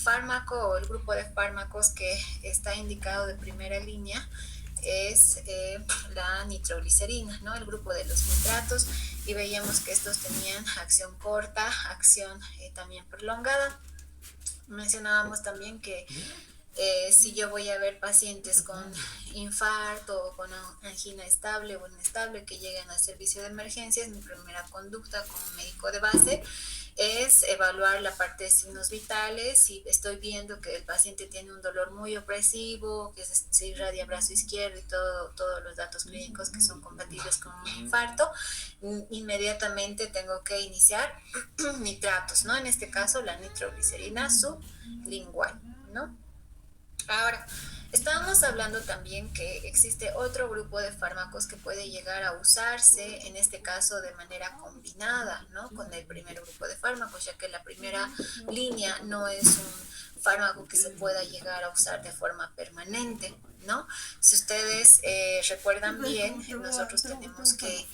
fármaco o el grupo de fármacos que está indicado de primera línea es la nitroglicerina, ¿no? El grupo de los nitratos, y veíamos que estos tenían acción corta, acción también prolongada. Mencionábamos también que si yo voy a ver pacientes con infarto o con angina estable o inestable que lleguen al servicio de emergencias, mi primera conducta como médico de base es evaluar la parte de signos vitales. Si estoy viendo que el paciente tiene un dolor muy opresivo, que se irradia brazo izquierdo y todos los datos clínicos que son compatibles con un infarto, inmediatamente tengo que iniciar nitratos, ¿no? En este caso la nitroglicerina sublingual, ¿no? Ahora, estábamos hablando también que existe otro grupo de fármacos que puede llegar a usarse, en este caso de manera combinada, ¿no? Con el primer grupo de fármacos, ya que la primera línea no es un fármaco que se pueda llegar a usar de forma permanente, ¿no? Si ustedes recuerdan bien, nosotros tenemos que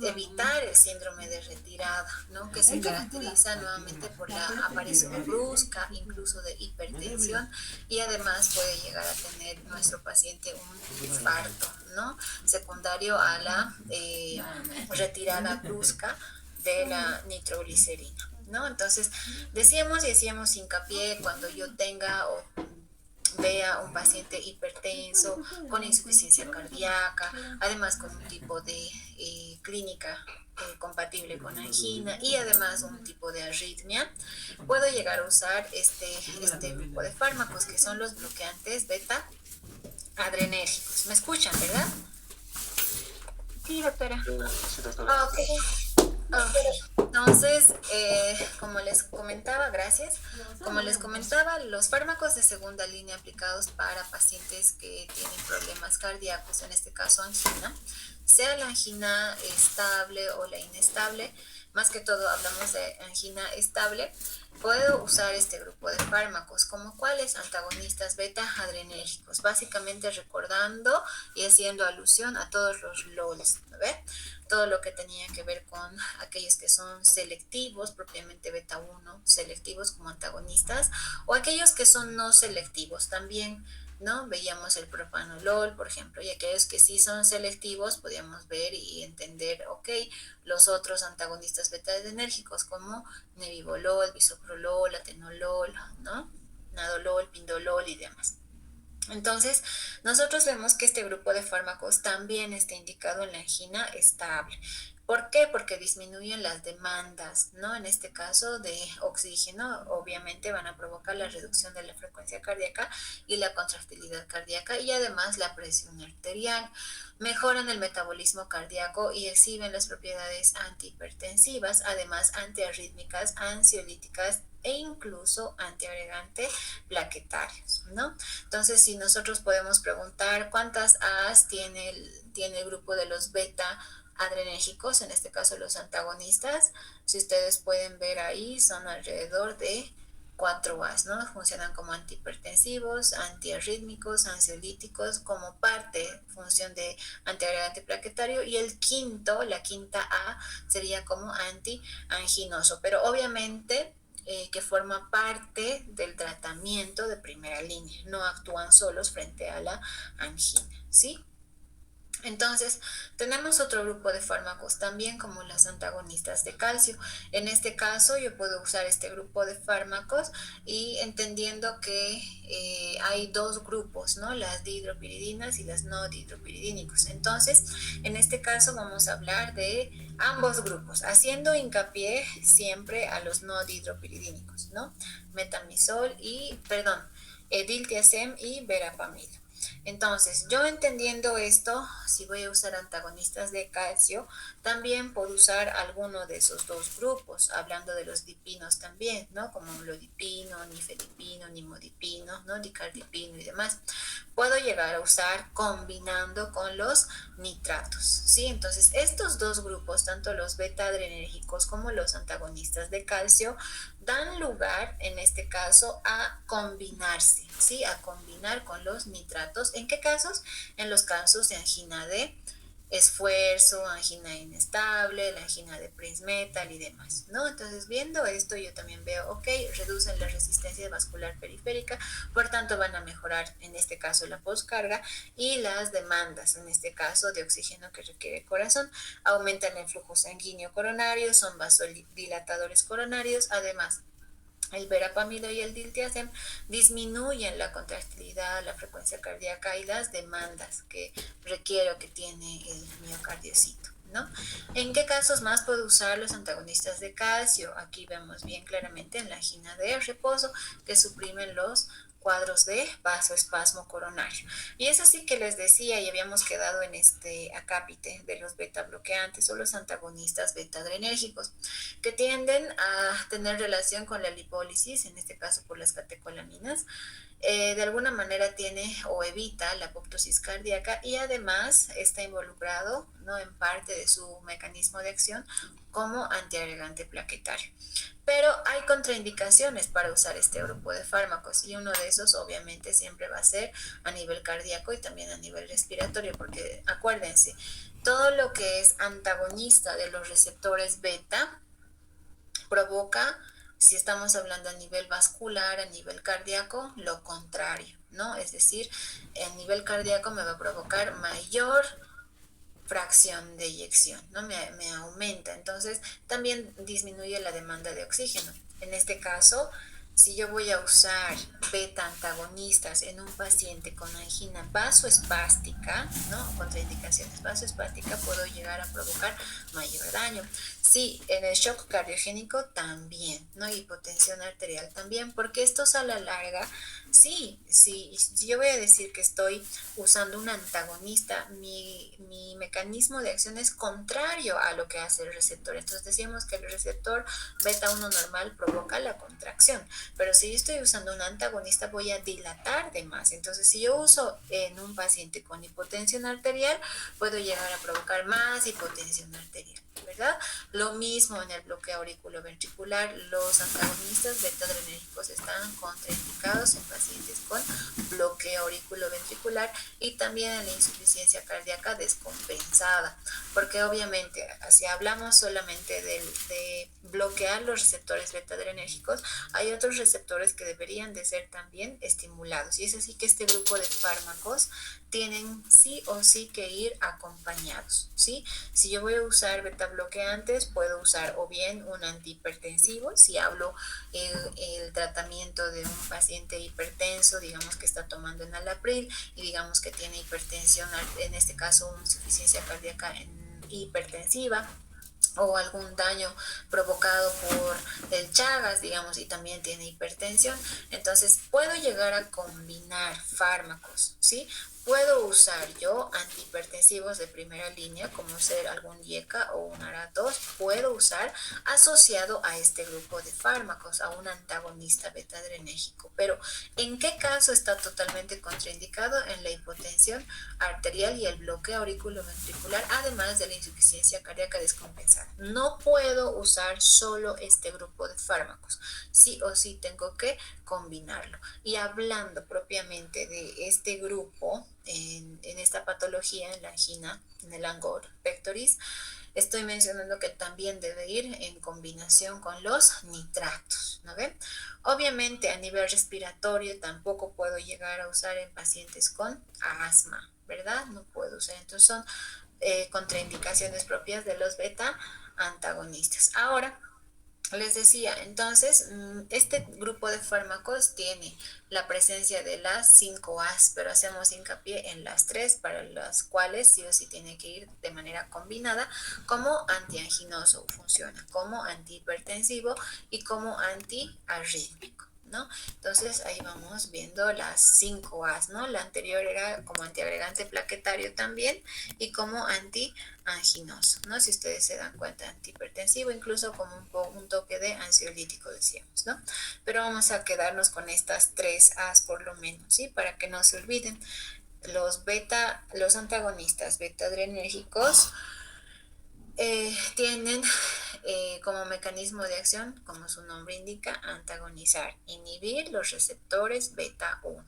evitar el síndrome de retirada, ¿no? Que se caracteriza nuevamente por la aparición brusca, incluso de hipertensión, y además puede llegar a tener nuestro paciente un infarto, ¿no? Secundario a la retirada brusca de la nitroglicerina, ¿no? Entonces, decíamos y hacíamos hincapié cuando yo tenga o vea un paciente hipertenso, con insuficiencia cardíaca, además con un tipo de clínica compatible con angina y además un tipo de arritmia, puedo llegar a usar este grupo de fármacos que son los bloqueantes beta adrenérgicos. ¿Me escuchan, verdad? Sí, doctora. Sí, doctora. Ok. Entonces, como les comentaba, gracias. Como les comentaba, los fármacos de segunda línea aplicados para pacientes que tienen problemas cardíacos, en este caso angina, sea la angina estable o la inestable, más que todo hablamos de angina estable, puedo usar este grupo de fármacos, como cuáles antagonistas beta adrenérgicos, básicamente recordando y haciendo alusión a todos los LOLs, ¿no ve? Todo lo que tenía que ver con aquellos que son selectivos, propiamente beta 1, selectivos como antagonistas, o aquellos que son no selectivos también, ¿no? Veíamos el propanolol, por ejemplo, y aquellos que sí son selectivos, podíamos ver y entender, ok, los otros antagonistas beta-adrenérgicos como nebivolol, bisoprolol, atenolol, ¿no? Nadolol, pindolol y demás. Entonces, nosotros vemos que este grupo de fármacos también está indicado en la angina estable. ¿Por qué? Porque disminuyen las demandas, ¿no? En este caso de oxígeno, obviamente van a provocar la reducción de la frecuencia cardíaca y la contractilidad cardíaca y además la presión arterial. Mejoran el metabolismo cardíaco y exhiben las propiedades antihipertensivas, además antiarrítmicas, ansiolíticas e incluso antiagregante plaquetarios, ¿no? Entonces, si nosotros podemos preguntar cuántas A's tiene el grupo de los beta adrenérgicos, en este caso los antagonistas, si ustedes pueden ver ahí, son alrededor de 4 A's, ¿no? Funcionan como antihipertensivos, antiarrítmicos, ansiolíticos, como parte, función de antiagregante plaquetario, y el quinto, la quinta A, sería como antianginoso, pero obviamente que forma parte del tratamiento de primera línea, no actúan solos frente a la angina, ¿sí? Entonces, tenemos otro grupo de fármacos también como las antagonistas de calcio. En este caso, yo puedo usar este grupo de fármacos y entendiendo que hay dos grupos, ¿no? Las dihidropiridinas y las no dihidropiridínicos. Entonces, en este caso vamos a hablar de ambos grupos, haciendo hincapié siempre a los no dihidropiridínicos, ¿no? Metamizol y, perdón, diltiazem y verapamil. Entonces, yo entendiendo esto, si voy a usar antagonistas de calcio, también puedo usar alguno de esos dos grupos, hablando de los dipinos también, ¿no? Como lodipino, nifedipino, nimodipino, ¿no? Dicardipino y demás. Puedo llegar a usar combinando con los nitratos, ¿sí? Entonces, estos dos grupos, tanto los beta-adrenérgicos como los antagonistas de calcio, dan lugar, en este caso, a combinarse, ¿sí? A combinar con los nitratos. ¿En qué casos? En los casos de angina de esfuerzo, angina inestable, la angina de Prince Metal y demás, ¿no? Entonces, viendo esto, yo también veo, ok, reducen la resistencia vascular periférica, por tanto van a mejorar, en este caso, la poscarga y las demandas, en este caso, de oxígeno que requiere el corazón, aumentan el flujo sanguíneo coronario, son vasodilatadores coronarios, además, el verapamilo y el diltiazem disminuyen la contractilidad, la frecuencia cardíaca y las demandas que requiere o que tiene el miocardiocito, ¿no? ¿En qué casos más puedo usar los antagonistas de calcio? Aquí vemos bien claramente en la angina de reposo que suprimen los cuadros de vasoespasmo coronario. Y es así que les decía, y habíamos quedado en este acápite de los beta bloqueantes o los antagonistas beta adrenérgicos, que tienden a tener relación con la lipólisis, en este caso por las catecolaminas. De alguna manera tiene o evita la apoptosis cardíaca y además está involucrado, ¿no?, en parte de su mecanismo de acción como antiagregante plaquetario. Pero hay contraindicaciones para usar este grupo de fármacos y uno de esos obviamente siempre va a ser a nivel cardíaco y también a nivel respiratorio, porque acuérdense, todo lo que es antagonista de los receptores beta provoca, si estamos hablando a nivel vascular, a nivel cardíaco, lo contrario, ¿no? Es decir, a nivel cardíaco me va a provocar mayor fracción de eyección, ¿no? Me aumenta, entonces también disminuye la demanda de oxígeno. En este caso, si yo voy a usar beta antagonistas en un paciente con angina vasoespástica, ¿no?, contraindicaciones vasoespástica, puedo llegar a provocar mayor daño. Sí, en el shock cardiogénico también, ¿no? Hipotensión arterial también, porque estos a la larga, sí, si yo voy a decir que estoy usando un antagonista, mi mecanismo de acción es contrario a lo que hace el receptor. Entonces decíamos que el receptor beta 1 normal provoca la contracción, pero si yo estoy usando un antagonista voy a dilatar de más. Entonces si yo uso en un paciente con hipotensión arterial, puedo llegar a provocar más hipotensión arterial, ¿verdad? Lo mismo en el bloqueo auriculoventricular, los antagonistas beta adrenérgicos están contraindicados en pacientes con bloqueo auriculoventricular y también en la insuficiencia cardíaca descompensada, porque obviamente si hablamos solamente de bloquear los receptores beta adrenérgicos, hay otros receptores que deberían de ser también estimulados, y es así que este grupo de fármacos tienen sí o sí que ir acompañados, ¿sí? Si yo voy a usar beta bloqueantes, puedo usar o bien un antihipertensivo, si hablo el tratamiento de un paciente hipertenso, digamos que está tomando enalapril y digamos que tiene hipertensión, en este caso una insuficiencia cardíaca hipertensiva, o algún daño provocado por el Chagas, digamos, y también tiene hipertensión. Entonces, puedo llegar a combinar fármacos, ¿sí? Puedo usar yo antihipertensivos de primera línea, como ser algún IECA o un ARA2, puedo usar asociado a este grupo de fármacos, a un antagonista beta adrenérgico. Pero, ¿en qué caso está totalmente contraindicado? En la hipotensión arterial y el bloqueo auriculoventricular, además de la insuficiencia cardíaca descompensada. No puedo usar solo este grupo de fármacos, sí o sí tengo que combinarlo. Y hablando propiamente de este grupo, en esta patología, en la angina, en el angor pectoris, estoy mencionando que también debe ir en combinación con los nitratos, ¿no ven? Obviamente a nivel respiratorio tampoco puedo llegar a usar en pacientes con asma, ¿verdad? No puedo usar, entonces son contraindicaciones propias de los beta antagonistas. Ahora, les decía, entonces, este grupo de fármacos tiene la presencia de las 5As, pero hacemos hincapié en las 3, para las cuales sí o sí tiene que ir de manera combinada como antianginoso, funciona como antihipertensivo y como antiarrítmico, ¿no? Entonces ahí vamos viendo las 5As, ¿no? La anterior era como antiagregante plaquetario también y como antianginoso, ¿no? Si ustedes se dan cuenta, antihipertensivo, incluso como un toque de ansiolítico decíamos, ¿no? Pero vamos a quedarnos con estas 3As por lo menos, ¿sí? Para que no se olviden. Los antagonistas beta adrenérgicos tienen como mecanismo de acción, como su nombre indica, antagonizar, inhibir los receptores beta 1.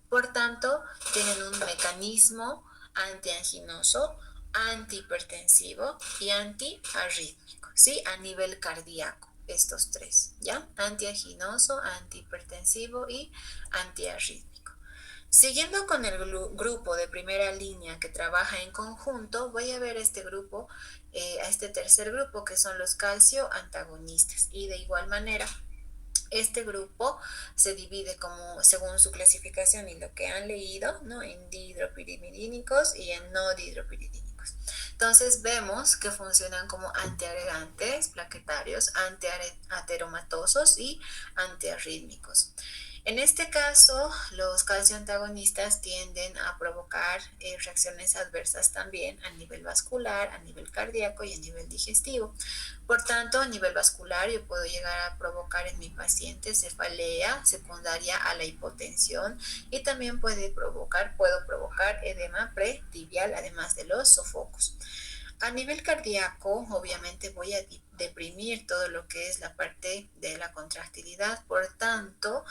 Por tanto, tienen un mecanismo antianginoso, antihipertensivo y antiarrítmico, ¿sí? A nivel cardíaco, estos tres, ¿ya? Antianginoso, antihipertensivo y antiarrítmico. Siguiendo con el grupo de primera línea que trabaja en conjunto, voy a ver este grupo, a este tercer grupo que son los calcio antagonistas, y de igual manera este grupo se divide como según su clasificación y lo que han leído, ¿no? En dihidropirimidínicos y en no dihidropiridínicos. Entonces vemos que funcionan como antiagregantes plaquetarios, antiateromatosos y antiarrítmicos. En este caso, los calcioantagonistas tienden a provocar reacciones adversas también a nivel vascular, a nivel cardíaco y a nivel digestivo. Por tanto, a nivel vascular yo puedo llegar a provocar en mi paciente cefalea secundaria a la hipotensión y también puedo provocar edema pretibial además de los sofocos. A nivel cardíaco, obviamente voy a deprimir todo lo que es la parte de la contractilidad, por tanto,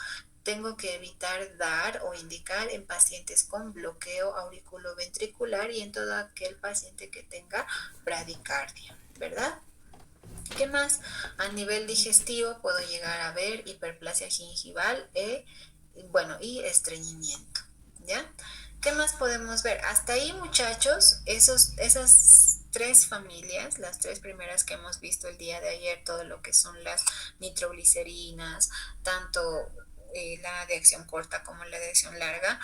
tengo que evitar dar o indicar en pacientes con bloqueo auriculoventricular y en todo aquel paciente que tenga bradicardia, ¿verdad? ¿Qué más? A nivel digestivo puedo llegar a ver hiperplasia gingival y estreñimiento, ¿ya? ¿Qué más podemos ver? Hasta ahí, muchachos, esas tres familias, las tres primeras que hemos visto el día de ayer, todo lo que son las nitroglicerinas, tanto la de acción corta como la de acción larga,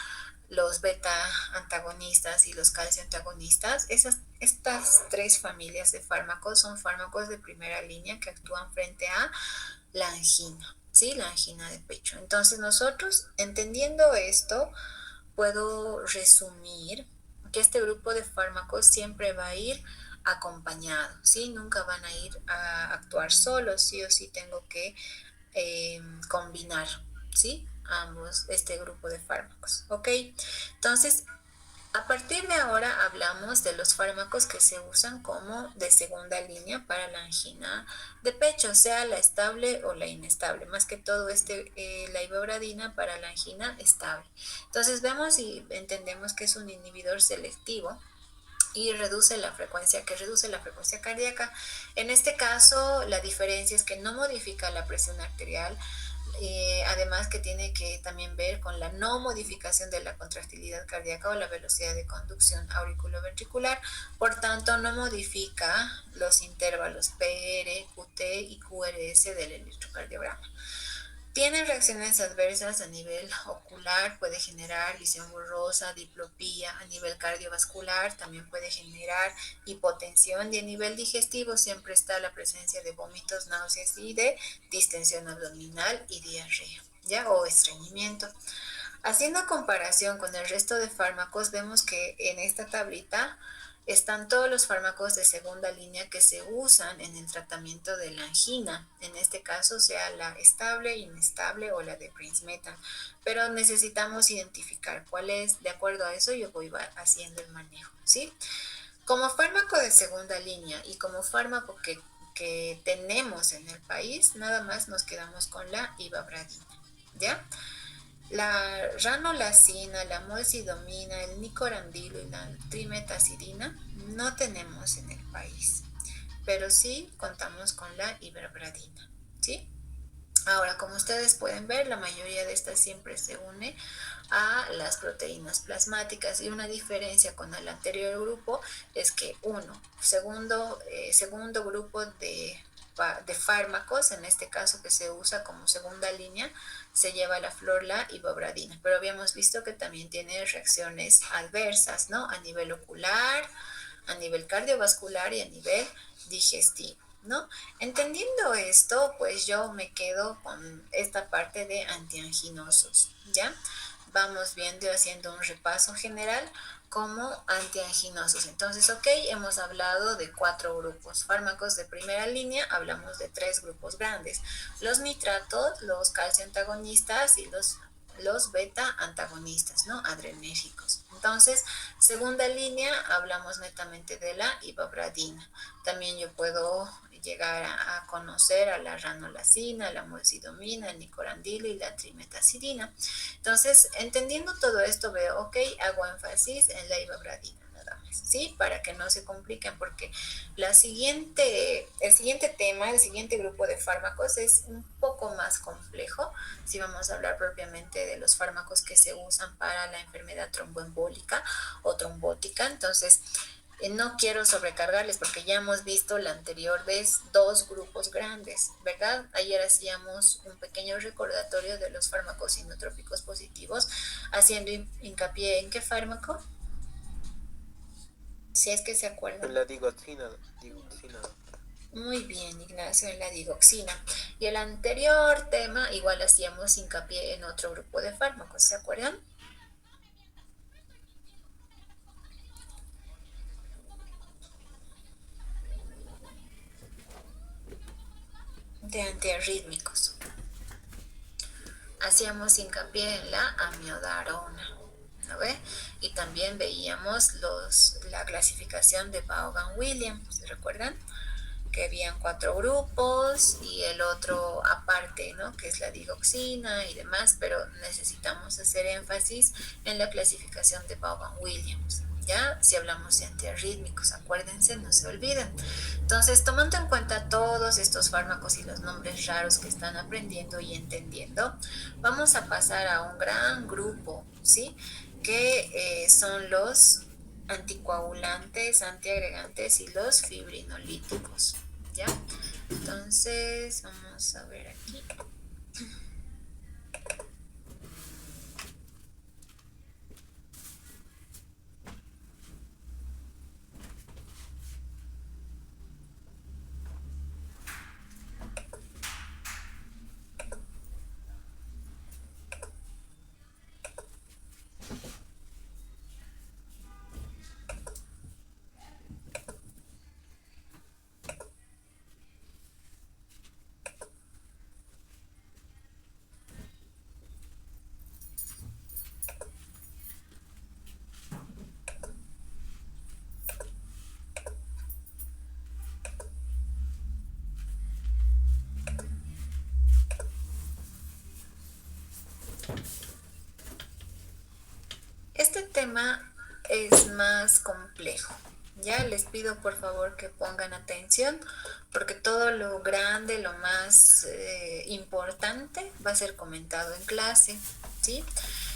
los beta antagonistas y los calcio antagonistas, estas tres familias de fármacos son fármacos de primera línea que actúan frente a la angina, ¿sí? La angina de pecho. Entonces nosotros, entendiendo esto, puedo resumir que este grupo de fármacos siempre va a ir acompañado, ¿sí? Nunca van a ir a actuar solos, sí o sí tengo que combinar, ¿sí? Ambos, este grupo de fármacos, ¿ok? Entonces, a partir de ahora hablamos de los fármacos que se usan como de segunda línea para la angina de pecho, sea la estable o la inestable. Más que todo la ivabradina para la angina estable. Entonces vemos y entendemos que es un inhibidor selectivo y reduce la frecuencia cardíaca. En este caso, la diferencia es que no modifica la presión arterial, además que tiene que también ver con la no modificación de la contractilidad cardíaca o la velocidad de conducción auriculoventricular, por tanto no modifica los intervalos PR, QT y QRS del electrocardiograma. Tiene reacciones adversas a nivel ocular, puede generar visión borrosa, diplopía. A nivel cardiovascular también puede generar hipotensión, y a nivel digestivo siempre está la presencia de vómitos, náuseas y de distensión abdominal y diarrea, ¿ya? O estreñimiento. Haciendo comparación con el resto de fármacos, vemos que en esta tablita están todos los fármacos de segunda línea que se usan en el tratamiento de la angina, en este caso sea la estable, inestable o la de Prince Metal, pero necesitamos identificar cuál es. De acuerdo a eso yo voy haciendo el manejo, ¿sí? Como fármaco de segunda línea y como fármaco que tenemos en el país, nada más nos quedamos con la ivabradina, ¿ya? La ranolacina, la molsidomina, el nicorandilo y la trimetazidina no tenemos en el país, pero sí contamos con la ivabradina, ¿sí? Ahora, como ustedes pueden ver, la mayoría de estas siempre se une a las proteínas plasmáticas, y una diferencia con el anterior grupo es que segundo grupo de fármacos, en este caso que se usa como segunda línea, se lleva la flor la ivabradina, pero habíamos visto que también tiene reacciones adversas, ¿no? A nivel ocular, a nivel cardiovascular y a nivel digestivo, ¿no? Entendiendo esto, pues yo me quedo con esta parte de antianginosos, ¿ya? Vamos viendo y haciendo un repaso general como antianginosos. Entonces, ok, hemos hablado de 4 grupos. Fármacos de primera línea, hablamos de 3 grupos grandes. Los nitratos, los calcio antagonistas y los beta antagonistas, ¿no? Adrenérgicos. Entonces, segunda línea, hablamos netamente de la ivabradina. También yo puedo llegar a conocer a la ranolacina, la molsidomina, el nicorandilo y la trimetazidina. Entonces, entendiendo todo esto, veo, ok, hago énfasis en la ivabradina nada más. nombres, ¿sí? Para que no se compliquen, porque el siguiente tema, el siguiente grupo de fármacos es un poco más complejo, si vamos a hablar propiamente de los fármacos que se usan para la enfermedad tromboembólica o trombótica. Entonces, no quiero sobrecargarles porque ya hemos visto la anterior vez dos grupos grandes, ¿verdad? Ayer hacíamos un pequeño recordatorio de los fármacos inotrópicos positivos, haciendo hincapié en qué fármaco, si es que se En acuerdan. la digoxina. Muy bien, Ignacio, en la digoxina. Y el anterior tema, igual hacíamos hincapié en otro grupo de fármacos, ¿se acuerdan? De antiarrítmicos. Hacíamos hincapié en la amiodarona, ¿no ve? Y también veíamos la clasificación de Vaughan-Williams, ¿recuerdan? Que habían 4 grupos y el otro aparte, ¿no? Que es la digoxina y demás, pero necesitamos hacer énfasis en la clasificación de Vaughan-Williams. ¿Ya? Si hablamos de antiarrítmicos, acuérdense, no se olviden. Entonces, tomando en cuenta todos estos fármacos y los nombres raros que están aprendiendo y entendiendo, vamos a pasar a un gran grupo, ¿sí? Que son los anticoagulantes, antiagregantes y los fibrinolíticos, ¿ya? Entonces, vamos a ver aquí. Este tema es más complejo. Ya les pido por favor que pongan atención porque todo lo grande, lo más importante va a ser comentado en clase, ¿sí?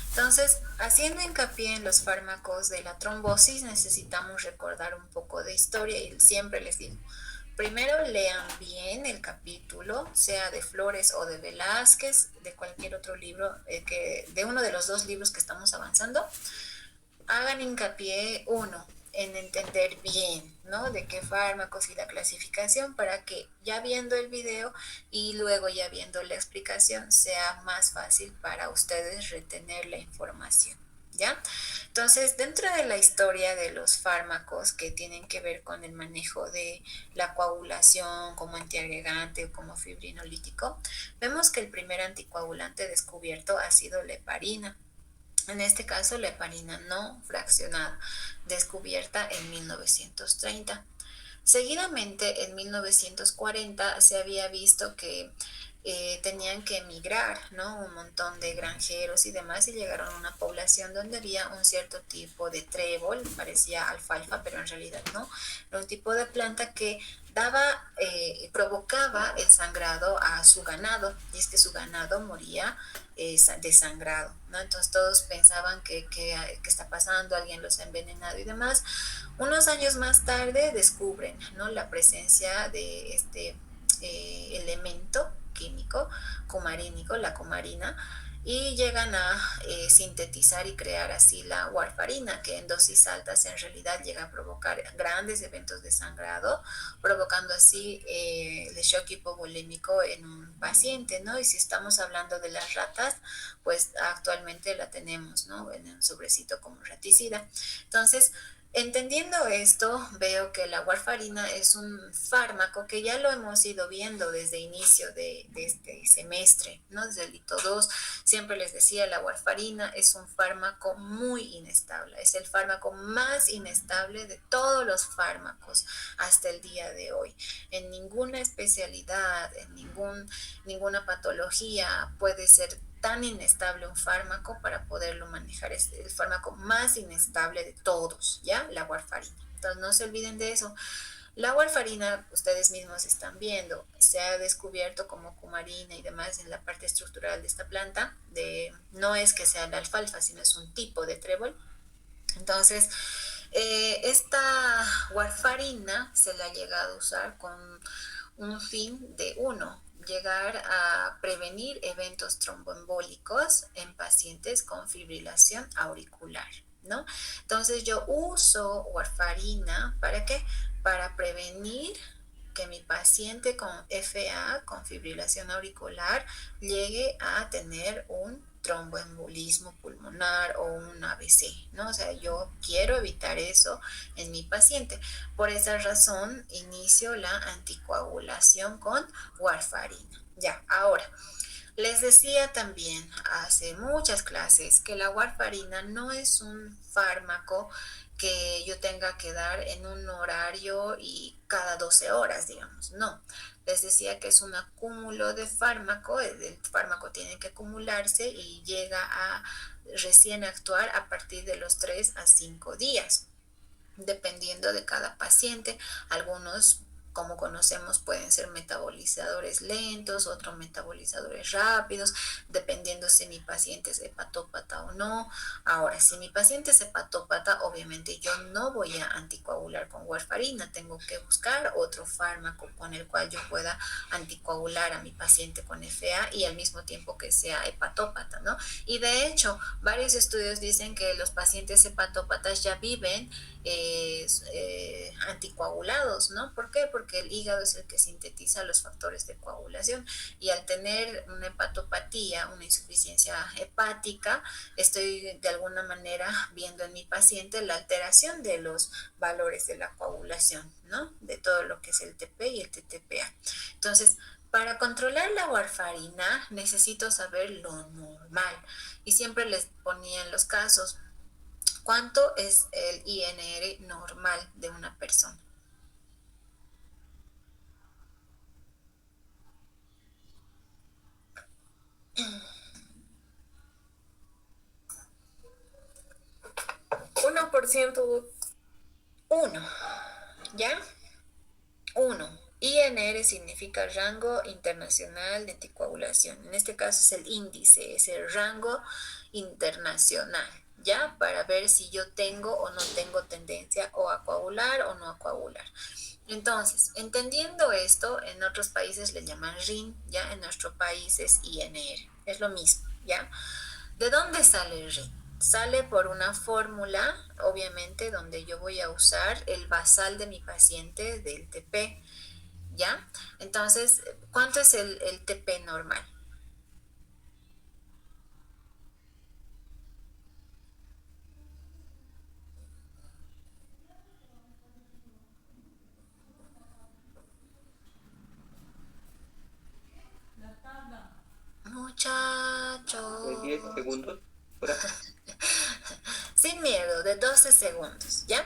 Entonces, haciendo hincapié en los fármacos de la trombosis, necesitamos recordar un poco de historia y siempre les digo, primero lean bien el capítulo, sea de Flores o de Velázquez, de cualquier otro libro, de uno de los dos libros que estamos avanzando. Hagan hincapié, uno, en entender bien, ¿no? De qué fármacos y la clasificación para que ya viendo el video y luego ya viendo la explicación sea más fácil para ustedes retener la información. ¿Ya? Entonces, dentro de la historia de los fármacos que tienen que ver con el manejo de la coagulación como antiagregante o como fibrinolítico, vemos que el primer anticoagulante descubierto ha sido la heparina. En este caso, la heparina no fraccionada, descubierta en 1930. Seguidamente, en 1940 se había visto que tenían que emigrar, ¿no? Un montón de granjeros y demás y llegaron a una población donde había un cierto tipo de trébol, parecía alfalfa, pero en realidad no, era un tipo de planta que provocaba el sangrado a su ganado y es que su ganado moría desangrado, ¿no? Entonces todos pensaban que está pasando, alguien los ha envenenado y demás. Unos años más tarde descubren, ¿no? La presencia de este elemento químico cumarínico, la cumarina, y llegan a sintetizar y crear así la warfarina, que en dosis altas en realidad llega a provocar grandes eventos de sangrado, provocando así el shock hipovolémico en un paciente, ¿no? Y si estamos hablando de las ratas, pues actualmente la tenemos, ¿no? En un sobrecito como raticida. Entonces, entendiendo esto, veo que la warfarina es un fármaco que ya lo hemos ido viendo desde inicio de este semestre, ¿no? Desde el hito 2, siempre les decía, la warfarina es un fármaco muy inestable, es el fármaco más inestable de todos los fármacos hasta el día de hoy. En ninguna especialidad, en ninguna patología puede ser tan inestable un fármaco para poderlo manejar. Es el fármaco más inestable de todos, ¿ya? La warfarina. Entonces no se olviden de eso. La warfarina, ustedes mismos están viendo, se ha descubierto como cumarina y demás en la parte estructural de esta planta. No es que sea la alfalfa, sino es un tipo de trébol. Entonces, esta warfarina se la ha llegado a usar con un fin de uno, llegar a prevenir eventos tromboembólicos en pacientes con fibrilación auricular, ¿no? Entonces yo uso warfarina, ¿para qué? Para prevenir que mi paciente con FA, con fibrilación auricular, llegue a tener un tromboembolismo pulmonar o un ABC, ¿no? O sea, yo quiero evitar eso en mi paciente. Por esa razón, inicio la anticoagulación con warfarina. Ya, ahora, les decía también hace muchas clases que la warfarina no es un fármaco que yo tenga que dar en un horario y cada 12 horas, digamos. No, les decía que es un acúmulo de fármaco, el fármaco tiene que acumularse y llega a recién actuar a partir de los 3 a 5 días, dependiendo de cada paciente. Algunos, como conocemos, pueden ser metabolizadores lentos, otros metabolizadores rápidos, dependiendo si mi paciente es hepatópata o no. Ahora, si mi paciente es hepatópata, obviamente yo no voy a anticoagular con warfarina, tengo que buscar otro fármaco con el cual yo pueda anticoagular a mi paciente con FA y al mismo tiempo que sea hepatópata, ¿no? Y de hecho, varios estudios dicen que los pacientes hepatópatas ya viven anticoagulados, ¿no? ¿Por qué? Porque el hígado es el que sintetiza los factores de coagulación y al tener una hepatopatía, una insuficiencia hepática, estoy de alguna manera viendo en mi paciente la alteración de los valores de la coagulación, ¿no? De todo lo que es el TP y el TTPA. Entonces, para controlar la warfarina necesito saber lo normal y siempre les ponía en los casos cuánto es el INR normal de una persona. %. 1, ¿ya? 1. INR significa rango internacional de anticoagulación. En este caso es el índice, es el rango internacional, ¿ya? Para ver si yo tengo o no tengo tendencia o a coagular o no a coagular. Entonces, entendiendo esto, en otros países le llaman RIN, ¿ya? En nuestro país es INR, es lo mismo, ¿ya? ¿De dónde sale el RIN? Sale por una fórmula, obviamente, donde yo voy a usar el basal de mi paciente del TP, ¿ya? Entonces, ¿cuánto es el TP normal? De 10 Muchachos. segundos. Sin miedo, de 12 segundos, ¿ya?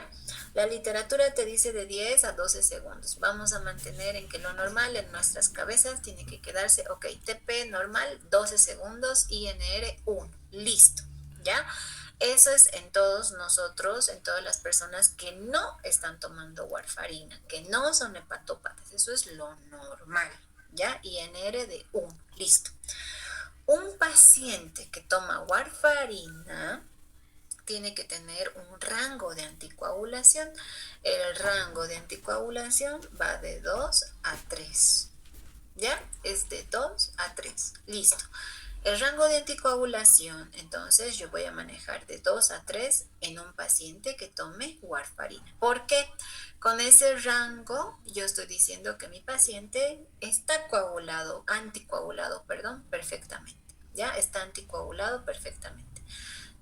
La literatura te dice de 10 a 12 segundos. Vamos a mantener en que lo normal en nuestras cabezas tiene que quedarse, ok, TP normal, 12 segundos, INR 1, listo, ¿ya? Eso es en todos nosotros, en todas las personas que no están tomando warfarina, que no son hepatópatas, eso es lo normal, ¿ya? INR de 1, listo. Un paciente que toma warfarina tiene que tener un rango de anticoagulación. El rango de anticoagulación va de 2 a 3. ¿Ya? Es de 2 a 3. Listo. El rango de anticoagulación, entonces yo voy a manejar de 2 a 3 en un paciente que tome warfarina. ¿Por qué? Con ese rango yo estoy diciendo que mi paciente está anticoagulado, perfectamente. ¿Ya? Está anticoagulado perfectamente.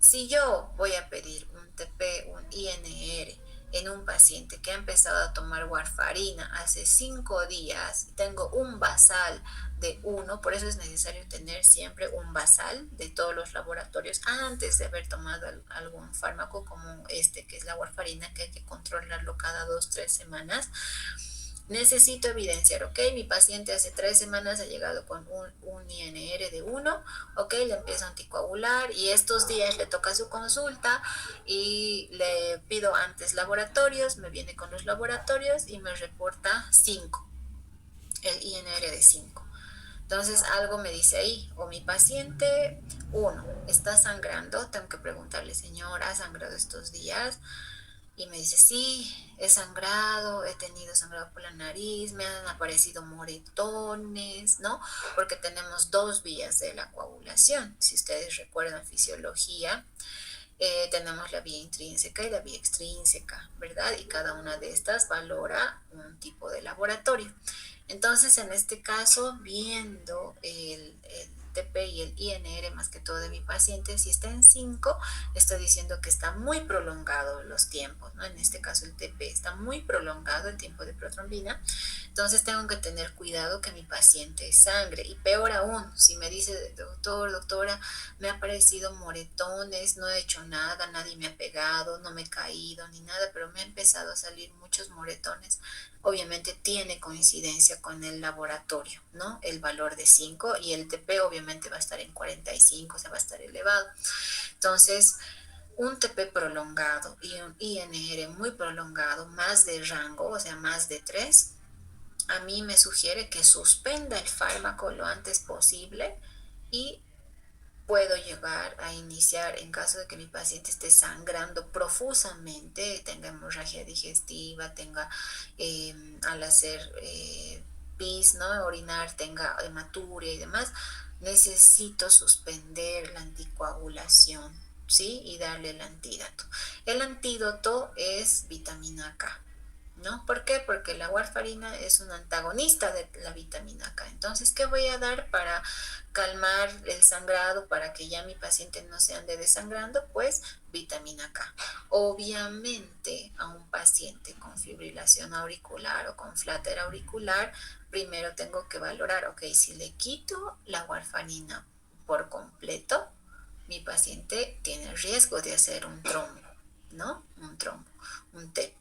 Si yo voy a pedir un TP, un INR en un paciente que ha empezado a tomar warfarina hace 5 días, tengo un basal de 1, por eso es necesario tener siempre un basal de todos los laboratorios antes de haber tomado algún fármaco como este, que es la warfarina, que hay que controlarlo cada 2, 3 semanas. Necesito evidenciar, ok, mi paciente hace 3 semanas ha llegado con un INR de 1, ok, le empiezo a anticoagular y estos días le toca su consulta y le pido antes laboratorios, me viene con los laboratorios y me reporta 5, el INR de 5. Entonces algo me dice ahí, o mi paciente, 1, está sangrando, tengo que preguntarle, señora, ¿ha sangrado estos días? Y me dice, sí, he sangrado, he tenido sangrado por la nariz, me han aparecido moretones, ¿no? Porque tenemos 2 vías de la coagulación. Si ustedes recuerdan fisiología, tenemos la vía intrínseca y la vía extrínseca, ¿verdad? Y cada una de estas valora un tipo de laboratorio. Entonces, en este caso, viendo el TP y el INR más que todo de mi paciente, si está en 5, estoy diciendo que está muy prolongado los tiempos, ¿no? En este caso el TP está muy prolongado el tiempo de protrombina, entonces tengo que tener cuidado que mi paciente sangre. Y peor aún, si me dice, doctor, doctora, me ha parecido moretones, no he hecho nada, nadie me ha pegado, no me he caído ni nada, pero me ha empezado a salir muchos moretones. Obviamente tiene coincidencia con el laboratorio, ¿no? El valor de 5 y el TP obviamente va a estar en 45, o sea, va a estar elevado. Entonces, un TP prolongado y un INR muy prolongado, más de rango, o sea, más de 3, a mí me sugiere que suspenda el fármaco lo antes posible y puedo llegar a iniciar, en caso de que mi paciente esté sangrando profusamente, tenga hemorragia digestiva, tenga al hacer pis, ¿no? Orinar, tenga hematuria y demás, necesito suspender la anticoagulación, ¿sí? Y darle el antídoto. El antídoto es vitamina K. ¿No? ¿Por qué? Porque la warfarina es un antagonista de la vitamina K. Entonces, ¿qué voy a dar para calmar el sangrado, para que ya mi paciente no se ande desangrando? Pues vitamina K. Obviamente, a un paciente con fibrilación auricular o con flutter auricular, primero tengo que valorar, ok, si le quito la warfarina por completo, mi paciente tiene riesgo de hacer un trombo, ¿no? Un trombo, un TEP.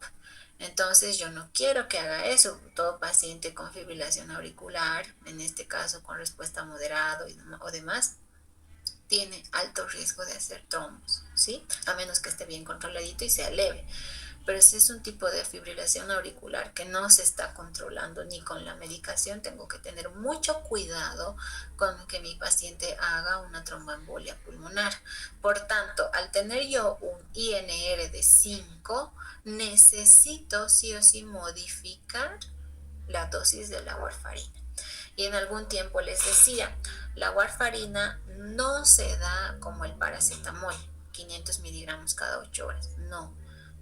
Entonces yo no quiero que haga eso. Todo paciente con fibrilación auricular, en este caso con respuesta moderada o demás, tiene alto riesgo de hacer trombos, ¿sí? A menos que esté bien controladito y sea leve. Pero si es un tipo de fibrilación auricular que no se está controlando ni con la medicación, tengo que tener mucho cuidado con que mi paciente haga una tromboembolia pulmonar. Por tanto, al tener yo un INR de 5, necesito sí o sí modificar la dosis de la warfarina. Y en algún tiempo les decía, la warfarina no se da como el paracetamol, 500 miligramos cada 8 horas, no.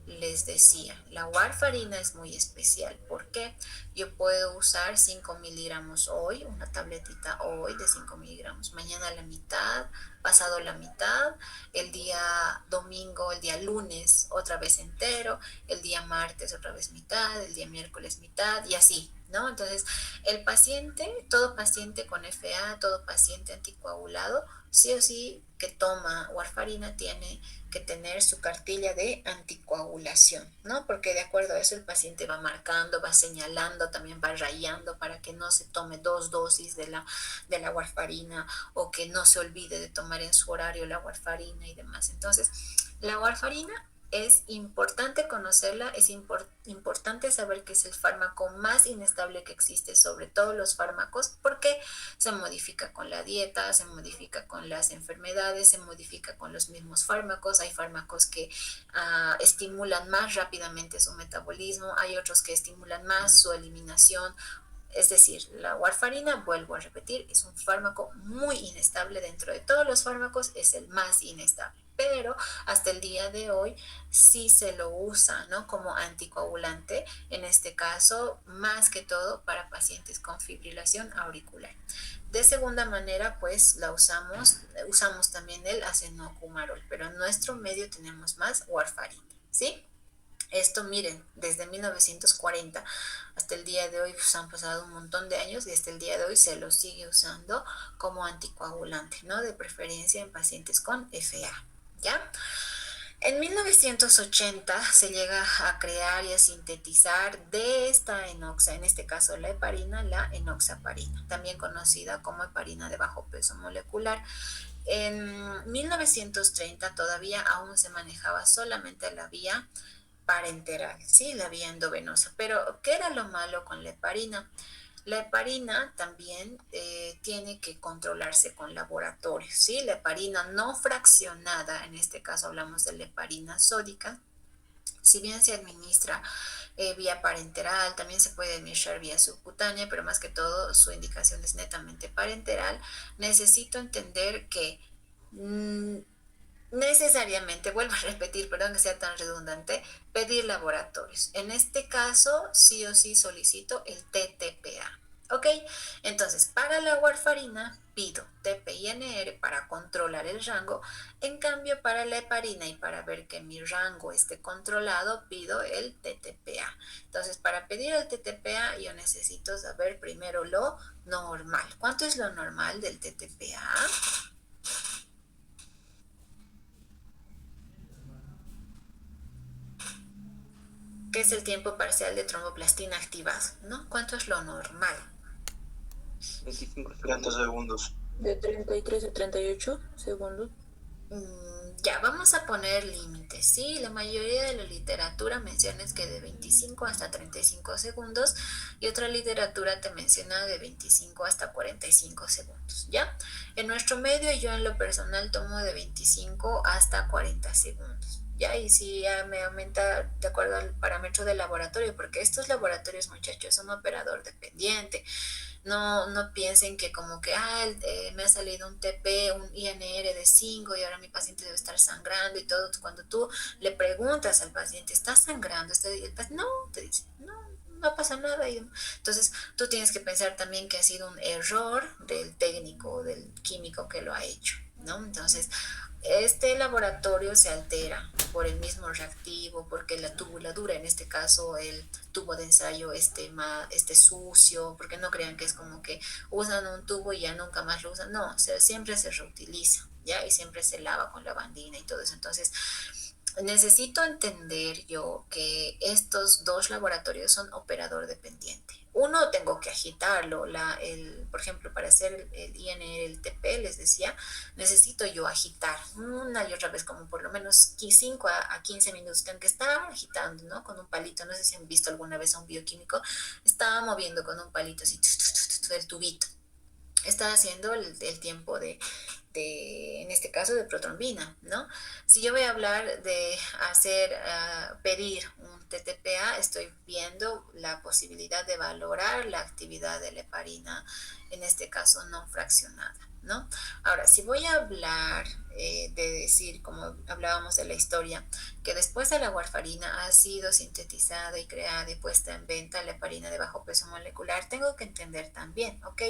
Les decía, la warfarina es muy especial. ¿Por qué? Yo puedo usar 5 miligramos hoy, una tabletita hoy de 5 miligramos, mañana la mitad, pasado la mitad, el día domingo, el día lunes otra vez entero, el día martes otra vez mitad, el día miércoles mitad y así, ¿no? Entonces, el paciente, todo paciente con FA, todo paciente anticoagulado, sí o sí que toma warfarina tiene que tener su cartilla de anticoagulación, ¿no? Porque de acuerdo a eso el paciente va marcando, va señalando, también va rayando para que no se tome 2 dosis de la warfarina o que no se olvide de tomar en su horario la warfarina y demás. Entonces, la warfarina es importante conocerla, es importante saber que es el fármaco más inestable que existe sobre todos los fármacos porque se modifica con la dieta, se modifica con las enfermedades, se modifica con los mismos fármacos. Hay fármacos que estimulan más rápidamente su metabolismo, hay otros que estimulan más su eliminación. Es decir, la warfarina, vuelvo a repetir, es un fármaco muy inestable. Dentro de todos los fármacos es el más inestable, pero hasta el día de hoy sí se lo usa, ¿no? Como anticoagulante, en este caso, más que todo para pacientes con fibrilación auricular. De segunda manera, pues la usamos también el acenocumarol, pero en nuestro medio tenemos más warfarina, ¿sí? Esto, miren, desde 1940 hasta el día de hoy pues, han pasado un montón de años y hasta el día de hoy se lo sigue usando como anticoagulante, ¿no? De preferencia en pacientes con FA, ¿ya? En 1980 se llega a crear y a sintetizar de esta enoxa, en este caso la heparina, la enoxaparina, también conocida como heparina de bajo peso molecular. En 1930 todavía aún se manejaba solamente la vía parenteral, ¿sí? La vía endovenosa. Pero, ¿qué era lo malo con la heparina? La heparina también tiene que controlarse con laboratorios, ¿sí? La heparina no fraccionada, en este caso hablamos de la heparina sódica, si bien se administra vía parenteral, también se puede administrar vía subcutánea, pero más que todo su indicación es netamente parenteral. Necesito entender que necesariamente, vuelvo a repetir, perdón que sea tan redundante, pedir laboratorios. En este caso, sí o sí solicito el TTPA. ¿Ok? Entonces, para la warfarina pido TP-INR para controlar el rango. En cambio, para la heparina y para ver que mi rango esté controlado, pido el TTPA. Entonces, para pedir el TTPA, yo necesito saber primero lo normal. ¿Cuánto es lo normal del TTPA? Que es el tiempo parcial de tromboplastina activado, ¿no? ¿Cuánto es lo normal? 25 30 segundos. De 33 a 38 segundos. Ya, vamos a poner límites, ¿sí? La mayoría de la literatura menciona que de 25 hasta 35 segundos y otra literatura te menciona de 25 hasta 45 segundos, ¿ya? En nuestro medio yo en lo personal tomo de 25 hasta 40 segundos. Ya, y si ya me aumenta de acuerdo al parámetro del laboratorio, porque estos laboratorios, muchachos, son operador dependiente. No piensen que como que me ha salido un TP, un INR de 5 y ahora mi paciente debe estar sangrando y todo. Cuando tú le preguntas al paciente, ¿está sangrando? El paciente, no, te dice, no pasa nada. Entonces tú tienes que pensar también que ha sido un error del técnico, del químico que lo ha hecho, ¿no? Entonces, este laboratorio se altera por el mismo reactivo, porque la tubuladura, en este caso el tubo de ensayo esté sucio, porque no crean que es como que usan un tubo y ya nunca más lo usan, no, siempre se reutiliza, ¿ya? Y siempre se lava con lavandina y todo eso. Entonces, necesito entender yo que estos dos laboratorios son operador dependiente. Uno tengo que agitarlo, por ejemplo, para hacer el INR, el TP, les decía, necesito yo agitar una y otra vez, como por lo menos 5 a 15 minutos, tengo que estar agitando, ¿no? Con un palito, no sé si han visto alguna vez a un bioquímico, estaba moviendo con un palito así, el tubito. Está haciendo el tiempo en este caso, de protrombina, ¿no? Si yo voy a hablar de pedir un TTPA, estoy viendo la posibilidad de valorar la actividad de la heparina, en este caso no fraccionada, ¿no? Ahora, si voy a hablar de decir, como hablábamos de la historia, que después de la warfarina ha sido sintetizada y creada y puesta en venta la heparina de bajo peso molecular, tengo que entender también, ¿ok?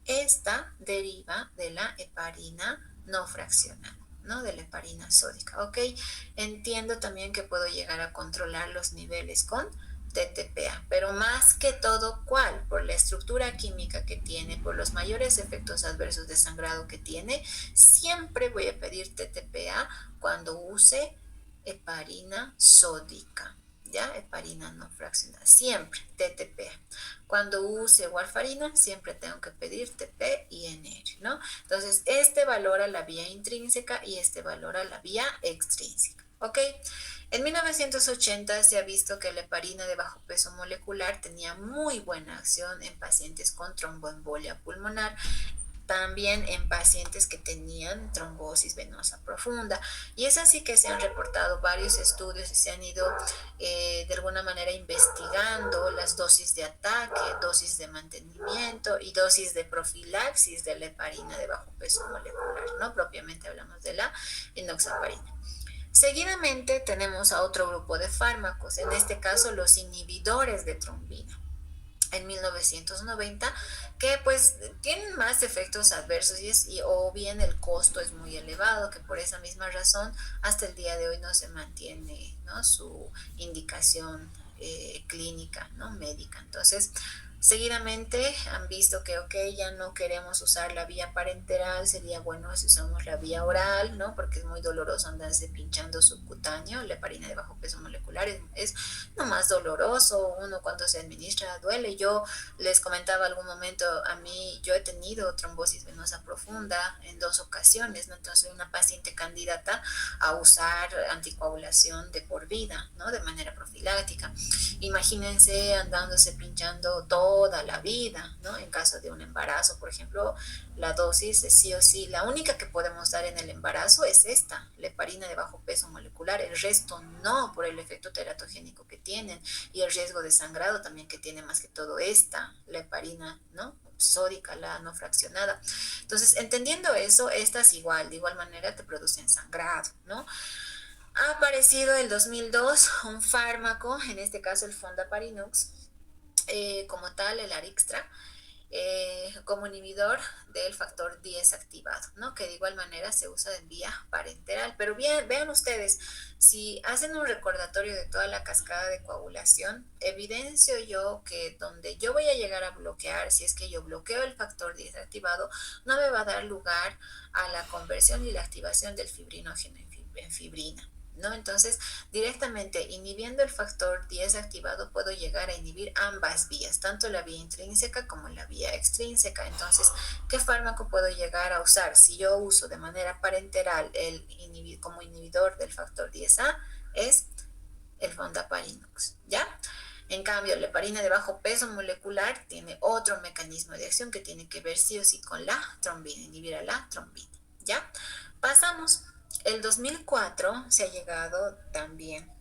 Esta deriva de la heparina no fraccionada, ¿no? De la heparina sódica, ¿ok? Entiendo también que puedo llegar a controlar los niveles con TTPA, pero más que todo, ¿cuál? Por la estructura química que tiene, por los mayores efectos adversos de sangrado que tiene, siempre voy a pedir TTPA cuando use heparina sódica, ¿ya? Heparina no fraccionada, siempre TTPA. Cuando use warfarina, siempre tengo que pedir TP y NR, ¿no? Entonces, este valora la vía intrínseca y este valora la vía extrínseca, ¿ok? En 1980 se ha visto que la heparina de bajo peso molecular tenía muy buena acción en pacientes con tromboembolia pulmonar, también en pacientes que tenían trombosis venosa profunda. Y es así que se han reportado varios estudios y se han ido de alguna manera investigando las dosis de ataque, dosis de mantenimiento y dosis de profilaxis de la heparina de bajo peso molecular, ¿no? Propiamente hablamos de la enoxaparina. Seguidamente tenemos a otro grupo de fármacos, en este caso los inhibidores de trombina en 1990, que pues tienen más efectos adversos o bien el costo es muy elevado, que por esa misma razón hasta el día de hoy no se mantiene, ¿no? Su indicación clínica, ¿no? Médica. Entonces, Seguidamente han visto que, ok, ya no queremos usar la vía parenteral, sería bueno si usamos la vía oral, ¿no? Porque es muy doloroso andarse pinchando subcutáneo, la heparina de bajo peso molecular es lo más doloroso, uno cuando se administra duele. Yo les comentaba algún momento, a mí yo he tenido trombosis venosa profunda en 2 ocasiones, ¿no? Entonces soy una paciente candidata a usar anticoagulación de por vida, ¿no? De manera profiláctica. Imagínense andándose pinchando toda la vida, ¿no? En caso de un embarazo, por ejemplo, la dosis es sí o sí. La única que podemos dar en el embarazo es esta, la heparina de bajo peso molecular. El resto no, por el efecto teratogénico que tienen y el riesgo de sangrado también que tiene más que todo esta, la heparina, ¿no? Sódica, la no fraccionada. Entonces, entendiendo eso, estas igual, de igual manera te producen sangrado, ¿no? Ha aparecido el 2002 un fármaco, en este caso el Fondaparinux, como tal el Arixtra, como inhibidor del factor 10 activado, ¿no? Que de igual manera se usa en vía parenteral. Pero bien, vean ustedes, si hacen un recordatorio de toda la cascada de coagulación, evidencio yo que donde yo voy a llegar a bloquear, si es que yo bloqueo el factor 10 activado, no me va a dar lugar a la conversión y la activación del fibrinógeno en fibrina, ¿no? Entonces, directamente inhibiendo el factor 10 activado, puedo llegar a inhibir ambas vías, tanto la vía intrínseca como la vía extrínseca. Entonces, ¿qué fármaco puedo llegar a usar? Si yo uso de manera parenteral como inhibidor del factor 10A, es el Fondaparinux, ¿ya? En cambio, la heparina de bajo peso molecular tiene otro mecanismo de acción que tiene que ver sí o sí con la trombina, inhibir a la trombina, ¿ya? Pasamos. El 2004 se ha llegado también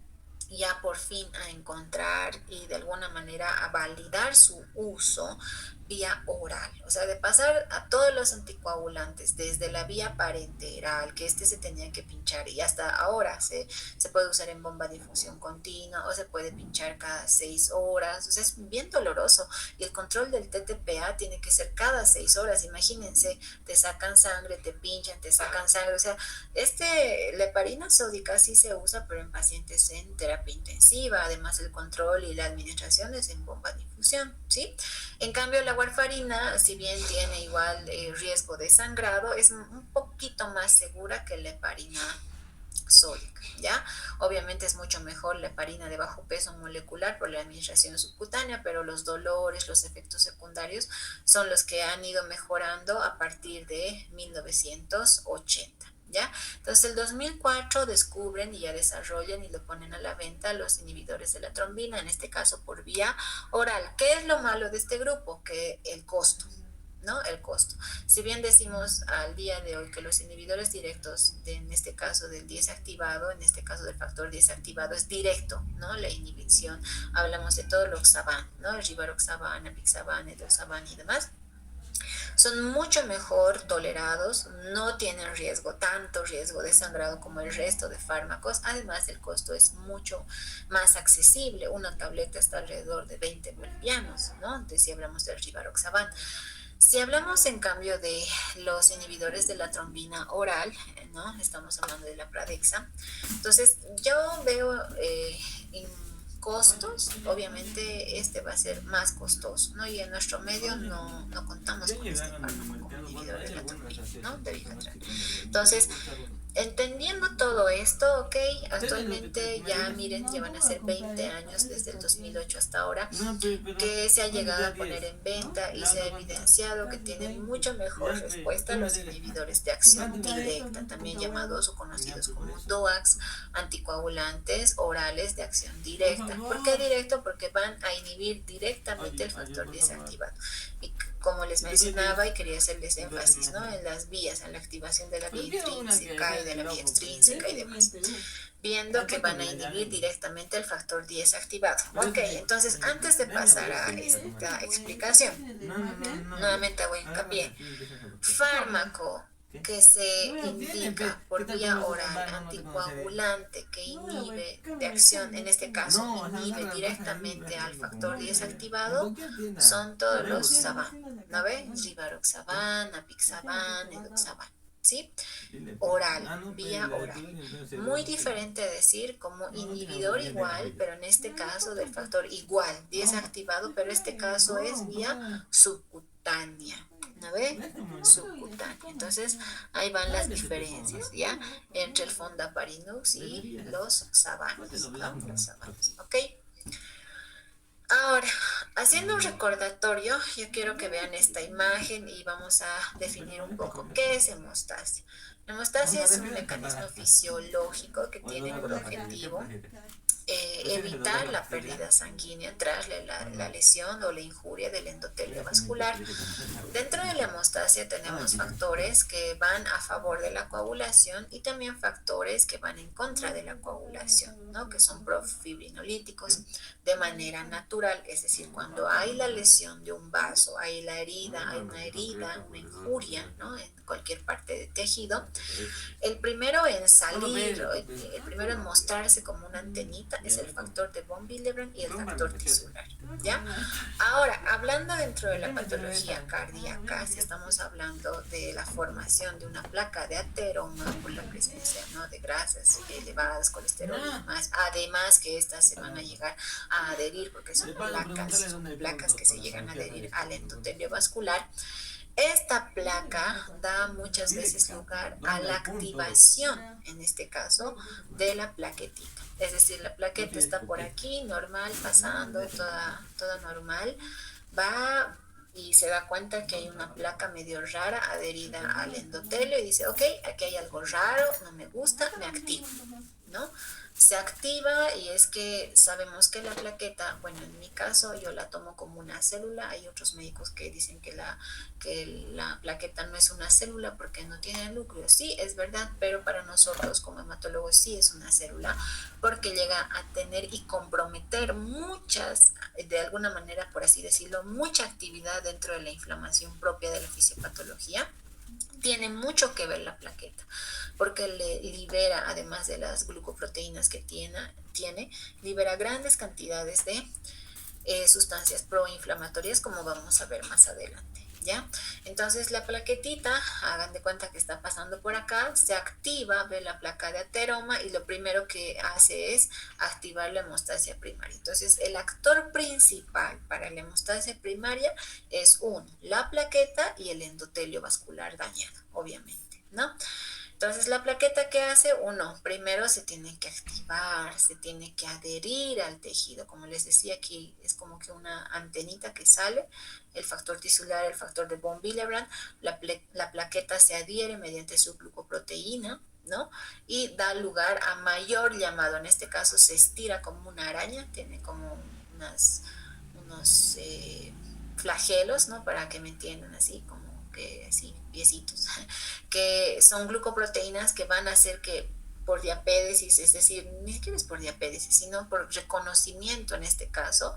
ya por fin a encontrar y de alguna manera a validar su uso vía oral, o sea, de pasar a todos los anticoagulantes desde la vía parenteral, que se tenía que pinchar y hasta ahora se puede usar en bomba de infusión continua o se puede pinchar cada 6 horas, o sea, es bien doloroso y el control del TTPA tiene que ser cada 6 horas. Imagínense, te sacan sangre, te pinchan, te sacan sangre, o sea, la heparina sódica sí se usa, pero en pacientes en terapia intensiva, además el control y la administración es en bomba de infusión, ¿sí? En cambio, la warfarina, si bien tiene igual riesgo de sangrado, es un poquito más segura que la heparina sódica, ¿ya? Obviamente es mucho mejor la heparina de bajo peso molecular por la administración subcutánea, pero los dolores, los efectos secundarios son los que han ido mejorando a partir de 1980. ¿Ya? Entonces, el 2004 descubren y ya desarrollan y lo ponen a la venta los inhibidores de la trombina, en este caso por vía oral. ¿Qué es lo malo de este grupo? Que el costo, ¿no? El costo. Si bien decimos al día de hoy que los inhibidores directos, en este caso del 10 activado, en este caso del factor 10 activado, es directo, ¿no? La inhibición, hablamos de todo lo Oxaban, ¿no? El Rivaroxaban, Apixaban, Edoxaban y demás. Son mucho mejor tolerados, no tienen tanto riesgo de sangrado como el resto de fármacos. Además, el costo es mucho más accesible. Una tableta está alrededor de 20 bolivianos, ¿no? Si hablamos del Rivaroxaban. Si hablamos en cambio de los inhibidores de la trombina oral, ¿no? Estamos hablando de la Pradexa. Entonces, yo veo costos, obviamente va a ser más costoso, ¿no? Y en nuestro medio no contamos con este fármaco como inhibidor de la trombina, ¿no? De Vigatran. Entonces, entendiendo todo esto, ok, actualmente ya miren, ya van a ser 20 años desde el 2008 hasta ahora que se ha llegado a poner en venta y se ha evidenciado que tienen mucho mejor respuesta los inhibidores de acción directa, también llamados o conocidos como DOACs, anticoagulantes orales de acción directa. ¿Por qué directo? Porque van a inhibir directamente el factor 10 activado. Y como les mencionaba y quería hacerles énfasis, ¿no? En las vías, en la activación de la vía intrínseca y de la vía extrínseca y demás, viendo que van a inhibir directamente el factor 10 activado. Ok, entonces antes de pasar a esta explicación, nuevamente hago hincapié, fármaco que se indica por vía oral, anticoagulante que inhibe de acción, en este caso inhibe directamente al factor 10 activado, son todos los Saban, ¿no ven? Rivaroxaban, Apixaban, Edoxaban, ¿sí? Oral, vía oral. Muy diferente a decir como inhibidor igual, pero en este caso del factor igual, desactivado, pero este caso es vía subcutánea. ¿No ve? Subcutánea. Entonces, ahí van las diferencias, ¿ya? Entre el Fondaparinux y los sabanos, ¿no? Los sabanos, ¿ok? Ahora, haciendo un recordatorio, yo quiero que vean esta imagen y vamos a definir un poco qué es hemostasia. La hemostasia es un mecanismo fisiológico que tiene por objetivo evitar la pérdida sanguínea tras la lesión o la injuria del endotelio vascular. Dentro de la hemostasia tenemos factores que van a favor de la coagulación y también factores que van en contra de la coagulación, ¿no? Que son profibrinolíticos de manera natural, es decir, cuando hay la lesión de un vaso, hay una herida, una injuria, ¿no? En cualquier parte del tejido, el primero en salir, el primero en mostrarse como una antenita es el factor de von Willebrand y el factor tisular, ¿ya? Ahora, hablando dentro de la patología cardíaca, si estamos hablando de la formación de una placa de ateroma por la presencia, ¿no? de grasas elevadas, colesterol y demás, además que estas se van a llegar a adherir porque son placas que se llegan a adherir al endotelio vascular. Esta placa da muchas veces lugar a la activación, en este caso, de la plaquetita. Es decir, la plaqueta está por aquí, normal, pasando, toda normal, va y se da cuenta que hay una placa medio rara adherida al endotelio y dice, ok, aquí hay algo raro, no me gusta, me activo, ¿no? Se activa y es que sabemos que la plaqueta, bueno, en mi caso yo la tomo como una célula, hay otros médicos que dicen que la plaqueta no es una célula porque no tiene núcleo, sí, es verdad, pero para nosotros como hematólogos sí es una célula porque llega a tener y comprometer muchas, de alguna manera por así decirlo, mucha actividad dentro de la inflamación propia de la fisiopatología. Tiene mucho que ver la plaqueta, porque le libera, además de las glucoproteínas que tiene libera grandes cantidades de sustancias proinflamatorias, como vamos a ver más adelante, ¿ya? Entonces la plaquetita, hagan de cuenta que está pasando por acá, se activa, ve la placa de ateroma y lo primero que hace es activar la hemostasia primaria. Entonces el actor principal para la hemostasia primaria es la plaqueta y el endotelio vascular dañado, obviamente, ¿no? Entonces, la plaqueta que hace, primero se tiene que activar, se tiene que adherir al tejido. Como les decía, aquí es como que una antenita que sale, el factor tisular, el factor de von Willebrand, la plaqueta se adhiere mediante su glucoproteína, ¿no? Y da lugar a mayor llamado. En este caso se estira como una araña, tiene como unos flagelos, ¿no? Para que me entiendan así, como que así, piecitos, que son glucoproteínas que van a hacer que por diapédesis, es decir, ni siquiera es por diapédesis, sino por reconocimiento en este caso,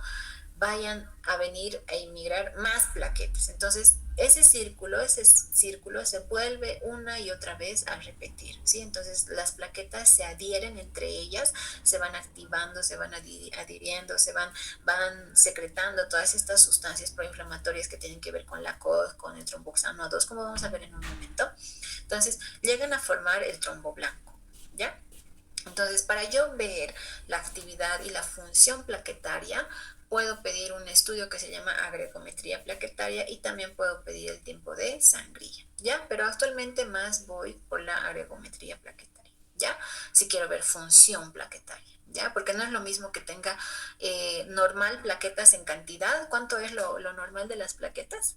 vayan a venir a inmigrar más plaquetas. Entonces, ese círculo se vuelve una y otra vez a repetir, ¿sí? Entonces, las plaquetas se adhieren entre ellas, se van activando, se van adhiriendo, van secretando todas estas sustancias proinflamatorias que tienen que ver con la COD, con el tromboxano 2, como vamos a ver en un momento. Entonces, llegan a formar el trombo blanco, ¿ya? Entonces, para yo ver la actividad y la función plaquetaria, puedo pedir un estudio que se llama agregometría plaquetaria y también puedo pedir el tiempo de sangría, ¿ya? Pero actualmente más voy por la agregometría plaquetaria, ¿ya? Si quiero ver función plaquetaria, ¿ya? Porque no es lo mismo que tenga normal plaquetas en cantidad. ¿Cuánto es lo normal de las plaquetas?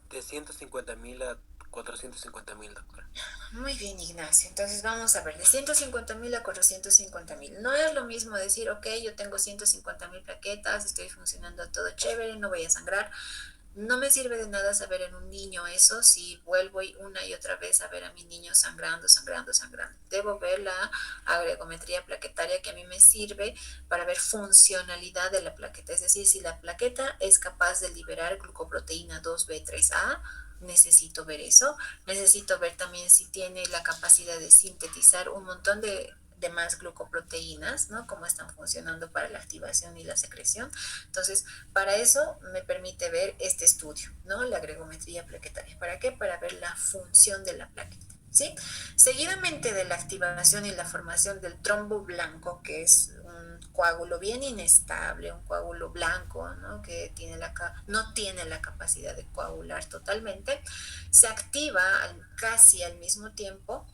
De 150.000 a 450.000, doctora. Muy bien, Ignacio. Entonces vamos a ver, de 150.000 a 450.000. No es lo mismo decir, ok, yo tengo 150.000 plaquetas, estoy funcionando todo chévere, no voy a sangrar. No me sirve de nada saber en un niño eso si vuelvo una y otra vez a ver a mi niño sangrando. Debo ver la agregometría plaquetaria, que a mí me sirve para ver funcionalidad de la plaqueta. Es decir, si la plaqueta es capaz de liberar glucoproteína 2B3A, necesito ver eso. Necesito ver también si tiene la capacidad de sintetizar un montón de demás glucoproteínas, ¿no? Cómo están funcionando para la activación y la secreción. Entonces, para eso me permite ver este estudio, ¿no? La gregometría plaquetaria. ¿Para qué? Para ver la función de la plaqueta. ¿Sí? Seguidamente de la activación y la formación del trombo blanco, que es un coágulo bien inestable, un coágulo blanco, ¿no? Que no tiene la capacidad de coagular totalmente, se activa casi al mismo tiempo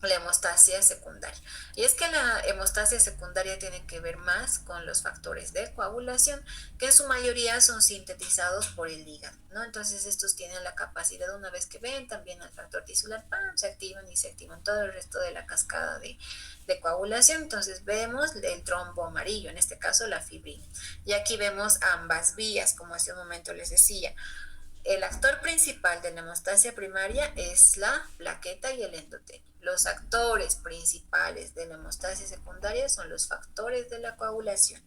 la hemostasia secundaria. Y es que la hemostasia secundaria tiene que ver más con los factores de coagulación, que en su mayoría son sintetizados por el hígado, ¿no? Entonces estos tienen la capacidad, una vez que ven también al factor tisular, ¡pam!, se activan y se activan todo el resto de la cascada de coagulación. Entonces vemos el trombo amarillo, en este caso la fibrina. Y aquí vemos ambas vías, como hace un momento les decía. El actor principal de la hemostasia primaria es la plaqueta y el endotelio. Los actores principales de la hemostasia secundaria son los factores de la coagulación.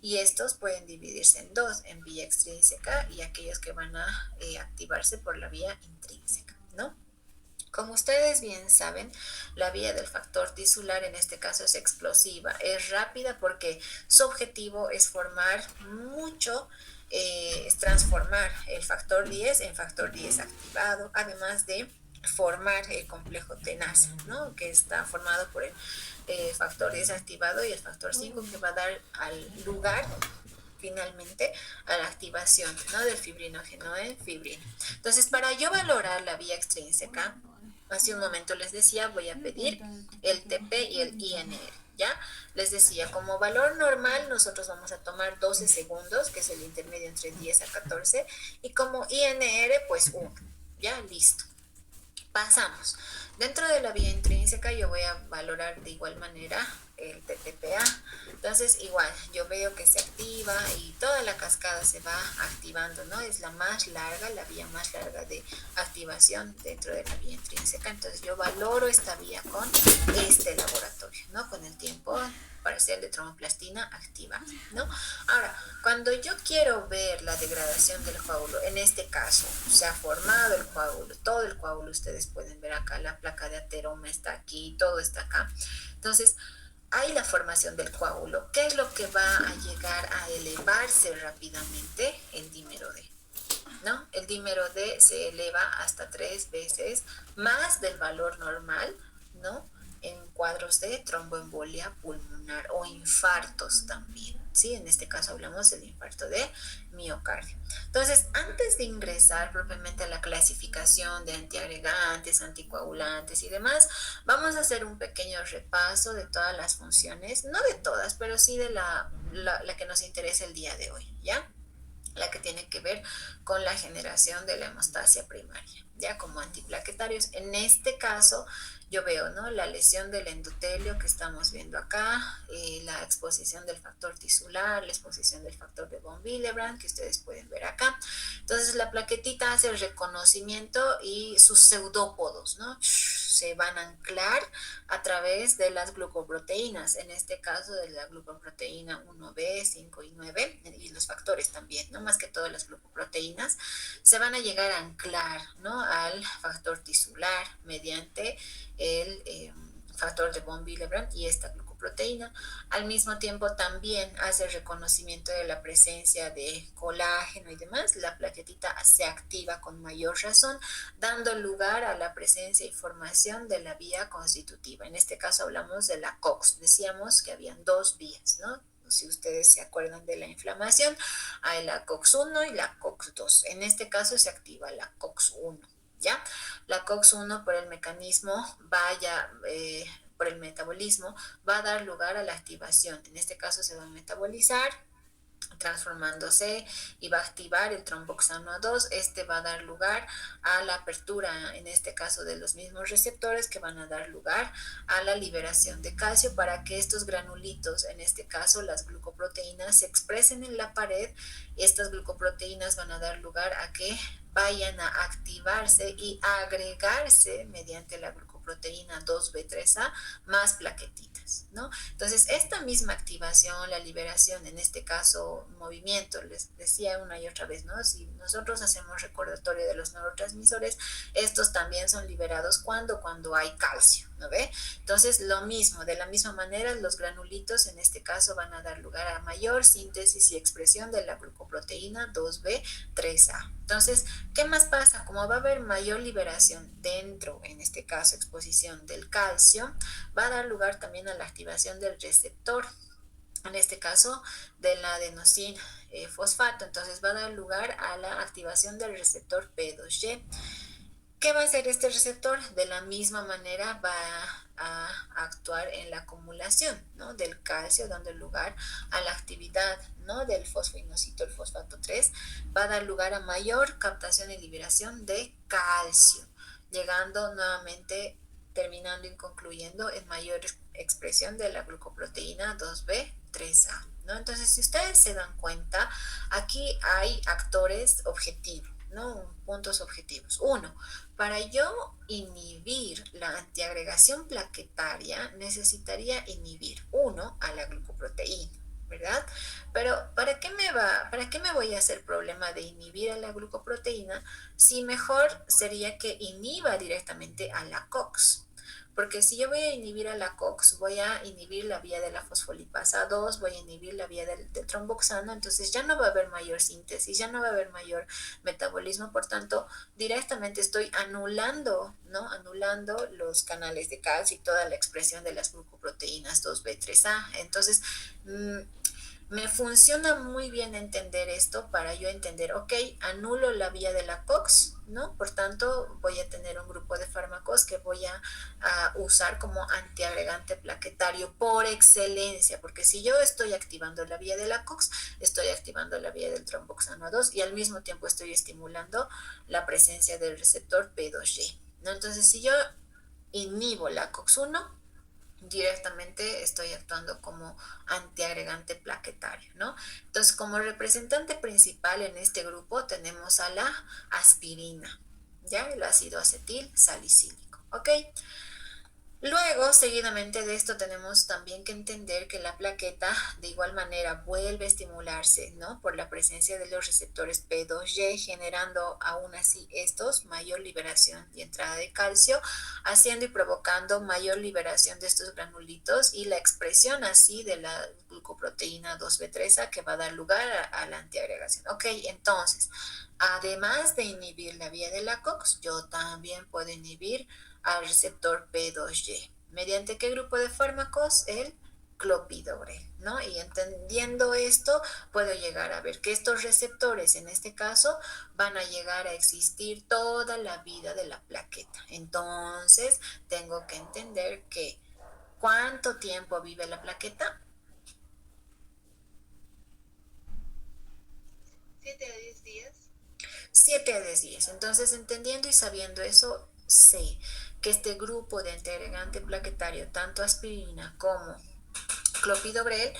Y estos pueden dividirse en dos, en vía extrínseca y aquellos que van a activarse por la vía intrínseca, ¿no? Como ustedes bien saben, la vía del factor tisular en este caso es explosiva, es rápida porque su objetivo es formar mucho, es transformar el factor 10 en factor 10 activado, además de formar el complejo tenaza, ¿no? Que está formado por el factor 10 activado y el factor 5 que va a dar al lugar finalmente a la activación, ¿no? Del fibrinógeno en fibrina. Entonces, para yo valorar la vía extrínseca, hace un momento les decía, voy a pedir el TP y el INR, ¿ya? Les decía, como valor normal, nosotros vamos a tomar 12 segundos, que es el intermedio entre 10 a 14, y como INR, pues 1, ¿ya? Listo. Pasamos. Dentro de la vía intrínseca yo voy a valorar de igual manera el TTPA. Entonces igual yo veo que se activa y toda la cascada se va activando, ¿no? Es la más larga, la vía más larga de activación dentro de la vía intrínseca. Entonces yo valoro esta vía con este laboratorio, ¿no? Con el tiempo parcial de tromboplastina activada, ¿no? Ahora, cuando yo quiero ver la degradación del coágulo, en este caso se ha formado el coágulo, todo el coágulo, ustedes pueden ver acá, la placa de ateroma está aquí, todo está acá. Entonces, hay la formación del coágulo. ¿Qué es lo que va a llegar a elevarse rápidamente? El dímero D, ¿no? El dímero D se eleva hasta 3 veces más del valor normal, ¿no? En cuadros de tromboembolia pulmonar o infartos también, ¿sí? En este caso hablamos del infarto de miocardio. Entonces, antes de ingresar propiamente a la clasificación de antiagregantes, anticoagulantes y demás, vamos a hacer un pequeño repaso de todas las funciones, no de todas, pero sí de la que nos interesa el día de hoy, ¿ya? La que tiene que ver con la generación de la hemostasia primaria, ya como antiplaquetarios. En este caso, yo veo, ¿no?, la lesión del endotelio que estamos viendo acá, la exposición del factor tisular, la exposición del factor de von Willebrand, que ustedes pueden ver acá. Entonces, la plaquetita hace el reconocimiento y sus pseudópodos, ¿no?, se van a anclar a través de las glucoproteínas, en este caso de la glucoproteína 1B, 5 y 9, y los factores también, ¿no?, más que todas las glucoproteínas, se van a llegar a anclar, ¿no?, al factor tisular mediante el factor de von Willebrand y esta glucoproteína. Al mismo tiempo también hace reconocimiento de la presencia de colágeno y demás. La plaquetita se activa con mayor razón, dando lugar a la presencia y formación de la vía constitutiva. En este caso hablamos de la COX. Decíamos que habían 2 vías, ¿no? Si ustedes se acuerdan de la inflamación, hay la COX-1 y la COX-2. En este caso se activa la COX-1. ¿Ya? La COX-1 por el mecanismo por el metabolismo va a dar lugar a la activación. En este caso se va a metabolizar transformándose y va a activar el tromboxano 2. Este va a dar lugar a la apertura, en este caso de los mismos receptores, que van a dar lugar a la liberación de calcio para que estos granulitos, en este caso las glucoproteínas, se expresen en la pared. Estas glucoproteínas van a dar lugar a que vayan a activarse y a agregarse mediante la glucoproteína 2B3A más plaquetitas, ¿no? Entonces, esta misma activación, la liberación, en este caso movimiento, les decía una y otra vez, ¿no? Si nosotros hacemos recordatorio de los neurotransmisores, estos también son liberados cuando hay calcio, ¿no ve? Entonces, lo mismo, de la misma manera, los granulitos en este caso van a dar lugar a mayor síntesis y expresión de la glucoproteína 2B3A. Entonces, ¿qué más pasa? Como va a haber mayor liberación dentro, en este caso, exposición del calcio, va a dar lugar también a la activación del receptor, en este caso de la adenosina fosfato. Entonces va a dar lugar a la activación del receptor P2Y. ¿Qué va a hacer este receptor? De la misma manera va a actuar en la acumulación, ¿no?, del calcio, dando lugar a la actividad, ¿no?, del fosfoinosito, el fosfato 3, va a dar lugar a mayor captación y liberación de calcio, llegando nuevamente, terminando y concluyendo en mayor expresión de la glucoproteína 2B3A, ¿no? Entonces, si ustedes se dan cuenta, aquí hay actores objetivos, ¿no? Puntos objetivos. Uno, para yo inhibir la antiagregación plaquetaria, necesitaría inhibir, uno, a la glucoproteína, ¿verdad? Pero ¿para qué me voy a hacer problema de inhibir a la glucoproteína si mejor sería que inhiba directamente a la COX? Porque si yo voy a inhibir a la COX, voy a inhibir la vía de la fosfolipasa 2, voy a inhibir la vía del tromboxano, entonces ya no va a haber mayor síntesis, ya no va a haber mayor metabolismo, por tanto, directamente estoy anulando, ¿no? Anulando los canales de calcio y toda la expresión de las glucoproteínas 2B3A. Entonces, me funciona muy bien entender esto para yo entender, ok, anulo la vía de la COX, ¿no? Por tanto, voy a tener un grupo de fármacos que voy a usar como antiagregante plaquetario por excelencia, porque si yo estoy activando la vía de la COX, estoy activando la vía del tromboxano 2 y al mismo tiempo estoy estimulando la presencia del receptor P2Y, ¿no? Entonces, si yo inhibo la COX-1, directamente estoy actuando como antiagregante plaquetario, ¿no? Entonces, como representante principal en este grupo tenemos a la aspirina, ¿ya? El ácido acetil salicílico, ¿ok? Luego, seguidamente de esto, tenemos también que entender que la plaqueta de igual manera vuelve a estimularse, ¿no?, por la presencia de los receptores P2Y, generando aún así estos mayor liberación y entrada de calcio, haciendo y provocando mayor liberación de estos granulitos y la expresión así de la glucoproteína 2B3A que va a dar lugar a la antiagregación. Ok, entonces, además de inhibir la vía de la COX, yo también puedo inhibir al receptor P2Y. ¿Mediante qué grupo de fármacos? El clopidogrel, ¿no? Y entendiendo esto, puedo llegar a ver que estos receptores, en este caso, van a llegar a existir toda la vida de la plaqueta. Entonces, tengo que entender que ¿cuánto tiempo vive la plaqueta? 7 a 10 días. Entonces, entendiendo y sabiendo eso, sé que este grupo de antiagregante plaquetario, tanto aspirina como clopidogrel,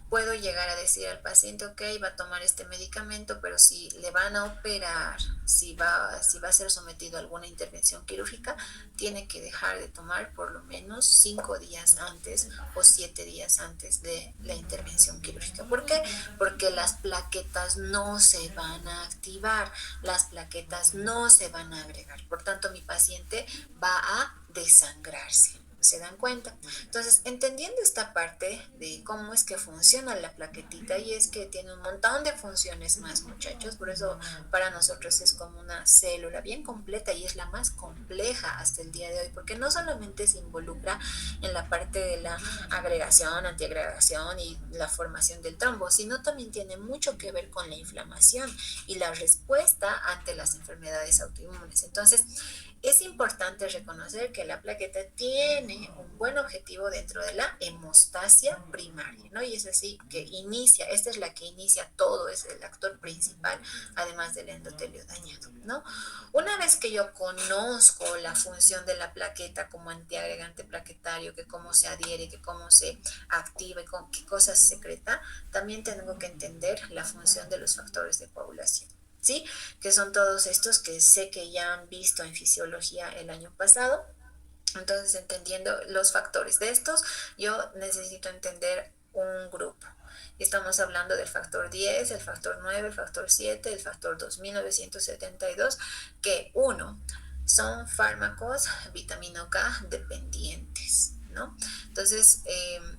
puedo llegar a decir al paciente, ok, va a tomar este medicamento, pero si le van a operar, si va a ser sometido a alguna intervención quirúrgica, tiene que dejar de tomar por lo menos 5 días antes o 7 días antes de la intervención quirúrgica. ¿Por qué? Porque las plaquetas no se van a activar, las plaquetas no se van a agregar. Por tanto, mi paciente va a desangrarse. ¿Se dan cuenta? Entonces, entendiendo esta parte de cómo es que funciona la plaquetita, y es que tiene un montón de funciones más, muchachos, por eso para nosotros es como una célula bien completa y es la más compleja hasta el día de hoy, porque no solamente se involucra en la parte de la agregación, antiagregación y la formación del trombo, sino también tiene mucho que ver con la inflamación y la respuesta ante las enfermedades autoinmunes. Entonces, es importante reconocer que la plaqueta tiene un buen objetivo dentro de la hemostasia primaria, ¿no? Y es así que inicia, esta es la que inicia todo, es el actor principal, además del endotelio dañado, ¿no? Una vez que yo conozco la función de la plaqueta como antiagregante plaquetario, que cómo se adhiere, que cómo se activa y con qué cosas se secreta, también tengo que entender la función de los factores de coagulación, ¿sí? Que son todos estos que sé que ya han visto en fisiología el año pasado. Entonces, entendiendo los factores de estos, yo necesito entender un grupo. Y estamos hablando del factor 10, el factor 9, el factor 7, el factor 2972, que uno, son fármacos vitamina K dependiente, ¿no? Entonces,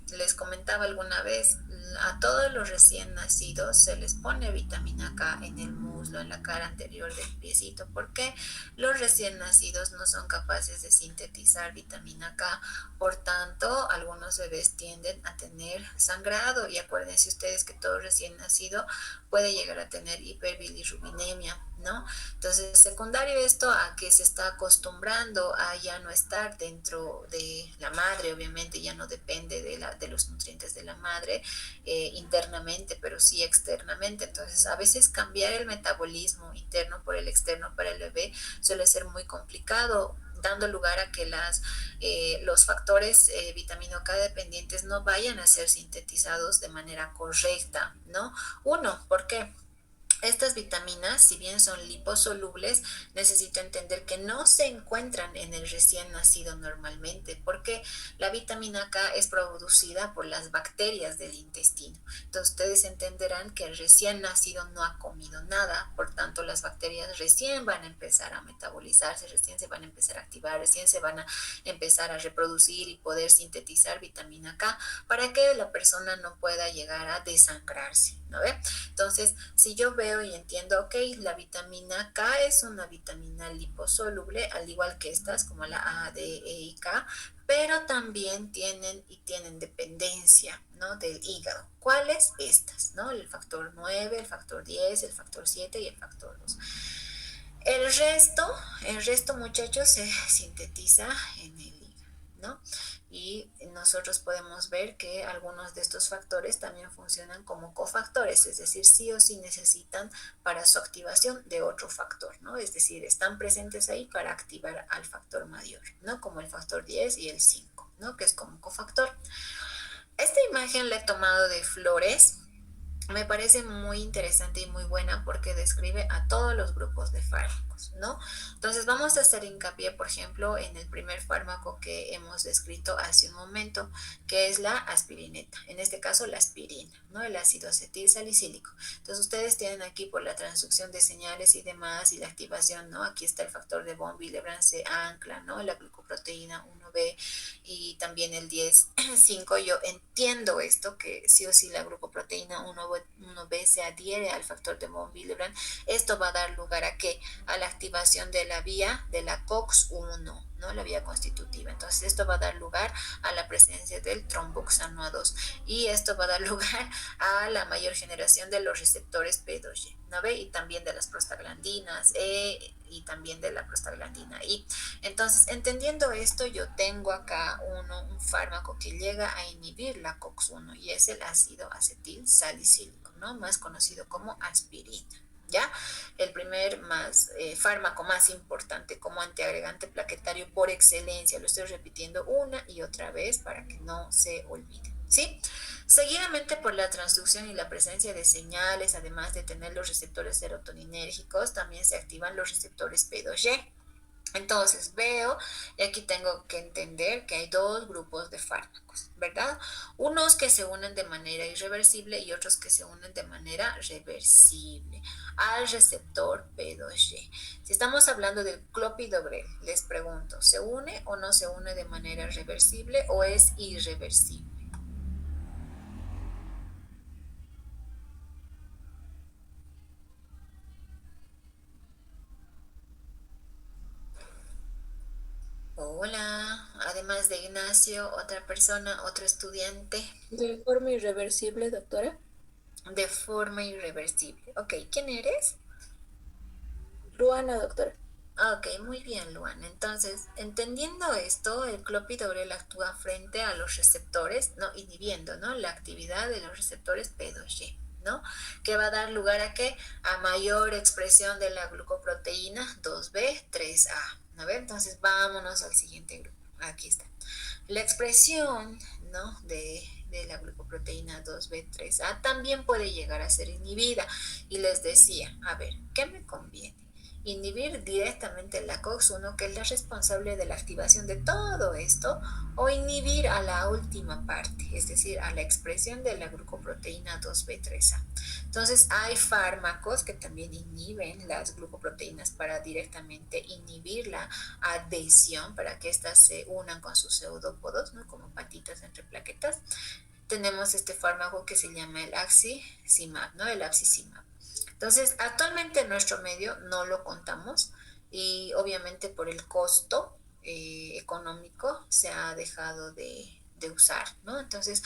les comentaba alguna vez, a todos los recién nacidos se les pone vitamina K en el muslo, en la cara anterior del piecito, porque los recién nacidos no son capaces de sintetizar vitamina K, por tanto, algunos bebés tienden a tener sangrado, y acuérdense ustedes que todo recién nacido puede llegar a tener hiperbilirrubinemia, ¿no? Entonces, secundario esto a que se está acostumbrando a ya no estar dentro de la madre, obviamente ya no depende de los nutrientes de la madre internamente, pero sí externamente. Entonces, a veces cambiar el metabolismo interno por el externo para el bebé suele ser muy complicado, dando lugar a que los factores vitamina K dependientes no vayan a ser sintetizados de manera correcta, ¿no? Uno, ¿por qué? Estas vitaminas, si bien son liposolubles, necesito entender que no se encuentran en el recién nacido normalmente, porque la vitamina K es producida por las bacterias del intestino. Entonces ustedes entenderán que el recién nacido no ha comido nada, por tanto las bacterias recién van a empezar a metabolizarse, recién se van a empezar a activar, recién se van a empezar a reproducir y poder sintetizar vitamina K para que la persona no pueda llegar a desangrarse, ¿no ve? Entonces, si yo veo y entiendo, ok, la vitamina K es una vitamina liposoluble, al igual que estas, como la A, D, E y K, pero también tienen dependencia, ¿no? Del hígado. ¿Cuáles? Estas, ¿no? El factor 9, el factor 10, el factor 7 y el factor 2. El resto, muchachos, se sintetiza en el hígado, ¿no? Y nosotros podemos ver que algunos de estos factores también funcionan como cofactores, es decir, sí o sí necesitan para su activación de otro factor, ¿no? Es decir, están presentes ahí para activar al factor mayor, ¿no? Como el factor 10 y el 5, ¿no? Que es como cofactor. Esta imagen la he tomado de flores. Me parece muy interesante y muy buena porque describe a todos los grupos de fármacos, ¿no? Entonces vamos a hacer hincapié, por ejemplo, en el primer fármaco que hemos descrito hace un momento, que es la aspirineta, en este caso la aspirina, ¿no? El ácido acetil salicílico. Entonces ustedes tienen aquí por la transducción de señales y demás y la activación, ¿no? Aquí está el factor de von Willebrand, se ancla, ¿no? La glucoproteína 1B y también el 10,5. Yo entiendo esto, que sí o sí la glucoproteína 1B se adhiere al factor de von Willebrand. Esto va a dar lugar a ¿qué? A la activación de la vía de la COX-1, ¿no? La vía constitutiva. Entonces esto va a dar lugar a la presencia del tromboxano A2 y esto va a dar lugar a la mayor generación de los receptores P2Y, ¿no ve? Y también de las prostaglandinas E y también de la prostaglandina I. Entonces, entendiendo esto, yo tengo acá un fármaco que llega a inhibir la COX-1 y es el ácido acetil salicílico, ¿no? Más conocido como aspirina. ¿Ya? El primer fármaco más importante como antiagregante plaquetario por excelencia. Lo estoy repitiendo una y otra vez para que no se olvide, ¿sí? Seguidamente por la transducción y la presencia de señales, además de tener los receptores serotoninérgicos, también se activan los receptores P2Y. Entonces veo, y aquí tengo que entender que hay dos grupos de fármacos, ¿verdad? Unos que se unen de manera irreversible y otros que se unen de manera reversible al receptor P2Y. Si estamos hablando del clopidogrel, les pregunto, ¿se une o no se une de manera reversible o es irreversible? Hola, además de Ignacio, otra persona, otro estudiante. De forma irreversible, doctora. De forma irreversible. Ok, ¿quién eres? Luana, doctora. Ok, muy bien, Luana. Entonces, entendiendo esto, el clopidogrel actúa frente a los receptores, ¿no? Inhibiendo, ¿no? La actividad de los receptores P2Y, ¿no? Que va a dar lugar a ¿qué? A mayor expresión de la glucoproteína 2B, 3A, ¿no ve? Entonces, vámonos al siguiente grupo. Aquí está. La expresión, ¿no? de la glucoproteína 2B3A también puede llegar a ser inhibida. Y les decía, a ver, ¿qué me conviene? Inhibir directamente la COX-1, que es la responsable de la activación de todo esto, o inhibir a la última parte, es decir, a la expresión de la glucoproteína 2B3A. Entonces hay fármacos que también inhiben las glucoproteínas para directamente inhibir la adhesión, para que éstas se unan con sus pseudópodos, ¿no? Como patitas entre plaquetas. Tenemos este fármaco que se llama el axicimab, ¿no? El axicimab. Entonces, actualmente en nuestro medio no lo contamos y obviamente por el costo económico se ha dejado de usar, ¿no? Entonces,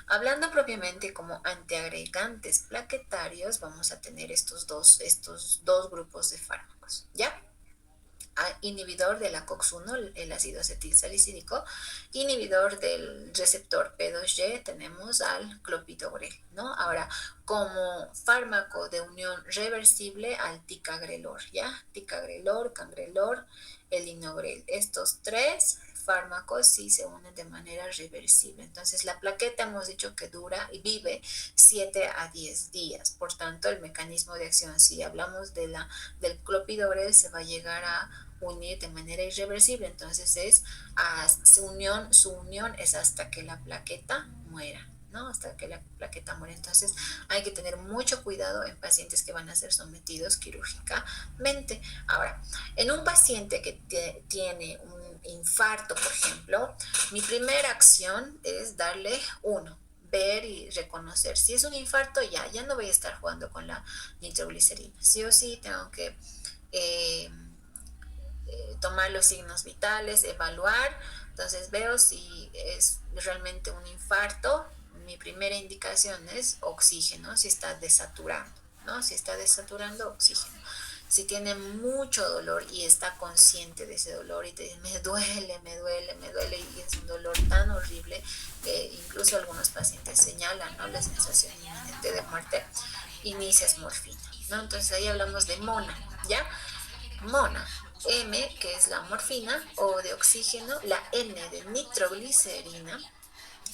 hablando propiamente como antiagregantes plaquetarios, vamos a tener estos dos grupos de fármacos, ¿ya? Inhibidor de la COX-1, el ácido acetilsalicílico, inhibidor del receptor P2Y, tenemos al clopidogrel, ¿no? Ahora, como fármaco de unión reversible al ticagrelor, ¿ya? Ticagrelor, cangrelor, el linogrel. Estos tres fármacos sí se unen de manera reversible. Entonces, la plaqueta hemos dicho que dura y vive 7 a 10 días. Por tanto, el mecanismo de acción, si hablamos del clopidogrel, se va a llegar a unir de manera irreversible. Entonces, su unión es hasta que la plaqueta muera, ¿no? Hasta que la plaqueta muere. Entonces, hay que tener mucho cuidado en pacientes que van a ser sometidos quirúrgicamente. Ahora, en un paciente que tiene un infarto, por ejemplo, mi primera acción es darle ver y reconocer. Si es un infarto, ya no voy a estar jugando con la nitroglicerina. Sí o sí tengo que tomar los signos vitales, evaluar. Entonces veo si es realmente un infarto. Mi primera indicación es oxígeno, si está desaturando, ¿no? Si está desaturando, oxígeno. Si tiene mucho dolor y está consciente de ese dolor y te dice, me duele, y es un dolor tan horrible que incluso algunos pacientes señalan, ¿no?, la sensación inminente de muerte, inicias morfina, ¿no? Entonces ahí hablamos de mona, ¿ya? Mona. M, que es la morfina, O de oxígeno, la N de nitroglicerina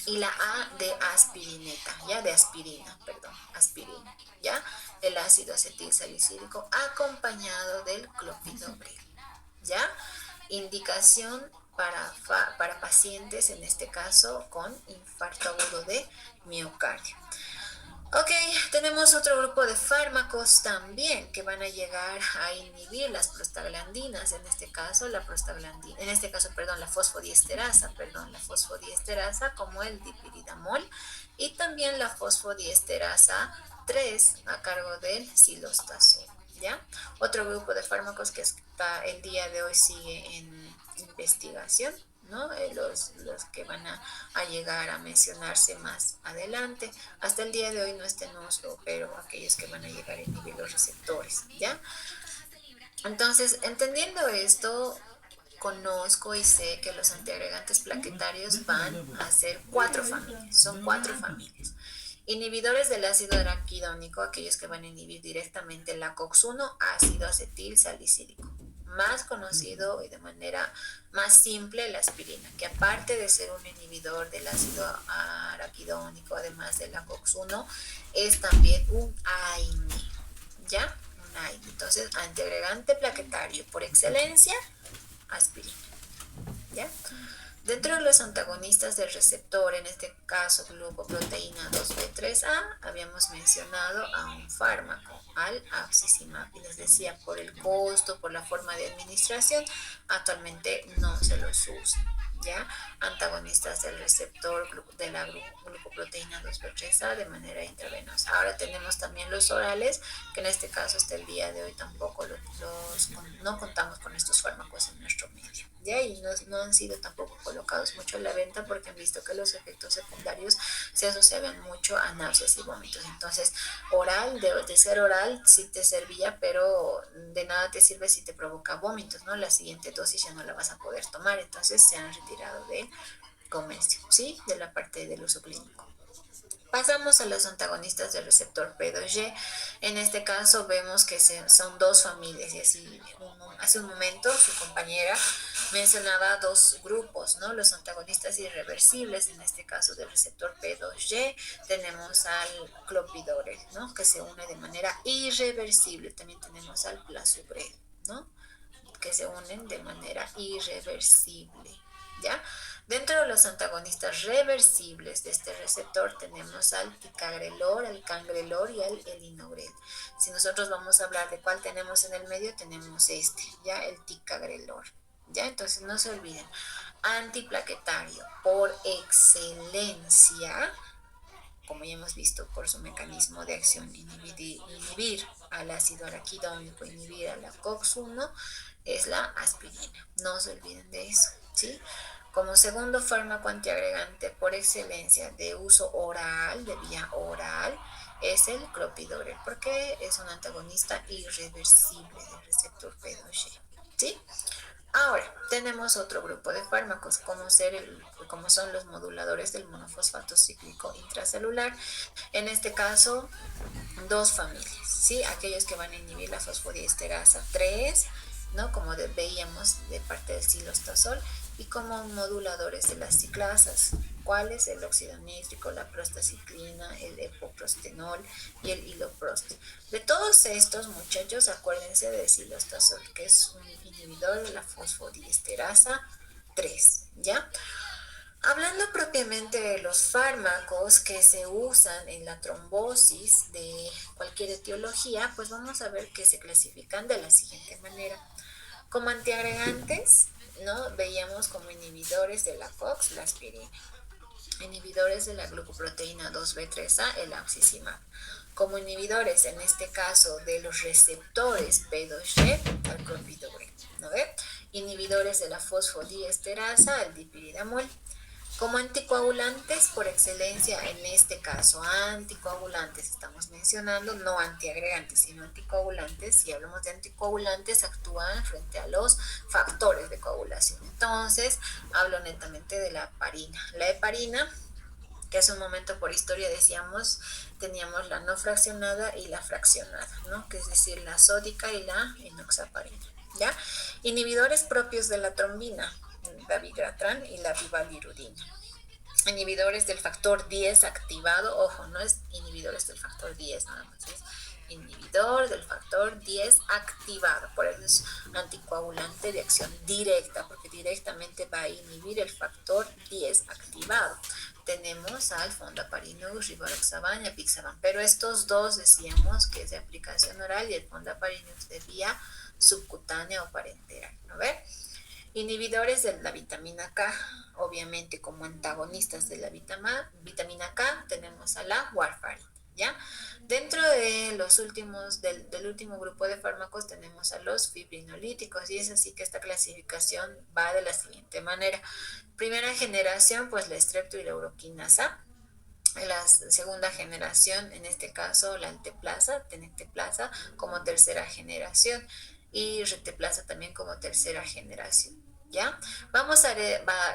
y la A de aspirineta, ya de aspirina, perdón, aspirina, ya, el ácido acetilsalicílico acompañado del clopidogrel, ya, indicación para pacientes, en este caso, con infarto agudo de miocardio. Ok, tenemos otro grupo de fármacos también que van a llegar a inhibir las prostaglandinas, en este caso la fosfodiesterasa, como el dipiridamol, y también la fosfodiesterasa 3 a cargo del cilostazol, ¿ya? Otro grupo de fármacos que está el día de hoy sigue en investigación, ¿no? Los que van a llegar a mencionarse más adelante. Hasta el día de hoy no está en uso, pero aquellos que van a llegar a inhibir los receptores, ¿ya? Entonces, entendiendo esto, conozco y sé que los antiagregantes plaquetarios van a ser son 4 familias. Inhibidores del ácido araquidónico, aquellos que van a inhibir directamente la COX-1, ácido acetil salicílico. Más conocido y de manera más simple, la aspirina, que aparte de ser un inhibidor del ácido araquidónico, además de la COX-1, es también un AINE, ¿ya? Un AINE. Entonces, antiagregante plaquetario por excelencia, aspirina, ¿ya? Dentro de los antagonistas del receptor, en este caso glucoproteína 2B3A, habíamos mencionado a un fármaco, al axicimab, y les decía, por el costo, por la forma de administración, actualmente no se los usa, ¿ya? Antagonistas del receptor de la glucoproteína 2B3A de manera intravenosa. Ahora tenemos también los orales, que en este caso hasta el día de hoy tampoco no contamos con estos fármacos en nuestro medio, ¿ya? Y no han sido tampoco colocados mucho en la venta porque han visto que los efectos secundarios se asociaban mucho a náuseas y vómitos. Entonces, oral, de ser oral, sí te servía, pero de nada te sirve si te provoca vómitos, ¿no? La siguiente dosis ya no la vas a poder tomar, entonces se han retirado de comercio, ¿sí? De la parte del uso clínico. Pasamos a los antagonistas del receptor P2Y. En este caso vemos que son 2 familias, y así hace un momento su compañera mencionaba 2 grupos, ¿no? Los antagonistas irreversibles, en este caso del receptor P2Y, tenemos al clopidogrel, ¿no?, que se une de manera irreversible. También tenemos al plasugrel, ¿no?, que se unen de manera irreversible, ¿ya? Dentro de los antagonistas reversibles de este receptor tenemos al ticagrelor, al cangrelor y al elinogrel. Si nosotros vamos a hablar de cuál tenemos en el medio, tenemos ya el ticagrelor. Ya, entonces no se olviden, antiplaquetario por excelencia, como ya hemos visto por su mecanismo de acción, inhibir al ácido araquidónico, inhibir a la COX-1, es la aspirina. No se olviden de eso, ¿sí? Como segundo fármaco antiagregante por excelencia de uso oral, de vía oral, es el clopidogrel, porque es un antagonista irreversible del receptor P2G, ¿sí? Ahora, tenemos otro grupo de fármacos, como son los moduladores del monofosfato cíclico intracelular. En este caso, dos familias, ¿sí? Aquellos que van a inhibir la fosfodiesterasa 3, ¿no? Como veíamos de parte del cilostazol, y como moduladores de las ciclasas. ¿Cuáles? El óxido nítrico, la prostaciclina, el epoprostenol y el iloprost. De todos estos, muchachos, acuérdense de cilostazol, que es un inhibidor de la fosfodiesterasa 3, ¿ya? Hablando propiamente de los fármacos que se usan en la trombosis de cualquier etiología, pues vamos a ver que se clasifican de la siguiente manera. Como antiagregantes, ¿no? Veíamos como inhibidores de la COX, la aspirina. Inhibidores de la glucoproteína 2B3A, el abscisimac. Como inhibidores, en este caso, de los receptores P2G, el clopidogrel, ¿no ve? Inhibidores de la fosfodiesterasa, el dipiridamol. Como anticoagulantes, por excelencia, en este caso, anticoagulantes, estamos mencionando, no antiagregantes, sino anticoagulantes. Si hablamos de anticoagulantes, actúan frente a los factores de coagulación. Entonces, hablo netamente de la heparina. La heparina, que hace un momento por historia decíamos, teníamos la no fraccionada y la fraccionada, ¿no? Que es decir, la sódica y la enoxaparina, ¿ya? Inhibidores propios de la trombina, dabigatran y la bivalirudina. Inhibidores del factor 10 activado, ojo, no es inhibidores del factor 10 nada más, es inhibidor del factor 10 activado, por eso es anticoagulante de acción directa, porque directamente va a inhibir el factor 10 activado. Tenemos al fondaparinux, rivaroxaban y apixaban, pero estos dos decíamos que es de aplicación oral y el fondaparinux de vía subcutánea o parenteral, ¿no ve? Inhibidores de la vitamina K, obviamente como antagonistas de la vitamina K, tenemos a la warfarina, ¿ya? Dentro de los últimos, del último grupo de fármacos tenemos a los fibrinolíticos, y es así que esta clasificación va de la siguiente manera. Primera generación, pues la strepto y la uroquinasa. La segunda generación, en este caso la tenecteplasa como tercera generación, y reteplasa también como tercera generación, ¿ya? Vamos a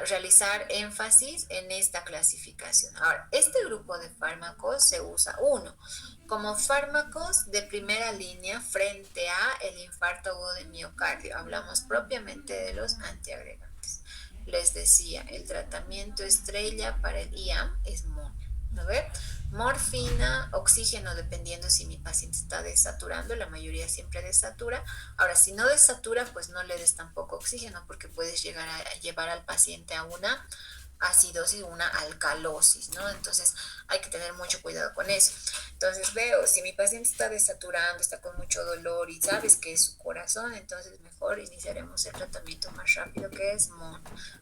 realizar énfasis en esta clasificación. Ahora, este grupo de fármacos se usa, uno, como fármacos de primera línea frente a el infarto agudo de miocardio. Hablamos propiamente de los antiagregantes. Les decía, el tratamiento estrella para el IAM es MONA, ¿no ve? Morfina, oxígeno, dependiendo si mi paciente está desaturando, la mayoría siempre desatura. Ahora, si no desatura, pues no le des tampoco oxígeno, porque puedes llegar a llevar al paciente a una acidosis, una alcalosis, ¿no? Entonces hay que tener mucho cuidado con eso. Entonces veo, si mi paciente está desaturando, está con mucho dolor y sabes que es su corazón, entonces mejor iniciaremos el tratamiento más rápido, que es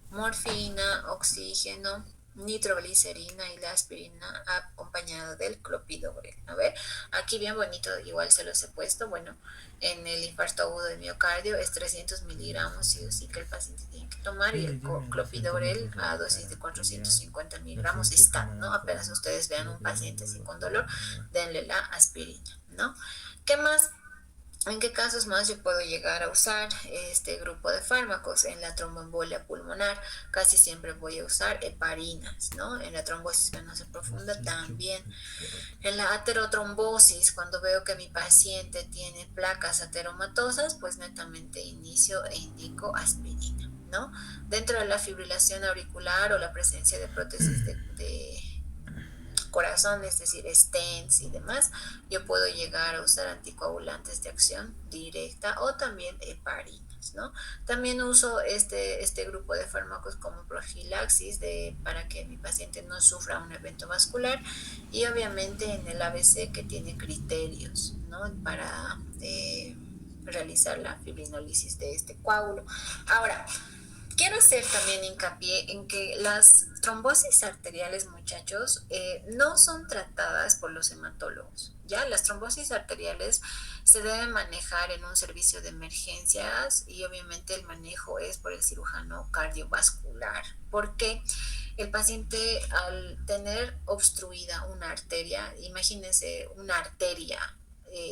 morfina, oxígeno, nitroglicerina y la aspirina acompañada del clopidogrel. A ver, aquí bien bonito, igual se los he puesto. Bueno, en el infarto agudo de miocardio es 300 miligramos sí o sí que el paciente tiene que tomar, y el clopidogrel a dosis de 450 miligramos está, ¿no? Apenas ustedes vean un paciente así con dolor, denle la aspirina, ¿no? ¿Qué más? ¿En qué casos más yo puedo llegar a usar este grupo de fármacos? En la tromboembolia pulmonar casi siempre voy a usar heparinas, ¿no? En la trombosis venosa profunda también. En la aterotrombosis, cuando veo que mi paciente tiene placas ateromatosas, pues netamente inicio e indico aspirina, ¿no? Dentro de la fibrilación auricular o la presencia de prótesis de corazón, es decir, stents y demás, yo puedo llegar a usar anticoagulantes de acción directa o también heparinas, ¿no? También uso este grupo de fármacos como profilaxis para que mi paciente no sufra un evento vascular y obviamente en el ABC que tiene criterios, ¿no? Para realizar la fibrinólisis de este coágulo. Ahora, quiero hacer también hincapié en que las trombosis arteriales, muchachos, no son tratadas por los hematólogos. Ya las trombosis arteriales se deben manejar en un servicio de emergencias y obviamente el manejo es por el cirujano cardiovascular. ¿Por qué? El paciente al tener obstruida una arteria, imagínense una arteria,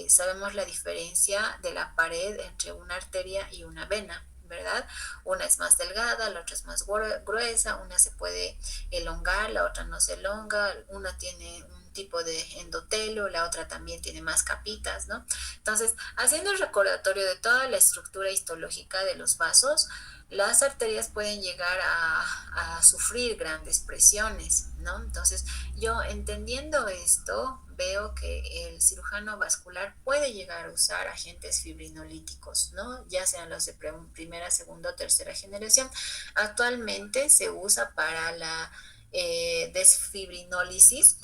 sabemos la diferencia de la pared entre una arteria y una vena, ¿verdad? Una es más delgada, la otra es más gruesa, una se puede elongar, la otra no se elonga, una tiene un tipo de endotelio, la otra también tiene más capitas, ¿no? Entonces, haciendo el recordatorio de toda la estructura histológica de los vasos, las arterias pueden llegar a sufrir grandes presiones, ¿no? Entonces, yo entendiendo esto, veo que el cirujano vascular puede llegar a usar agentes fibrinolíticos, ¿no? Ya sean los de primera, segunda o tercera generación. Actualmente se usa para la desfibrinólisis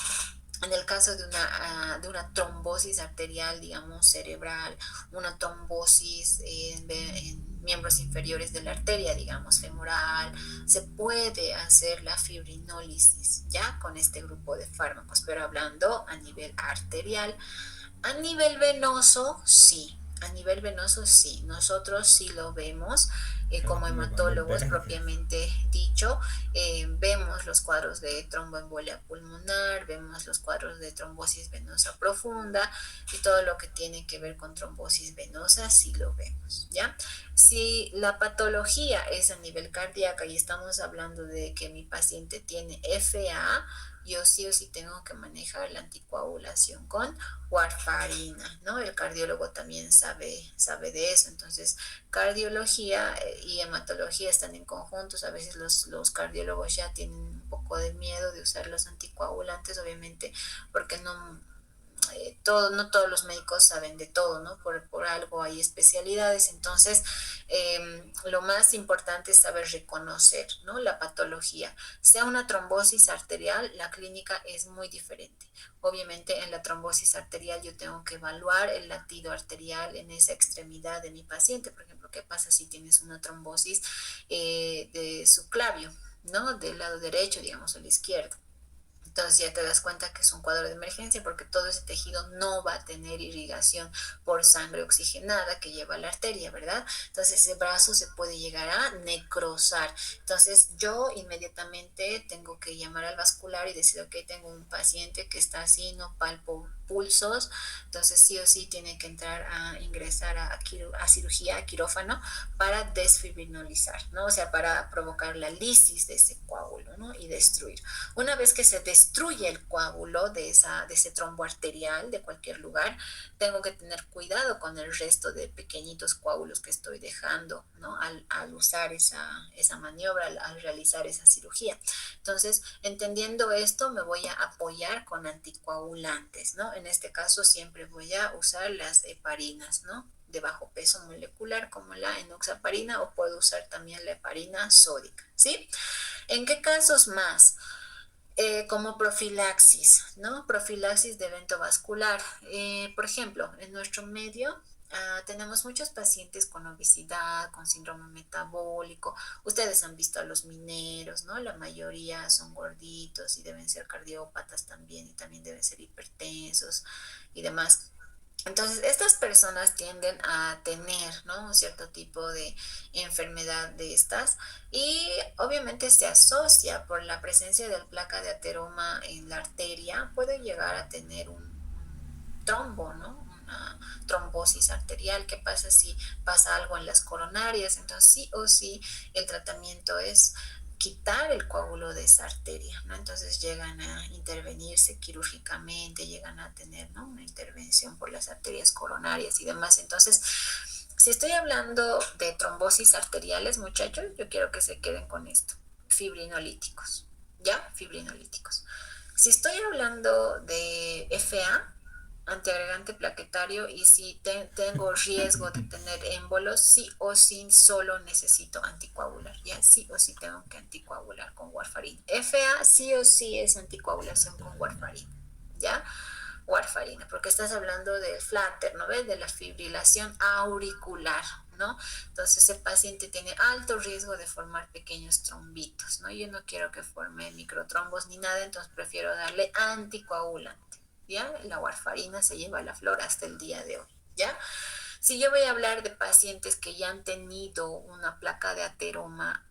en el caso de una trombosis arterial, digamos, cerebral, una trombosis en miembros inferiores de la arteria, digamos, femoral, se puede hacer la fibrinólisis ya con este grupo de fármacos, pero hablando a nivel arterial. A nivel venoso, sí. A nivel venoso, sí. Nosotros sí lo vemos como hematólogos propiamente dicho. Vemos los cuadros de tromboembolia pulmonar, vemos los cuadros de trombosis venosa profunda y todo lo que tiene que ver con trombosis venosa, sí lo vemos, ¿ya? Si la patología es a nivel cardíaco y estamos hablando de que mi paciente tiene FA, yo sí o sí tengo que manejar la anticoagulación con warfarina, ¿no? El cardiólogo también sabe de eso. Entonces, cardiología y hematología están en conjuntos. A veces los cardiólogos ya tienen un poco de miedo de usar los anticoagulantes, obviamente, porque no todos los médicos saben de todo, ¿no? Por algo hay especialidades. Entonces, lo más importante es saber reconocer, ¿no? La patología. Sea una trombosis arterial, la clínica es muy diferente. Obviamente, en la trombosis arterial yo tengo que evaluar el latido arterial en esa extremidad de mi paciente. Por ejemplo, ¿qué pasa si tienes una trombosis de subclavio, ¿no? Del lado derecho, digamos, o el izquierdo? Entonces ya te das cuenta que es un cuadro de emergencia porque todo ese tejido no va a tener irrigación por sangre oxigenada que lleva la arteria, ¿verdad? Entonces ese brazo se puede llegar a necrosar. Entonces yo inmediatamente tengo que llamar al vascular y decir, ok, tengo un paciente que está así, no palpo pulsos, entonces sí o sí tiene que entrar a ingresar a cirugía, a quirófano, para desfibrinolizar, ¿no? O sea, para provocar la lisis de ese coágulo, ¿no? Y destruir. Una vez que se destruye el coágulo de ese trombo arterial de cualquier lugar, tengo que tener cuidado con el resto de pequeñitos coágulos que estoy dejando, ¿no? Al usar esa maniobra, al realizar esa cirugía. Entonces, entendiendo esto, me voy a apoyar con anticoagulantes, ¿no? En este caso siempre voy a usar las heparinas, ¿no? De bajo peso molecular como la enoxaparina o puedo usar también la heparina sódica, ¿sí? ¿En qué casos más? Como profilaxis, ¿no? Profilaxis de evento vascular. Por ejemplo, en nuestro medio tenemos muchos pacientes con obesidad, con síndrome metabólico. Ustedes han visto a los mineros, ¿no? La mayoría son gorditos y deben ser cardiópatas también y también deben ser hipertensos y demás. Entonces, estas personas tienden a tener, ¿no? Un cierto tipo de enfermedad de estas y obviamente se asocia por la presencia del placa de ateroma en la arteria, puede llegar a tener un trombo, ¿no? Una trombosis arterial. ¿Qué pasa si pasa algo en las coronarias? Entonces, sí o sí, el tratamiento es quitar el coágulo de esa arteria, ¿no? Entonces llegan a intervenirse quirúrgicamente, llegan a tener, ¿no? Una intervención por las arterias coronarias y demás. Entonces, si estoy hablando de trombosis arteriales, muchachos, yo quiero que se queden con esto, fibrinolíticos, ¿ya? Fibrinolíticos. Si estoy hablando de FA, antiagregante plaquetario, y si tengo riesgo de tener émbolos, sí o sí solo necesito anticoagular, ya sí o sí tengo que anticoagular con warfarina. FA sí o sí es anticoagulación con warfarina, ¿ya? Warfarina, porque estás hablando del flutter, ¿no ves? De la fibrilación auricular, ¿no? Entonces ese paciente tiene alto riesgo de formar pequeños trombitos, ¿no? Yo no quiero que forme microtrombos ni nada, entonces prefiero darle anticoagulante, ¿ya? La warfarina se lleva la flor hasta el día de hoy, ¿ya? Si yo voy a hablar de pacientes que ya han tenido una placa de ateroma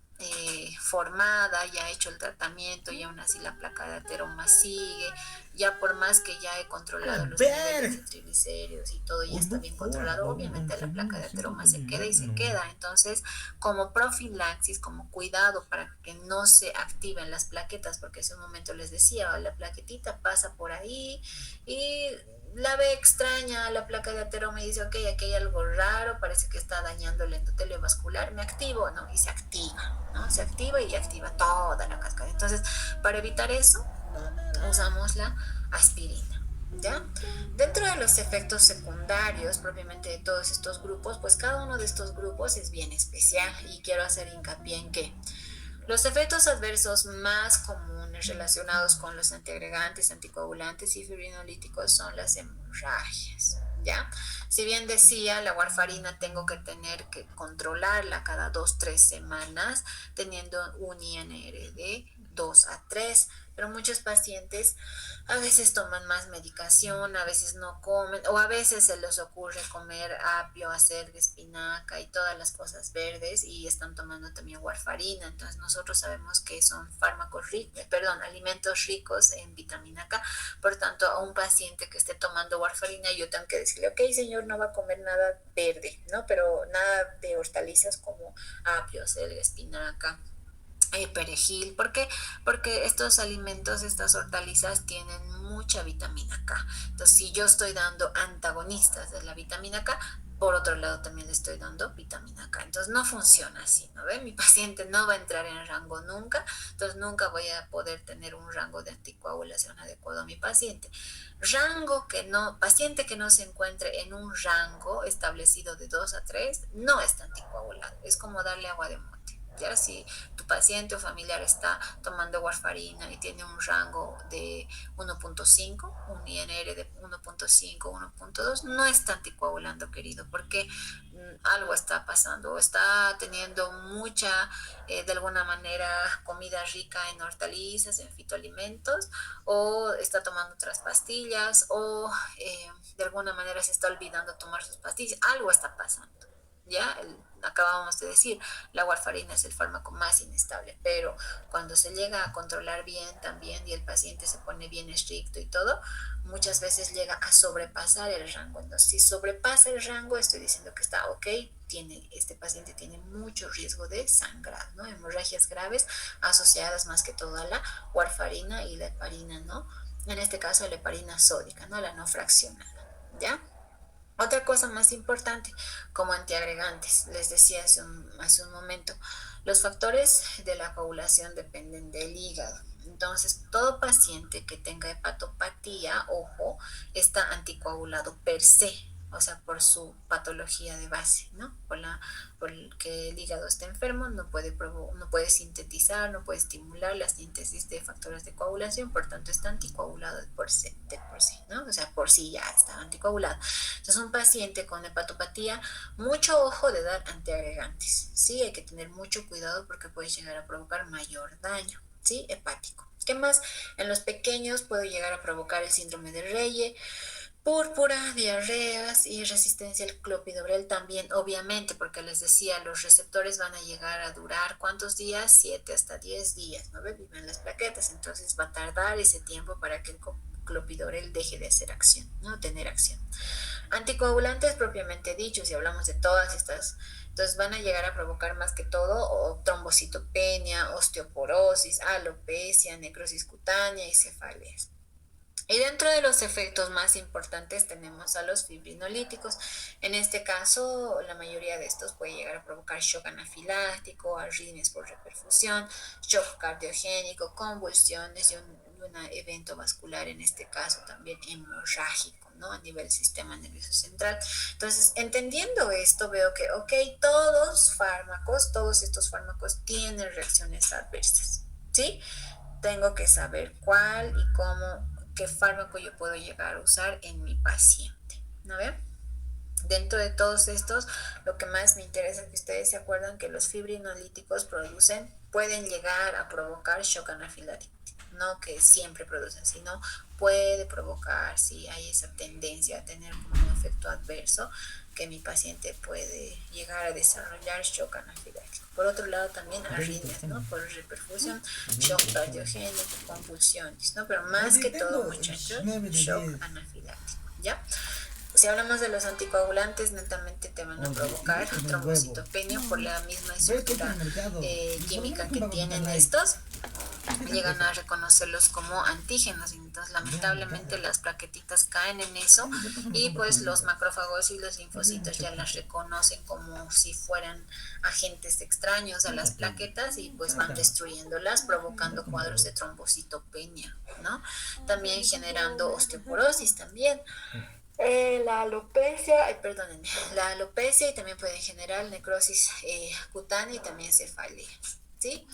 formada, ya he hecho el tratamiento y aún así la placa de ateroma sigue, ya por más que ya he controlado los niveles de triglicéridos y todo ya está bien controlado, obviamente la placa de ateroma se queda y se queda. Entonces, como profilaxis, como cuidado para que no se activen las plaquetas, porque hace un momento les decía, la plaquetita pasa por ahí y la ve extraña la placa de ateroma y dice, ok, aquí hay algo raro, parece que está dañando el endotelio vascular, me activo, ¿no? Y se activa, ¿no? Se activa y activa toda la cascada. Entonces, para evitar eso, usamos la aspirina, ¿ya? Dentro de los efectos secundarios propiamente de todos estos grupos, pues cada uno de estos grupos es bien especial y quiero hacer hincapié en que los efectos adversos más comunes relacionados con los antiagregantes, anticoagulantes y fibrinolíticos son las hemorragias, ¿ya? Si bien decía, la warfarina tengo que tener que controlarla cada 2-3 semanas, teniendo un INR de 2 a 3, pero muchos pacientes a veces toman más medicación, a veces no comen, o a veces se les ocurre comer apio, acelga, espinaca y todas las cosas verdes y están tomando también warfarina. Entonces nosotros sabemos que son fármacos ricos, perdón, alimentos ricos en vitamina K. Por tanto, a un paciente que esté tomando warfarina, yo tengo que decirle, ok, señor, no va a comer nada verde, ¿no? Pero nada de hortalizas como apio, acelga, espinaca, perejil. ¿Por qué? Porque estos alimentos, estas hortalizas tienen mucha vitamina K. Entonces, si yo estoy dando antagonistas de la vitamina K, por otro lado también le estoy dando vitamina K. Entonces no funciona así, ¿no ve? Mi paciente no va a entrar en rango nunca, entonces nunca voy a poder tener un rango de anticoagulación adecuado a mi paciente. Rango que no, paciente que no se encuentre en un rango establecido de 2 a 3, no está anticoagulado. Es como darle agua de mote. Ya si tu paciente o familiar está tomando warfarina y tiene un rango de 1.5, un INR de 1.5, 1.2, no está anticoagulando, querido, porque algo está pasando o está teniendo mucha, de alguna manera, comida rica en hortalizas, en fitoalimentos, o está tomando otras pastillas, o de alguna manera se está olvidando tomar sus pastillas. Algo está pasando. Ya acabamos de decir, la warfarina es el fármaco más inestable, pero cuando se llega a controlar bien también y el paciente se pone bien estricto y todo, muchas veces llega a sobrepasar el rango. Entonces, si sobrepasa el rango, estoy diciendo que está ok, este paciente tiene mucho riesgo de sangrar, ¿no? Hemorragias graves asociadas más que todo a la warfarina y la heparina, ¿no? En este caso, la heparina sódica, ¿no? La no fraccionada, ¿ya? Otra cosa más importante, como antiagregantes, les decía hace un momento, los factores de la coagulación dependen del hígado. Entonces, todo paciente que tenga hepatopatía, ojo, está anticoagulado per se, o sea, por su patología de base, ¿no? Porque el hígado está enfermo, no puede sintetizar, no puede estimular la síntesis de factores de coagulación, por tanto está anticoagulado de por sí, ¿no? O sea, por sí ya está anticoagulado. Entonces, un paciente con hepatopatía, mucho ojo de dar antiagregantes, ¿sí? Hay que tener mucho cuidado porque puede llegar a provocar mayor daño, ¿sí? Hepático. ¿Qué más? En los pequeños puede llegar a provocar el síndrome de Reye, púrpura, diarreas y resistencia al clopidogrel también, obviamente, porque les decía, los receptores van a llegar a durar, ¿cuántos días? 7 hasta 10 días, ¿no? Viven las plaquetas, entonces va a tardar ese tiempo para que el clopidogrel deje de hacer acción, ¿no? Tener acción. Anticoagulantes propiamente dicho, si hablamos de todas estas, entonces van a llegar a provocar más que todo o trombocitopenia, osteoporosis, alopecia, necrosis cutánea y cefaleas. Y dentro de los efectos más importantes tenemos a los fibrinolíticos. En este caso, la mayoría de estos puede llegar a provocar shock anafiláctico, arritmias por reperfusión, shock cardiogénico, convulsiones un evento vascular, en este caso también hemorrágico, ¿no? A nivel sistema nervioso central. Entonces, entendiendo esto, veo que, ok, todos estos fármacos tienen reacciones adversas, ¿sí? Tengo que saber cuál y cómo, qué fármaco yo puedo llegar a usar en mi paciente, ¿no ve? Dentro de todos estos, lo que más me interesa es que ustedes se acuerdan que los fibrinolíticos pueden llegar a provocar shock anafilático. No que siempre producen, sino puede provocar, si hay esa tendencia a tener como un efecto adverso, que mi paciente puede llegar a desarrollar shock anafilático. Por otro lado, también arritmias, ¿no? Por reperfusión, shock cardiogénico, convulsiones, ¿no? Pero más que todo, muchachos, shock anafilático, ¿ya? Si hablamos de los anticoagulantes, netamente te van a provocar trombocitopenia por la misma estructura química que tienen estos. Llegan a reconocerlos como antígenos, entonces lamentablemente las plaquetitas caen en eso y pues los macrófagos y los linfocitos ya las reconocen como si fueran agentes extraños a las plaquetas y pues van destruyéndolas, provocando cuadros de trombocitopenia, ¿no? También generando osteoporosis también. La alopecia y también pueden generar necrosis cutánea y también cefalea, ¿sí?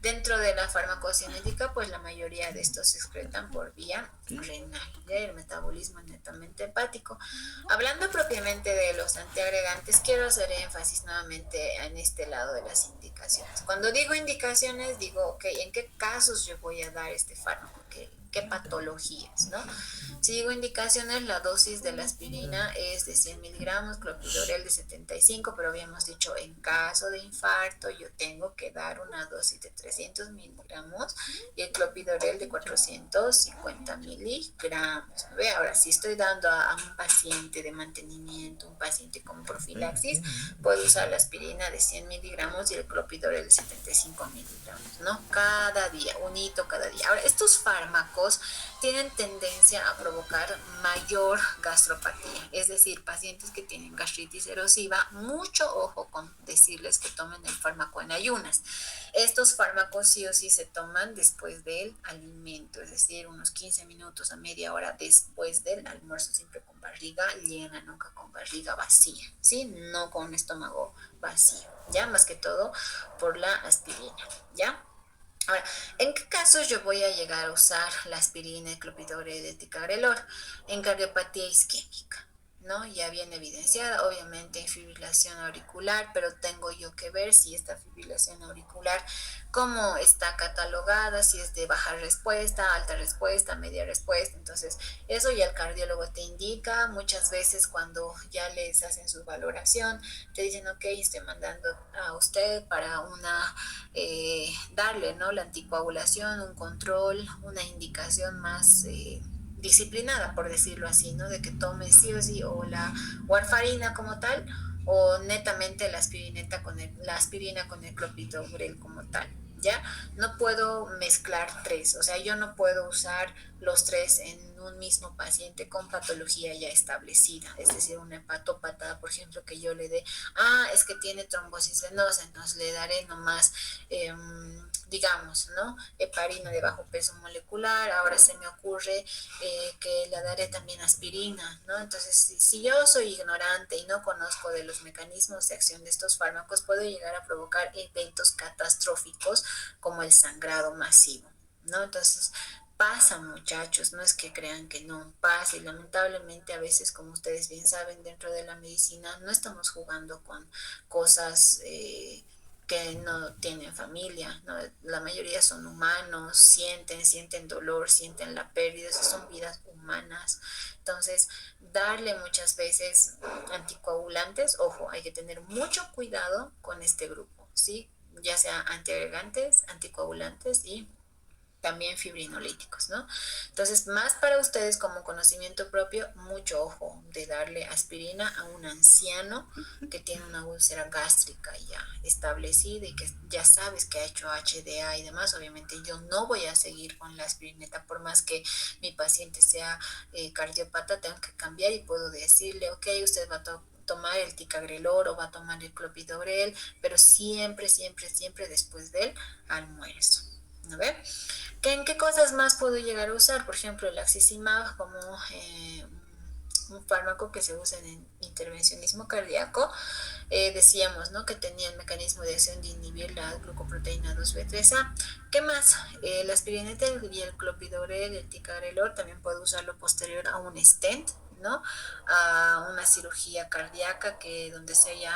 Dentro de la farmacocinética, pues la mayoría de estos se excretan por vía renal, ¿ya? El metabolismo es netamente hepático. Hablando propiamente de los antiagregantes, quiero hacer énfasis nuevamente en este lado de las indicaciones. Cuando digo indicaciones, digo, ok, ¿en qué casos yo voy a dar este fármaco? ¿Qué patologías, no? Si digo indicaciones, la dosis de la aspirina es de 100 miligramos, clopidogrel de 75, pero habíamos dicho en caso de infarto yo tengo que dar una dosis de 300 miligramos y el clopidogrel de 450 miligramos. ¿Ve? Ahora, si estoy dando a un paciente de mantenimiento, un paciente con profilaxis, puedo usar la aspirina de 100 miligramos y el clopidogrel de 75 miligramos, ¿no? Cada día, un hito cada día. Ahora, estos fármacos tienen tendencia a provocar mayor gastropatía, es decir, pacientes que tienen gastritis erosiva, mucho ojo con decirles que tomen el fármaco en ayunas. Estos fármacos sí o sí se toman después del alimento, es decir, unos 15 minutos a media hora después del almuerzo, siempre con barriga llena, nunca con barriga vacía, ¿sí? No con estómago vacío, ¿ya? Más que todo por la aspirina, ¿ya? Ahora, ¿en qué casos yo voy a llegar a usar la aspirina, el clopidogrel, el ticagrelor? En cardiopatía isquémica, ¿no? Ya viene evidenciada, obviamente en fibrilación auricular, pero tengo yo que ver si esta fibrilación auricular, cómo está catalogada, si es de baja respuesta, alta respuesta, media respuesta. Entonces, eso ya el cardiólogo te indica. Muchas veces cuando ya les hacen su valoración, te dicen, ok, estoy mandando a usted para darle, ¿no? La anticoagulación, un control, una indicación más disciplinada, por decirlo así, ¿no? De que tome sí o sí o la warfarina como tal o netamente la aspirina con el clopidogrel como tal. ¿Ya? No puedo mezclar tres, o sea, yo no puedo usar los tres en un mismo paciente con patología ya establecida, es decir, una hepatópata, por ejemplo, que yo le dé, es que tiene trombosis venosa, entonces le daré nomás, digamos, ¿no? Heparina de bajo peso molecular, ahora se me ocurre que le daré también aspirina, ¿no? Entonces, si yo soy ignorante y no conozco de los mecanismos de acción de estos fármacos, puedo llegar a provocar eventos catastróficos como el sangrado masivo, ¿no? Entonces, pasa, muchachos, no es que crean que no pasa y lamentablemente a veces, como ustedes bien saben, dentro de la medicina no estamos jugando con cosas que no tienen familia, ¿no? La mayoría son humanos, sienten dolor, sienten la pérdida, esas son vidas humanas. Entonces, darle muchas veces anticoagulantes, ojo, hay que tener mucho cuidado con este grupo, ¿sí? Ya sea antiagregantes, anticoagulantes y también fibrinolíticos, ¿no? Entonces, más para ustedes como conocimiento propio, mucho ojo de darle aspirina a un anciano que tiene una úlcera gástrica ya establecida y que ya sabes que ha hecho HDA y demás. Obviamente yo no voy a seguir con la aspirineta, por más que mi paciente sea cardiópata, tengo que cambiar y puedo decirle, ok, usted va a tomar el ticagrelor o va a tomar el clopidogrel, pero siempre, siempre, siempre después del almuerzo, ¿no ve? ¿En qué cosas más puedo llegar a usar? Por ejemplo, el axicimab como un fármaco que se usa en intervencionismo cardíaco. Decíamos, ¿no?, que tenía el mecanismo de acción de inhibir la glucoproteína 2B3A. ¿Qué más? La aspirineta y el clopidogrel, el ticagrelor, también puedo usarlo posterior a un stent, ¿no?, a una cirugía cardíaca que donde se haya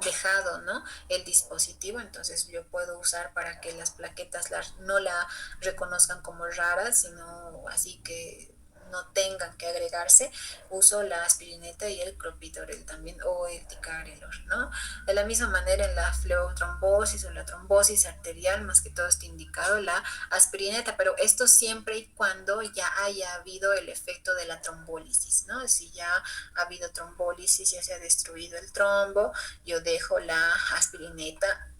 dejado, ¿no?, el dispositivo. Entonces yo puedo usar para que las plaquetas no la reconozcan como rara, sino así que no tengan que agregarse. Uso la aspirineta y el clopidogrel también, o el ticagrelor, ¿no? De la misma manera, en la fleotrombosis o la trombosis arterial, más que todo está indicado la aspirineta, pero esto siempre y cuando ya haya habido el efecto de la trombólisis, ¿no? Si ya ha habido trombólisis, ya se ha destruido el trombo, yo dejo la aspirineta,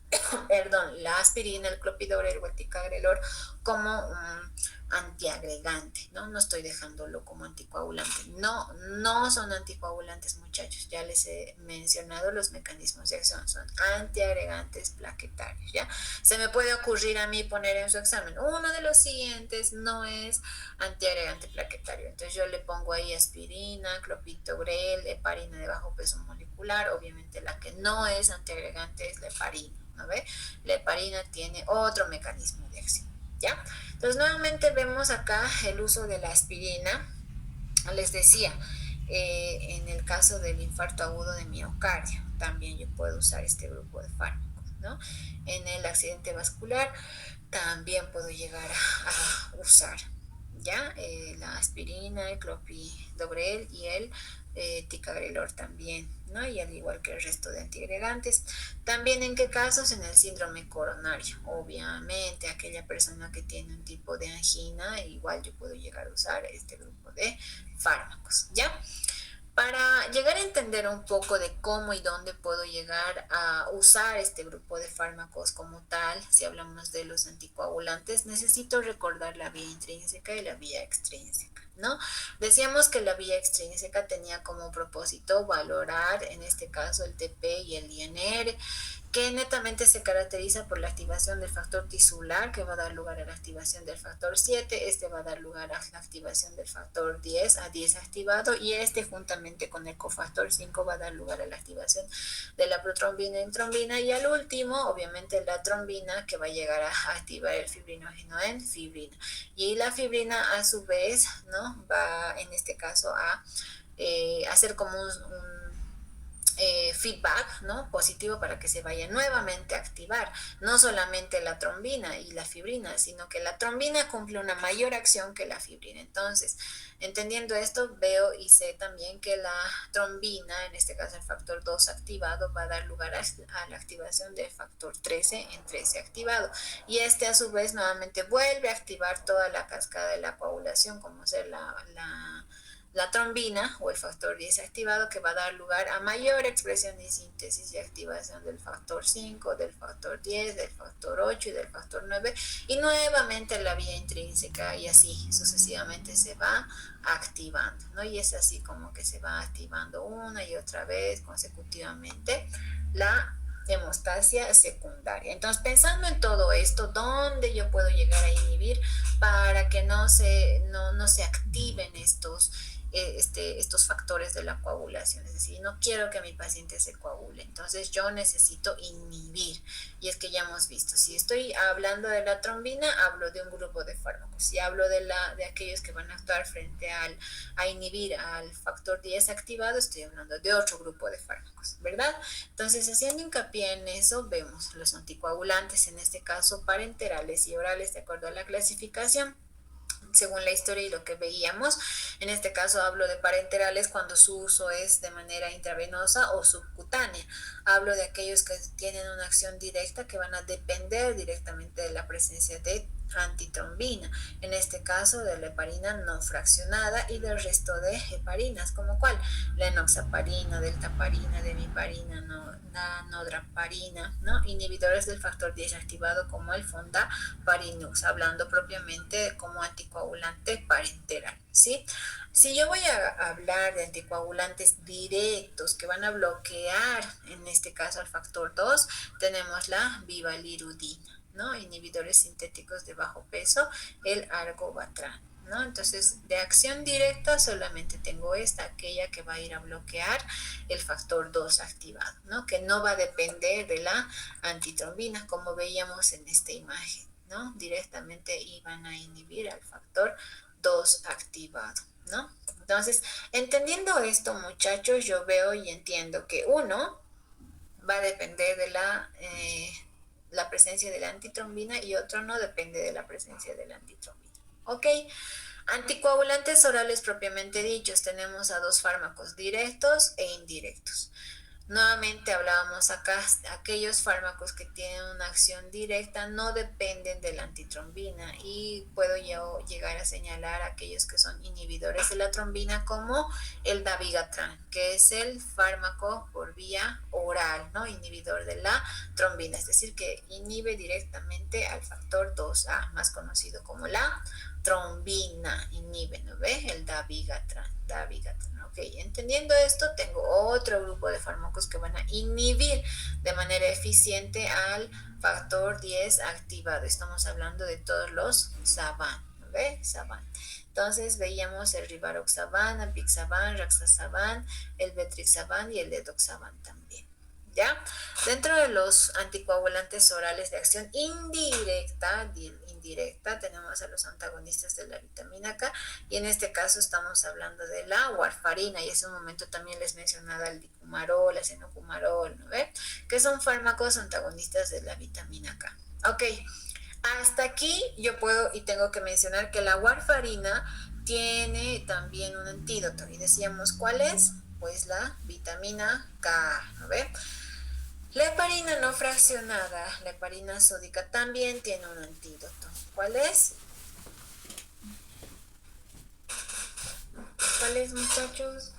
perdón, la aspirina, el clopidogrel o el ticagrelor como un antiagregante, ¿no? No estoy dejándolo como anticoagulante. No, no son anticoagulantes, muchachos. Ya les he mencionado los mecanismos de acción. Son antiagregantes plaquetarios, ¿ya? Se me puede ocurrir a mí poner en su examen, uno de los siguientes no es antiagregante plaquetario. Entonces yo le pongo ahí aspirina, clopidogrel, heparina de bajo peso molecular. Obviamente la que no es antiagregante es la heparina, ¿no ve? La heparina tiene otro mecanismo de acción, ¿ya? Entonces nuevamente vemos acá el uso de la aspirina. Les decía, en el caso del infarto agudo de miocardio, también yo puedo usar este grupo de fármacos, ¿no? En el accidente vascular también puedo llegar a usar, ¿ya? La aspirina, el clopidogrel y el ticagrelor también, ¿no? Y al igual que el resto de antiagregantes. También en qué casos, en el síndrome coronario, obviamente aquella persona que tiene un tipo de angina, igual yo puedo llegar a usar este grupo de fármacos, ¿ya? Para llegar a entender un poco de cómo y dónde puedo llegar a usar este grupo de fármacos como tal, si hablamos de los anticoagulantes, necesito recordar la vía intrínseca y la vía extrínseca, ¿no? Decíamos que la vía extrínseca tenía como propósito valorar, en este caso, el TP y el INR, que netamente se caracteriza por la activación del factor tisular, que va a dar lugar a la activación del factor 7, este va a dar lugar a la activación del factor 10, a 10 activado, y este juntamente con el cofactor 5 va a dar lugar a la activación de la protrombina y trombina, y al último, obviamente, la trombina, que va a llegar a activar el fibrinógeno en fibrina. Y la fibrina, a su vez, ¿no?, va en este caso a hacer como un feedback, ¿no?, positivo para que se vaya nuevamente a activar no solamente la trombina y la fibrina, sino que la trombina cumple una mayor acción que la fibrina. Entonces, entendiendo esto, veo y sé también que la trombina, en este caso el factor 2 activado, va a dar lugar a la activación del factor 13 en 13 activado, y este a su vez nuevamente vuelve a activar toda la cascada de la coagulación, como ser la trombina o el factor 10 activado, que va a dar lugar a mayor expresión y síntesis y activación del factor 5, del factor 10, del factor 8 y del factor 9, y nuevamente la vía intrínseca, y así sucesivamente se va activando, ¿no? Y es así como que se va activando una y otra vez consecutivamente la hemostasia secundaria. Entonces, pensando en todo esto, ¿dónde yo puedo llegar a inhibir para que no se activen estos factores de la coagulación? Es decir, no quiero que mi paciente se coagule, entonces yo necesito inhibir. Y es que ya hemos visto, si estoy hablando de la trombina, hablo de un grupo de fármacos. Si hablo de aquellos que van a actuar frente a inhibir al factor 10 activado, estoy hablando de otro grupo de fármacos, ¿verdad? Entonces, haciendo hincapié en eso, vemos los anticoagulantes, en este caso parenterales y orales, de acuerdo a la clasificación según la historia y lo que veíamos. En este caso hablo de parenterales cuando su uso es de manera intravenosa o subcutánea. Hablo de aquellos que tienen una acción directa, que van a depender directamente de la presencia de antitrombina, en este caso de la heparina no fraccionada y del resto de heparinas, como cuál, la enoxaparina, deltaparina, demiparina, nodraparina, ¿no? Inhibidores del factor 10 activado como el fondaparinux, hablando propiamente como anticoagulante parenteral, ¿sí? Si yo voy a hablar de anticoagulantes directos que van a bloquear, en este caso al factor 2, tenemos la vivalirudina, ¿no? Inhibidores sintéticos de bajo peso, el argobatran, ¿no? Entonces, de acción directa solamente tengo aquella que va a ir a bloquear el factor 2 activado, ¿no? Que no va a depender de la antitrombina, como veíamos en esta imagen, ¿no? Directamente iban a inhibir al factor 2 activado, ¿no? Entonces, entendiendo esto, muchachos, yo veo y entiendo que uno va a depender de la presencia de la antitrombina y otro no depende de la presencia de la antitrombina. ¿Ok? Anticoagulantes orales propiamente dichos, tenemos a dos fármacos directos e indirectos. Nuevamente hablábamos acá, aquellos fármacos que tienen una acción directa no dependen de la antitrombina y puedo yo llegar a señalar aquellos que son inhibidores de la trombina como el dabigatran, que es el fármaco por vía oral, ¿no? Inhibidor de la trombina, es decir, que inhibe directamente al factor 2A, más conocido como la trombina, inhibe, ¿no ve? El dabigatran. Ok, entendiendo esto, tengo otro grupo de fármacos que van a inhibir de manera eficiente al factor 10 activado. Estamos hablando de todos los SABAN, ¿no ve? SABAN. Entonces veíamos el rivaroxaban, apixaban, raxasaban, el betrixaban y el ledoxaban también. ¿Ya? Dentro de los anticoagulantes orales de acción indirecta tenemos a los antagonistas de la vitamina K y en este caso estamos hablando de la warfarina y hace un momento también les mencionaba el dicumarol, el acenocumarol, ¿no ve? Que son fármacos antagonistas de la vitamina K. Ok, hasta aquí yo puedo y tengo que mencionar que la warfarina tiene también un antídoto y decíamos ¿cuál es? Pues la vitamina K, ¿no ve? La heparina no fraccionada, la heparina sódica, también tiene un antídoto. ¿Cuál es? ¿Cuál es, muchachos?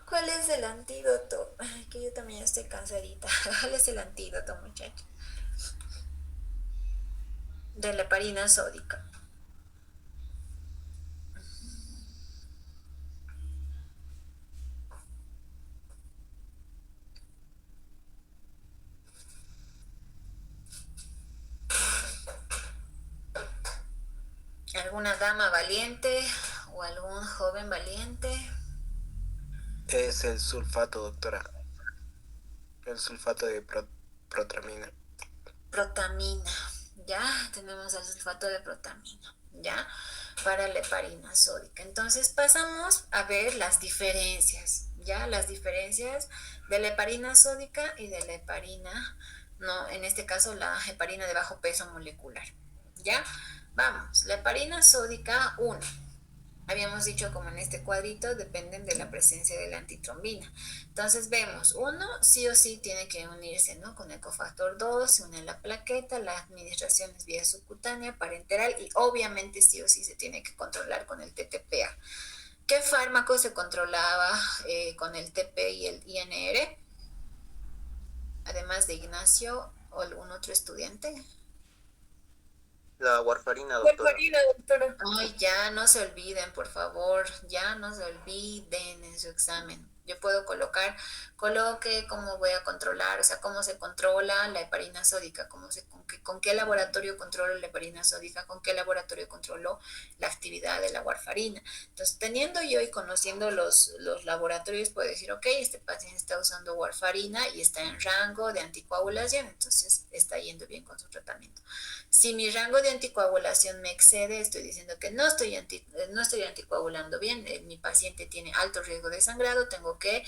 ¿Cuál es el antídoto? Ay, que yo también estoy cansadita. ¿Cuál es el antídoto, muchachos? De la heparina sódica. ¿Alguna dama valiente o algún joven valiente? Es el sulfato, doctora. El sulfato de protramina. Protamina, ¿ya? Tenemos el sulfato de protamina, ¿ya? Para la heparina sódica. Entonces pasamos a ver las diferencias, ¿ya? Las diferencias de la heparina sódica y de la heparina, no, en este caso la heparina de bajo peso molecular, ¿ya? Vamos, la heparina sódica 1. Habíamos dicho como en este cuadrito, dependen de la presencia de la antitrombina. Entonces vemos, uno sí o sí tiene que unirse, ¿no? Con el cofactor 2, se une la plaqueta, la administración es vía subcutánea, parenteral y obviamente sí o sí se tiene que controlar con el TTPA. ¿Qué fármaco se controlaba con el TP y el INR? Además de Ignacio o algún otro estudiante. La warfarina, doctora. Warfarina, doctora. Ay, ya no se olviden, por favor, ya no se olviden en su examen. Yo puedo coloque cómo voy a controlar, o sea, cómo se controla la heparina sódica, con qué laboratorio controlo la heparina sódica, con qué laboratorio controlo la actividad de la warfarina. Entonces, teniendo yo y conociendo los laboratorios, puedo decir, ok, este paciente está usando warfarina y está en rango de anticoagulación, entonces está yendo bien con su tratamiento. Si mi rango de anticoagulación me excede, estoy diciendo que no estoy anticoagulando bien, mi paciente tiene alto riesgo de sangrado, tengo que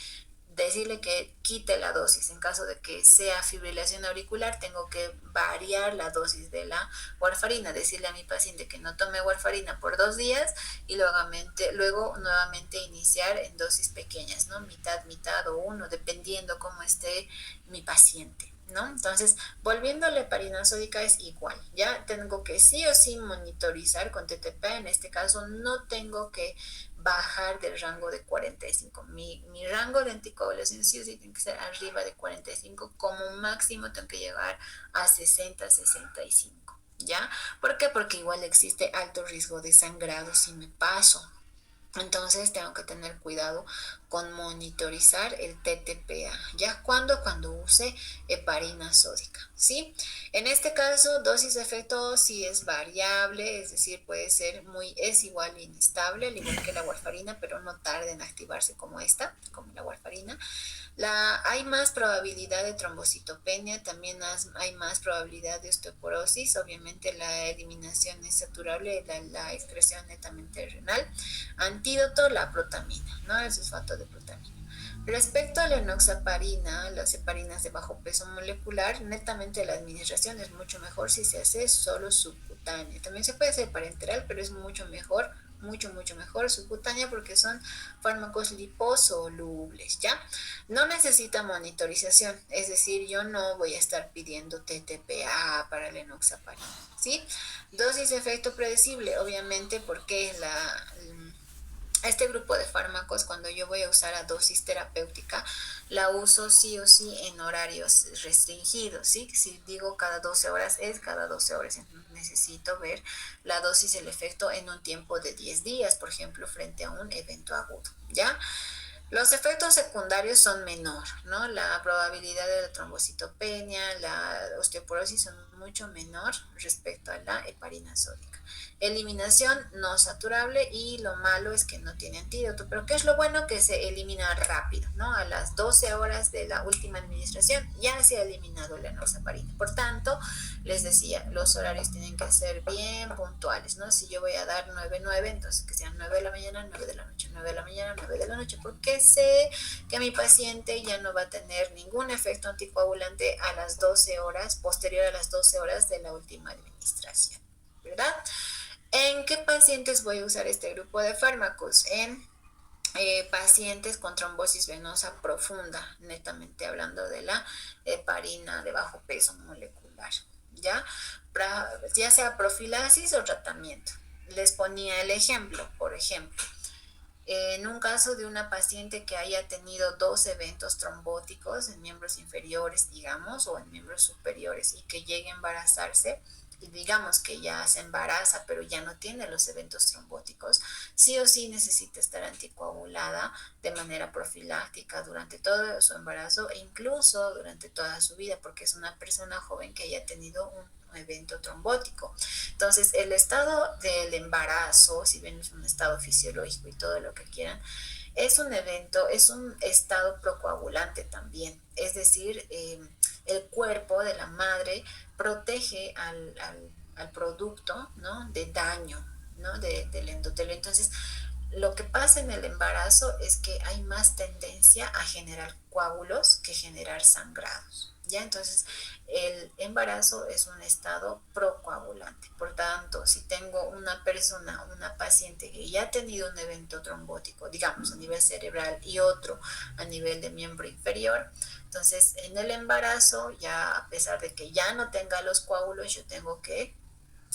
decirle que quite la dosis. En caso de que sea fibrilación auricular, tengo que variar la dosis de la warfarina, decirle a mi paciente que no tome warfarina por 2 días y luego nuevamente iniciar en dosis pequeñas, ¿no? Mitad o 1, dependiendo cómo esté mi paciente. ¿no? Entonces, volviendo a la heparina sódica es igual, ya tengo que sí o sí monitorizar con TTP, en este caso no tengo que bajar del rango de 45, mi rango de anticoagulación sí o sí tiene que ser arriba de 45, como máximo tengo que llegar a 60, 65, ¿ya? ¿Por qué? Porque igual existe alto riesgo de sangrado si me paso. Entonces tengo que tener cuidado con monitorizar el TTPA. ¿Ya cuando use heparina sódica? ¿Sí? En este caso, dosis de efecto sí es variable, es decir, puede ser es igual e inestable, al igual que la warfarina, pero no tarda en activarse como como la warfarina. Hay más probabilidad de trombocitopenia, también hay más probabilidad de osteoporosis, obviamente la eliminación es saturable, la excreción netamente renal. Antídoto, la protamina, ¿no? El sulfato de protamina. Respecto a la enoxaparina, las heparinas de bajo peso molecular, netamente la administración es mucho mejor si se hace solo subcutánea. También se puede hacer parenteral, pero es mucho mejor, mucho mejor subcutánea porque son fármacos liposolubles, ¿ya? No necesita monitorización, es decir, yo no voy a estar pidiendo TTPA para la enoxaparina, ¿sí? Dosis de efecto predecible, obviamente, porque este grupo de fármacos, cuando yo voy a usar a dosis terapéutica, la uso sí o sí en horarios restringidos, ¿sí? Si digo cada 12 horas, es cada 12 horas. Necesito ver la dosis, el efecto en un tiempo de 10 días, por ejemplo, frente a un evento agudo, ¿ya? Los efectos secundarios son menor, ¿no? La probabilidad de la trombocitopenia, la osteoporosis son mucho menor respecto a la heparina sódica. Eliminación no saturable y lo malo es que no tiene antídoto, pero ¿qué es lo bueno? Que se elimina rápido, ¿no? A las 12 horas de la última administración ya se ha eliminado la enoxaparina. Por tanto, les decía, los horarios tienen que ser bien puntuales, ¿no? Si yo voy a dar 9-9, entonces que sean 9 de la mañana, 9 de la noche, 9 de la mañana, 9 de la noche, porque sé que mi paciente ya no va a tener ningún efecto anticoagulante a las 12 horas, posterior a las 12 horas de la última administración, ¿verdad? ¿En qué pacientes voy a usar este grupo de fármacos? En pacientes con trombosis venosa profunda, netamente hablando de la heparina de bajo peso molecular, ¿ya? Ya sea profilaxis o tratamiento. Les ponía el ejemplo, por ejemplo, en un caso de una paciente que haya tenido 2 eventos trombóticos en miembros inferiores, digamos, o en miembros superiores y que llegue a embarazarse, y digamos que ya se embaraza, pero ya no tiene los eventos trombóticos, sí o sí necesita estar anticoagulada de manera profiláctica durante todo su embarazo e incluso durante toda su vida, porque es una persona joven que haya tenido un evento trombótico. Entonces, el estado del embarazo, si bien es un estado fisiológico y todo lo que quieran, es un evento, es un estado procoagulante también. Es decir, el cuerpo de la madre protege al producto, ¿no? De daño, ¿no? Del endotelio. Entonces, lo que pasa en el embarazo es que hay más tendencia a generar coágulos que generar sangrados. ¿Ya? Entonces, el embarazo es un estado procoagulante. Por tanto, si tengo una persona, una paciente que ya ha tenido un evento trombótico, digamos a nivel cerebral y otro a nivel de miembro inferior, entonces en el embarazo, ya a pesar de que ya no tenga los coágulos, yo tengo que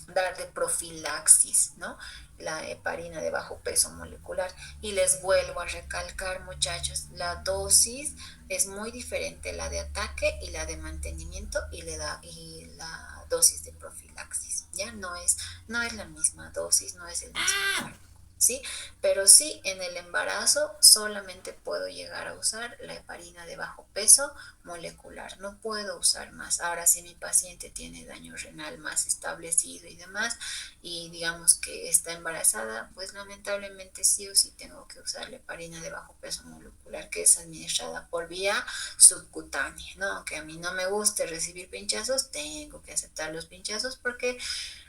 dar de profilaxis, ¿no? La heparina de bajo peso molecular. Y les vuelvo a recalcar, muchachos, la dosis es muy diferente, la de ataque y la de mantenimiento y la dosis de profilaxis. Ya no es la misma dosis, no es el mismo fármaco, ¿sí? Pero sí, en el embarazo solamente puedo llegar a usar la heparina de bajo peso molecular, no puedo usar más. Ahora, si mi paciente tiene daño renal más establecido y demás, y digamos que está embarazada, pues lamentablemente sí o sí tengo que usar la heparina de bajo peso molecular, que es administrada por vía subcutánea, ¿no? Aunque a mí no me guste recibir pinchazos, tengo que aceptar los pinchazos porque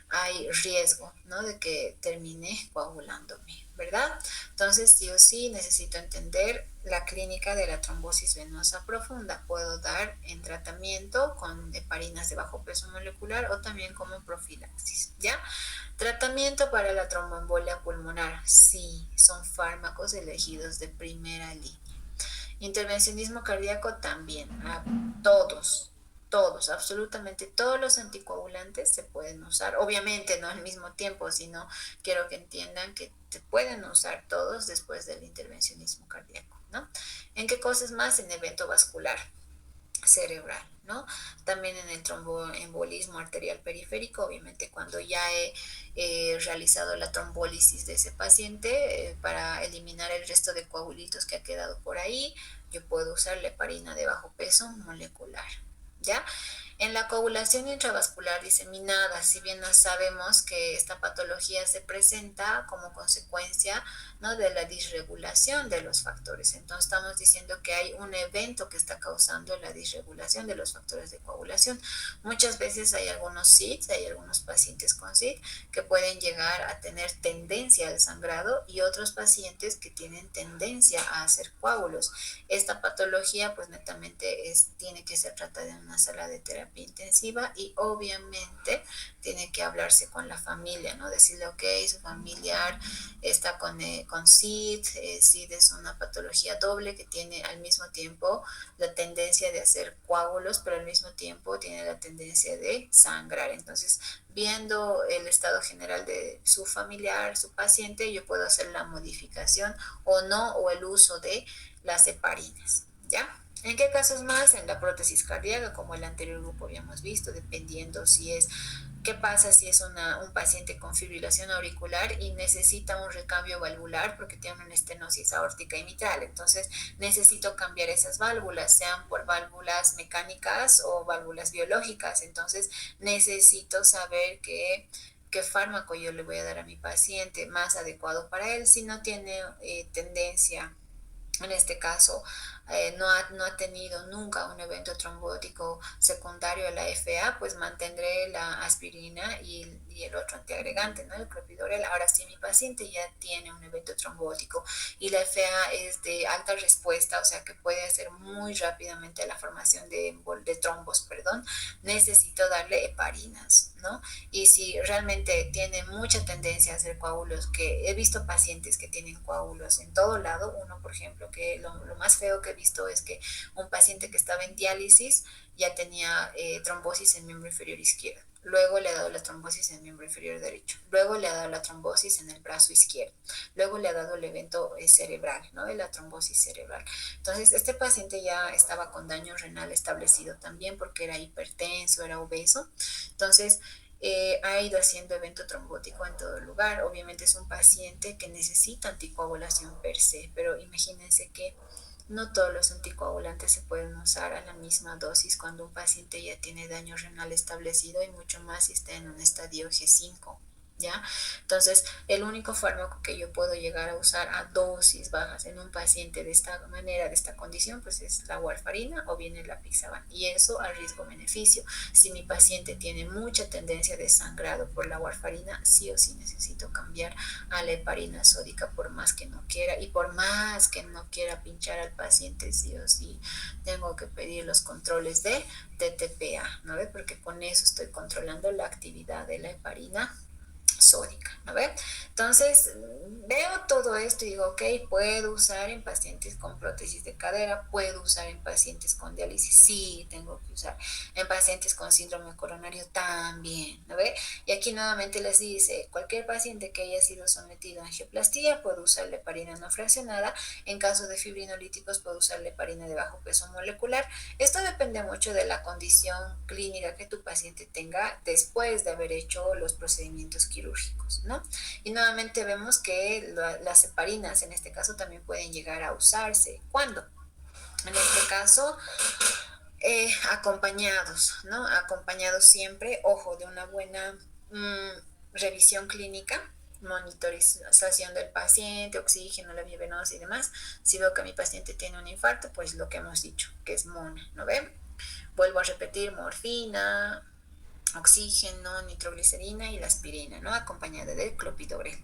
hay riesgo, ¿no? De que termine coagulándome, ¿verdad? Entonces, sí o sí, necesito entender la clínica de la trombosis venosa profunda. Puedo dar en tratamiento con heparinas de bajo peso molecular o también como profilaxis, ¿ya? Tratamiento para la tromboembolia pulmonar, sí, son fármacos elegidos de primera línea. Intervencionismo cardíaco también, a todos. Todos, absolutamente todos los anticoagulantes se pueden usar, obviamente no al mismo tiempo, sino quiero que entiendan que se pueden usar todos después del intervencionismo cardíaco, ¿no? ¿En qué cosas más? En evento vascular cerebral, ¿no? También en el tromboembolismo arterial periférico, obviamente cuando ya he realizado la trombólisis de ese paciente para eliminar el resto de coagulitos que ha quedado por ahí, yo puedo usar la heparina de bajo peso molecular, ¿ya? En la coagulación intravascular diseminada, si bien no sabemos que esta patología se presenta como consecuencia, ¿no?, de la disregulación de los factores. Entonces estamos diciendo que hay un evento que está causando la disregulación de los factores de coagulación. Muchas veces hay algunos SIDS, hay algunos pacientes con SID que pueden llegar a tener tendencia al sangrado y otros pacientes que tienen tendencia a hacer coágulos. Esta patología pues netamente tiene que ser tratada en una sala de terapia intensiva y obviamente tiene que hablarse con la familia, ¿no? Decirle, ok, su familiar está con SID, SID es una patología doble que tiene al mismo tiempo la tendencia de hacer coágulos, pero al mismo tiempo tiene la tendencia de sangrar. Entonces, viendo el estado general de su familiar, su paciente, yo puedo hacer la modificación o no, o el uso de las heparinas, ¿ya? ¿En qué casos más? En la prótesis cardíaca, como el anterior grupo habíamos visto, dependiendo si es, qué pasa si es un paciente con fibrilación auricular y necesita un recambio valvular porque tiene una estenosis aórtica y mitral. Entonces necesito cambiar esas válvulas, sean por válvulas mecánicas o válvulas biológicas. Entonces necesito saber qué fármaco yo le voy a dar a mi paciente más adecuado para él si no tiene tendencia, en este caso, no ha tenido nunca un evento trombótico secundario a la FA, pues mantendré la aspirina y el otro antiagregante, ¿no? El clopidogrel. Ahora, si mi paciente ya tiene un evento trombótico y la FA es de alta respuesta, o sea que puede hacer muy rápidamente la formación de trombos, perdón, necesito darle heparinas, ¿no? Y si realmente tiene mucha tendencia a hacer coágulos, que he visto pacientes que tienen coágulos en todo lado, uno, por ejemplo, que lo más feo que he visto es que un paciente que estaba en diálisis ya tenía trombosis en miembro inferior izquierdo. Luego le ha dado la trombosis en el miembro inferior derecho. Luego le ha dado la trombosis en el brazo izquierdo. Luego le ha dado el evento cerebral, ¿no? De la trombosis cerebral. Entonces, este paciente ya estaba con daño renal establecido también porque era hipertenso, era obeso. Entonces, ha ido haciendo evento trombótico en todo lugar. Obviamente es un paciente que necesita anticoagulación per se, pero imagínense que no todos los anticoagulantes se pueden usar a la misma dosis cuando un paciente ya tiene daño renal establecido y mucho más si está en un estadio G5. ¿Ya? Entonces, el único fármaco que yo puedo llegar a usar a dosis bajas en un paciente de esta manera, de esta condición, pues es la warfarina o bien el apixaban. Y eso a riesgo-beneficio. Si mi paciente tiene mucha tendencia de sangrado por la warfarina, sí o sí necesito cambiar a la heparina sódica por más que no quiera. Y por más que no quiera pinchar al paciente, sí o sí tengo que pedir los controles de TTPA, ¿no ve? Porque con eso estoy controlando la actividad de la heparina sódica, ¿no ve? Entonces, veo todo esto y digo, ok, puedo usar en pacientes con prótesis de cadera, puedo usar en pacientes con diálisis, sí, tengo que usar en pacientes con síndrome coronario también, ¿no ve? Y aquí nuevamente les dice, cualquier paciente que haya sido sometido a angioplastía puede usar la heparina no fraccionada, en caso de fibrinolíticos puede usar la heparina de bajo peso molecular. Esto depende mucho de la condición clínica que tu paciente tenga después de haber hecho los procedimientos quirúrgicos, ¿no? Y nuevamente vemos que las heparinas en este caso también pueden llegar a usarse. ¿Cuándo? En este caso, acompañados, ¿no? Acompañados siempre, ojo, de una buena revisión clínica, monitorización del paciente, oxígeno, la vía venosa y demás. Si veo que mi paciente tiene un infarto, pues lo que hemos dicho, que es MONA, ¿no ven? Vuelvo a repetir, morfina, oxígeno, nitroglicerina y la aspirina, ¿no? Acompañada del clopidogrel.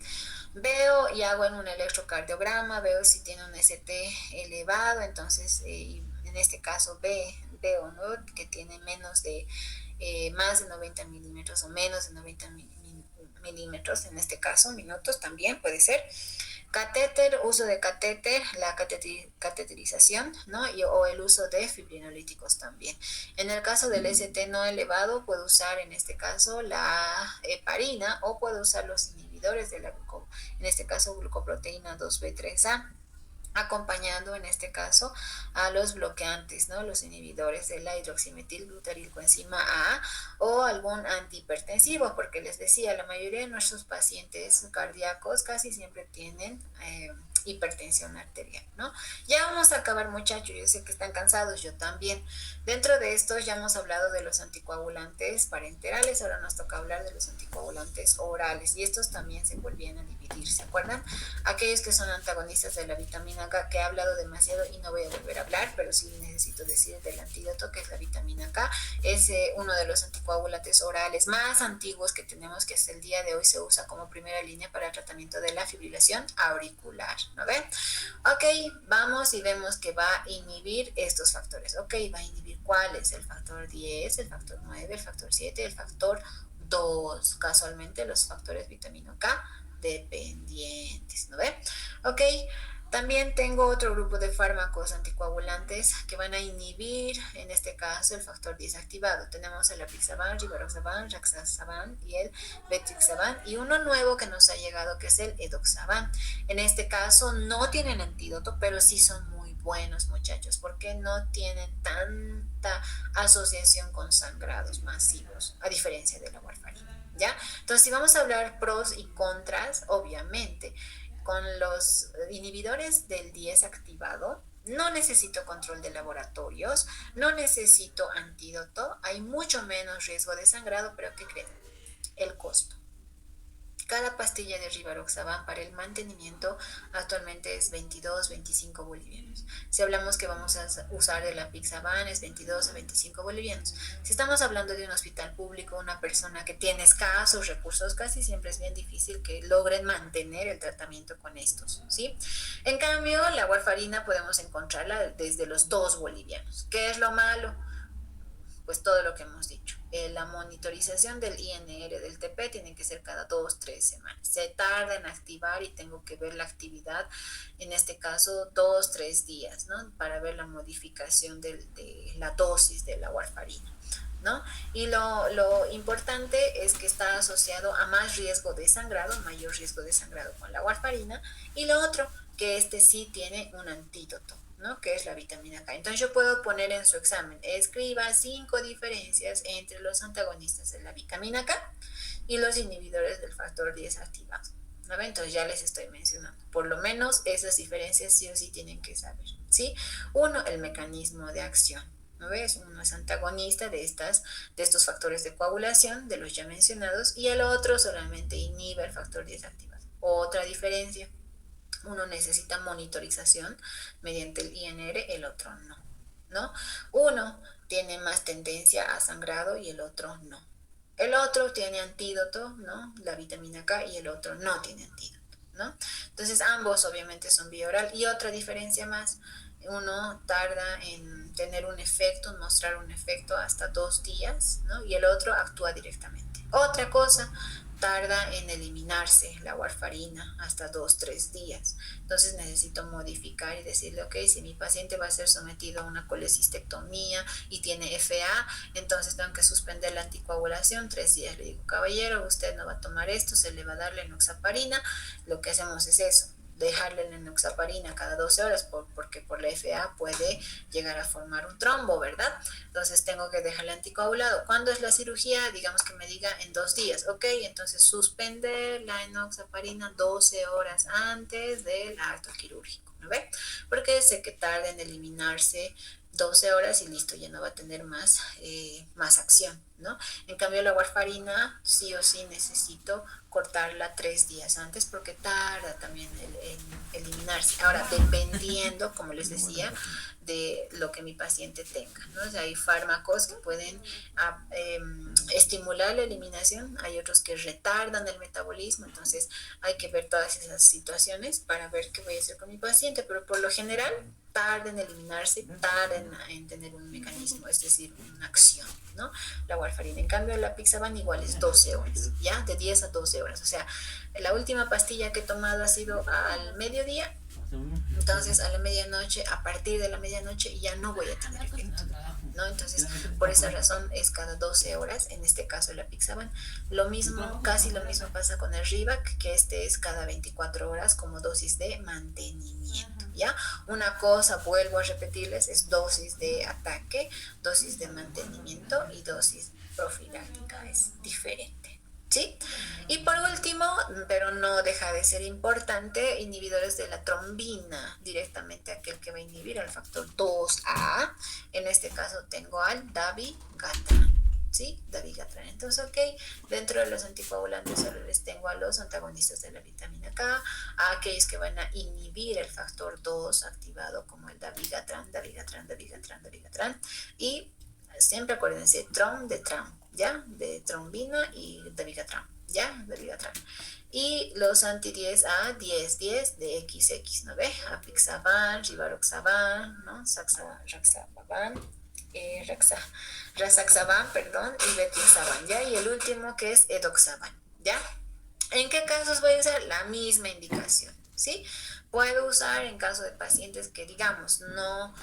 Veo y hago en un electrocardiograma, veo si tiene un ST elevado, entonces en este caso veo, ¿no?, que tiene menos de, más de 90 milímetros o menos de 90 milímetros, en este caso, minutos también puede ser. Catéter, uso de catéter, la cateterización, ¿no? O el uso de fibrinolíticos también. En el caso del ST no elevado, puedo usar en este caso la heparina o puedo usar los inhibidores de la en este caso glucoproteína 2B3A, acompañando en este caso a los bloqueantes, ¿no? Los inhibidores de la hidroximetilglutarilcoenzima A o algún antihipertensivo, porque les decía, la mayoría de nuestros pacientes cardíacos casi siempre tienen hipertensión arterial, ¿no? Ya vamos a acabar, muchachos, yo sé que están cansados, yo también. Dentro de esto ya hemos hablado de los anticoagulantes parenterales, ahora nos toca hablar de los anticoagulantes orales, y estos también se volvían a dividir, ¿se acuerdan? Aquellos que son antagonistas de la vitamina K, que he hablado demasiado y no voy a volver a hablar, pero sí necesito decir del antídoto, que es la vitamina K, es uno de los anticoagulantes orales más antiguos que tenemos, que hasta el día de hoy se usa como primera línea para el tratamiento de la fibrilación auricular, ¿no ven? Ok, vamos y vemos que va a inhibir estos factores. Ok, va a inhibir cuáles, el factor 10, el factor 9, el factor 7, el factor 2, casualmente los factores vitamina K dependientes, ¿no ve? Ok, también tengo otro grupo de fármacos anticoagulantes que van a inhibir, en este caso, el factor 10 activado. Tenemos el apixaban, rivaroxaban, raxaban y el betrixaban, y uno nuevo que nos ha llegado, que es el edoxaban. En este caso no tienen antídoto, pero sí son muy buenos, muchachos, porque no tienen tanta asociación con sangrados masivos, a diferencia de la warfarina, ¿ya? Entonces, si vamos a hablar pros y contras, obviamente, con los inhibidores del 10 activado, no necesito control de laboratorios, no necesito antídoto, hay mucho menos riesgo de sangrado, pero ¿qué creen? El costo. Cada pastilla de rivaroxaban para el mantenimiento actualmente es 22, 25 bolivianos. Si hablamos que vamos a usar el apixaban es 22 a 25 bolivianos. Si estamos hablando de un hospital público, una persona que tiene escasos recursos, casi siempre es bien difícil que logren mantener el tratamiento con estos, ¿sí? En cambio, la warfarina podemos encontrarla desde los 2 bolivianos. ¿Qué es lo malo? Pues todo lo que hemos dicho. La monitorización del INR del TP tiene que ser cada 2, 3 semanas. Se tarda en activar y tengo que ver la actividad, en este caso 2, 3 días, ¿no? Para ver la modificación de la dosis de la warfarina, ¿no? Y lo importante es que está asociado a más riesgo de sangrado, mayor riesgo de sangrado con la warfarina, y lo otro, que este sí tiene un antídoto, ¿no? Que es la vitamina K. Entonces yo puedo poner en su examen, escriba 5 diferencias entre los antagonistas de la vitamina K y los inhibidores del factor 10 activado, ¿no? Entonces ya les estoy mencionando, por lo menos esas diferencias sí o sí tienen que saber, ¿sí? Uno, el mecanismo de acción, ¿no ves? Uno es antagonista de estos factores de coagulación, de los ya mencionados, y el otro solamente inhibe el factor 10 activado. Otra diferencia, uno necesita monitorización mediante el INR, el otro no, ¿no? Uno tiene más tendencia a sangrado y el otro no. El otro tiene antídoto, ¿no? La vitamina K, y el otro no tiene antídoto, ¿no? Entonces ambos obviamente son vía oral. Y otra diferencia más, uno tarda en tener un efecto, en mostrar un efecto hasta 2 días, ¿no? Y el otro actúa directamente. Otra cosa, tarda en eliminarse la warfarina hasta 2, 3 días. Entonces necesito modificar y decirle, ok, si mi paciente va a ser sometido a una colecistectomía y tiene FA, entonces tengo que suspender la anticoagulación 3 días. Le digo, caballero, usted no va a tomar esto, se le va a dar la enoxaparina. Lo que hacemos es eso, dejarle la enoxaparina cada 12 horas porque por la FA puede llegar a formar un trombo, ¿verdad? Entonces tengo que dejarle anticoagulado. ¿Cuándo es la cirugía? Digamos que me diga en 2 días. Ok, entonces suspender la enoxaparina 12 horas antes del acto quirúrgico, ¿no ve? Porque sé que tarda en eliminarse 12 horas y listo, ya no va a tener más acción, ¿no? En cambio, la warfarina sí o sí necesito cortarla 3 días antes porque tarda también en eliminarse. Ahora, dependiendo, como les decía, de lo que mi paciente tenga, ¿no? O sea, hay fármacos que pueden estimular la eliminación, hay otros que retardan el metabolismo, entonces hay que ver todas esas situaciones para ver qué voy a hacer con mi paciente, pero por lo general tarda en eliminarse, tarda en tener un mecanismo, es decir, una acción, ¿no? La warfarina warfarina. En cambio, la apixaban igual es 12 horas, ¿ya? De 10 a 12 horas. O sea, la última pastilla que he tomado ha sido al mediodía. Entonces, a la medianoche, a partir de la medianoche, ya no voy a tener efecto, ¿no? Entonces, por esa razón es cada 12 horas, en este caso la Apixaban. Lo mismo, casi lo mismo pasa con el Rivac, que este es cada 24 horas como dosis de mantenimiento, ¿ya? Una cosa, vuelvo a repetirles, es dosis de ataque, dosis de mantenimiento y dosis profiláctica, es diferente. ¿Sí? Y por último, pero no deja de ser importante, inhibidores de la trombina, directamente aquel que va a inhibir al factor 2A. En este caso tengo al dabigatran, ¿sí? Dabigatran. Entonces, ok, dentro de los anticoagulantes solo les tengo a los antagonistas de la vitamina K, a aquellos que van a inhibir el factor 2 activado como el dabigatran, y siempre acuérdense, trom de tram, ¿ya? De trombina y dabigatran, ¿ya? Dabigatran. Y los anti-10A, 10-10 de XX, ¿no ve? Apixaban, rivaroxaban, ¿no? Raxaban, rasaxaban, perdón, y betixaban, ¿ya? Y el último que es edoxaban, ¿ya? ¿En qué casos voy a usar? La misma indicación, ¿sí? Puedo usar en caso de pacientes que, digamos, no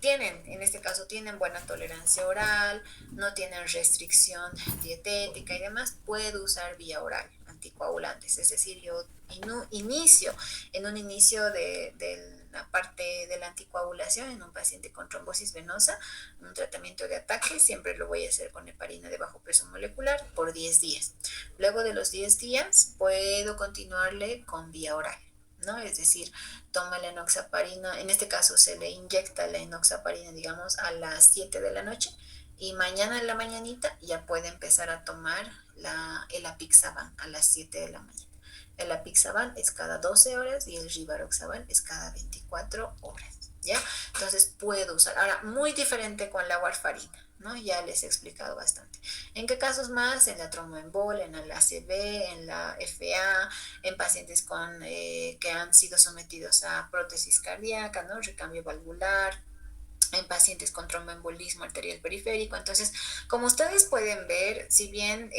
tienen, en este caso, tienen buena tolerancia oral, no tienen restricción dietética y demás, puedo usar vía oral anticoagulantes. Es decir, yo en un inicio de la parte de la anticoagulación en un paciente con trombosis venosa, un tratamiento de ataque, siempre lo voy a hacer con heparina de bajo peso molecular por 10 días. Luego de los 10 días, puedo continuarle con vía oral, ¿no? Es decir, toma la enoxaparina, en este caso se le inyecta la enoxaparina, digamos, a las 7 de la noche y mañana en la mañanita ya puede empezar a tomar el apixaban a las 7 de la mañana. El apixaban es cada 12 horas y el rivaroxaban es cada 24 horas, ¿ya? Entonces puedo usar. Ahora, muy diferente con la warfarina, ¿no? Ya les he explicado bastante. ¿En qué casos más? En la tromboembolia, en la ACV, en la FA, en pacientes que han sido sometidos a prótesis cardíaca, ¿no? Recambio valvular, en pacientes con tromboembolismo arterial periférico. Entonces, como ustedes pueden ver, si bien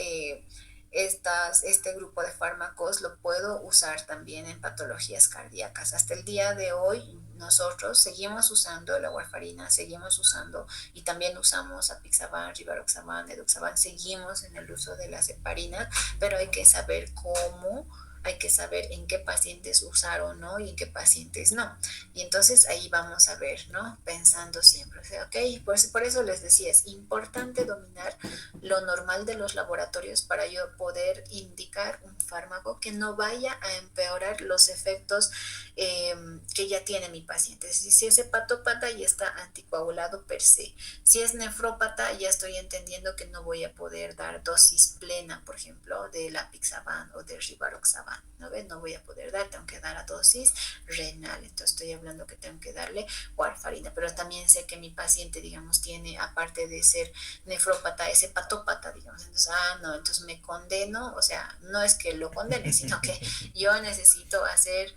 este grupo de fármacos lo puedo usar también en patologías cardíacas. Hasta el día de hoy nosotros seguimos usando la warfarina, seguimos usando y también usamos apixaban, rivaroxaban, edoxaban, seguimos en el uso de las heparinas, pero hay que saber cómo, hay que saber en qué pacientes usar o no y en qué pacientes no. Y entonces ahí vamos a ver, ¿no? Pensando siempre, o sea, ok, pues por eso les decía, es importante dominar lo normal de los laboratorios para yo poder indicar un fármaco que no vaya a empeorar los efectos que ya tiene mi paciente. Es decir, si es hepatópata ya está anticoagulado per se. Si es nefrópata ya estoy entendiendo que no voy a poder dar dosis plena, por ejemplo, del apixaban o del rivaroxaban, ¿no ves? No voy a poder dar, tengo que dar a dosis renal. Entonces estoy hablando que tengo que darle warfarina, pero también sé que mi paciente, digamos, tiene, aparte de ser nefrópata, es hepatópata, digamos. Entonces, no, entonces me condeno, o sea, no es que lo condene, sino que yo necesito hacer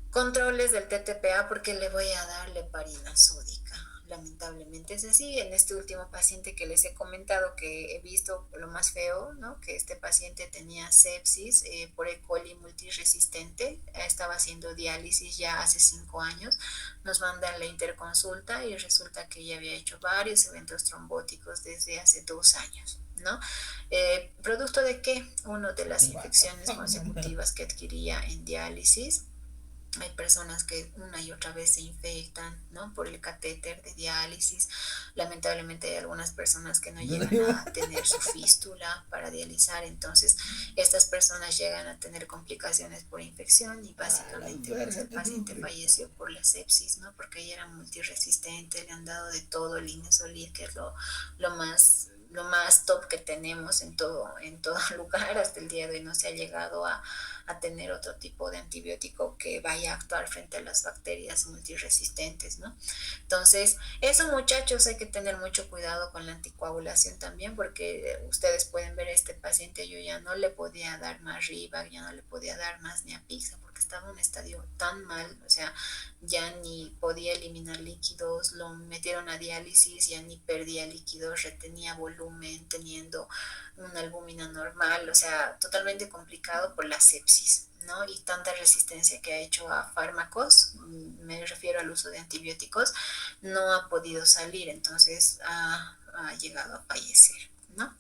controles del TTPA porque le voy a dar heparina sódica. Lamentablemente es así. En este último paciente que les he comentado, que he visto lo más feo, ¿no? Que este paciente tenía sepsis por E. coli multiresistente, estaba haciendo diálisis ya hace 5 años, nos mandan la interconsulta y resulta que ya había hecho varios eventos trombóticos desde hace 2 años, ¿no? ¿Producto de qué? Uno de las infecciones consecutivas que adquiría en diálisis. Hay personas que una y otra vez se infectan, ¿no? Por el catéter de diálisis. Lamentablemente hay algunas personas que no llegan a tener su fístula para dializar, entonces estas personas llegan a tener complicaciones por infección y básicamente pues, el paciente falleció por la sepsis, ¿no? Porque ella era multiresistente, le han dado de todo el linezolid, que es lo más top que tenemos en todo lugar. Hasta el día de hoy no se ha llegado a tener otro tipo de antibiótico que vaya a actuar frente a las bacterias multiresistentes, ¿no? Entonces, eso, muchachos, hay que tener mucho cuidado con la anticoagulación también, porque ustedes pueden ver a este paciente, yo ya no le podía dar más Rivac, ya no le podía dar más ni Apixa, porque estaba en un estadio tan mal, o sea, ya ni podía eliminar líquidos, lo metieron a diálisis, ya ni perdía líquidos, retenía volumen, teniendo una albúmina normal, o sea, totalmente complicado por la sepsis, ¿no? Y tanta resistencia que ha hecho a fármacos, me refiero al uso de antibióticos, no ha podido salir, entonces ha llegado a fallecer, ¿no?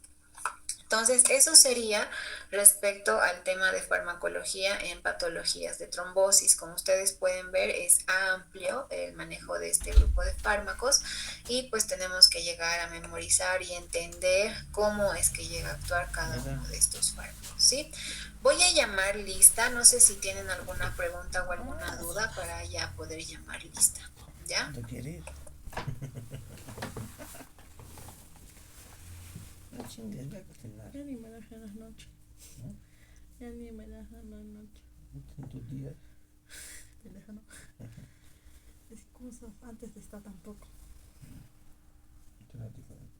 Entonces, eso sería respecto al tema de farmacología en patologías de trombosis. Como ustedes pueden ver, es amplio el manejo de este grupo de fármacos y pues tenemos que llegar a memorizar y entender cómo es que llega a actuar cada uno de estos fármacos, ¿sí? Voy a llamar lista, no sé si tienen alguna pregunta o alguna duda para ya poder llamar lista, ¿ya? ¿Tú quieres? No chingues, ve a cocinar. Ya ni me dejan las noches. ¿No? Ya ni me dejan las noches. En tus días. Te dejan. Es como antes de estar tampoco. Será diferente.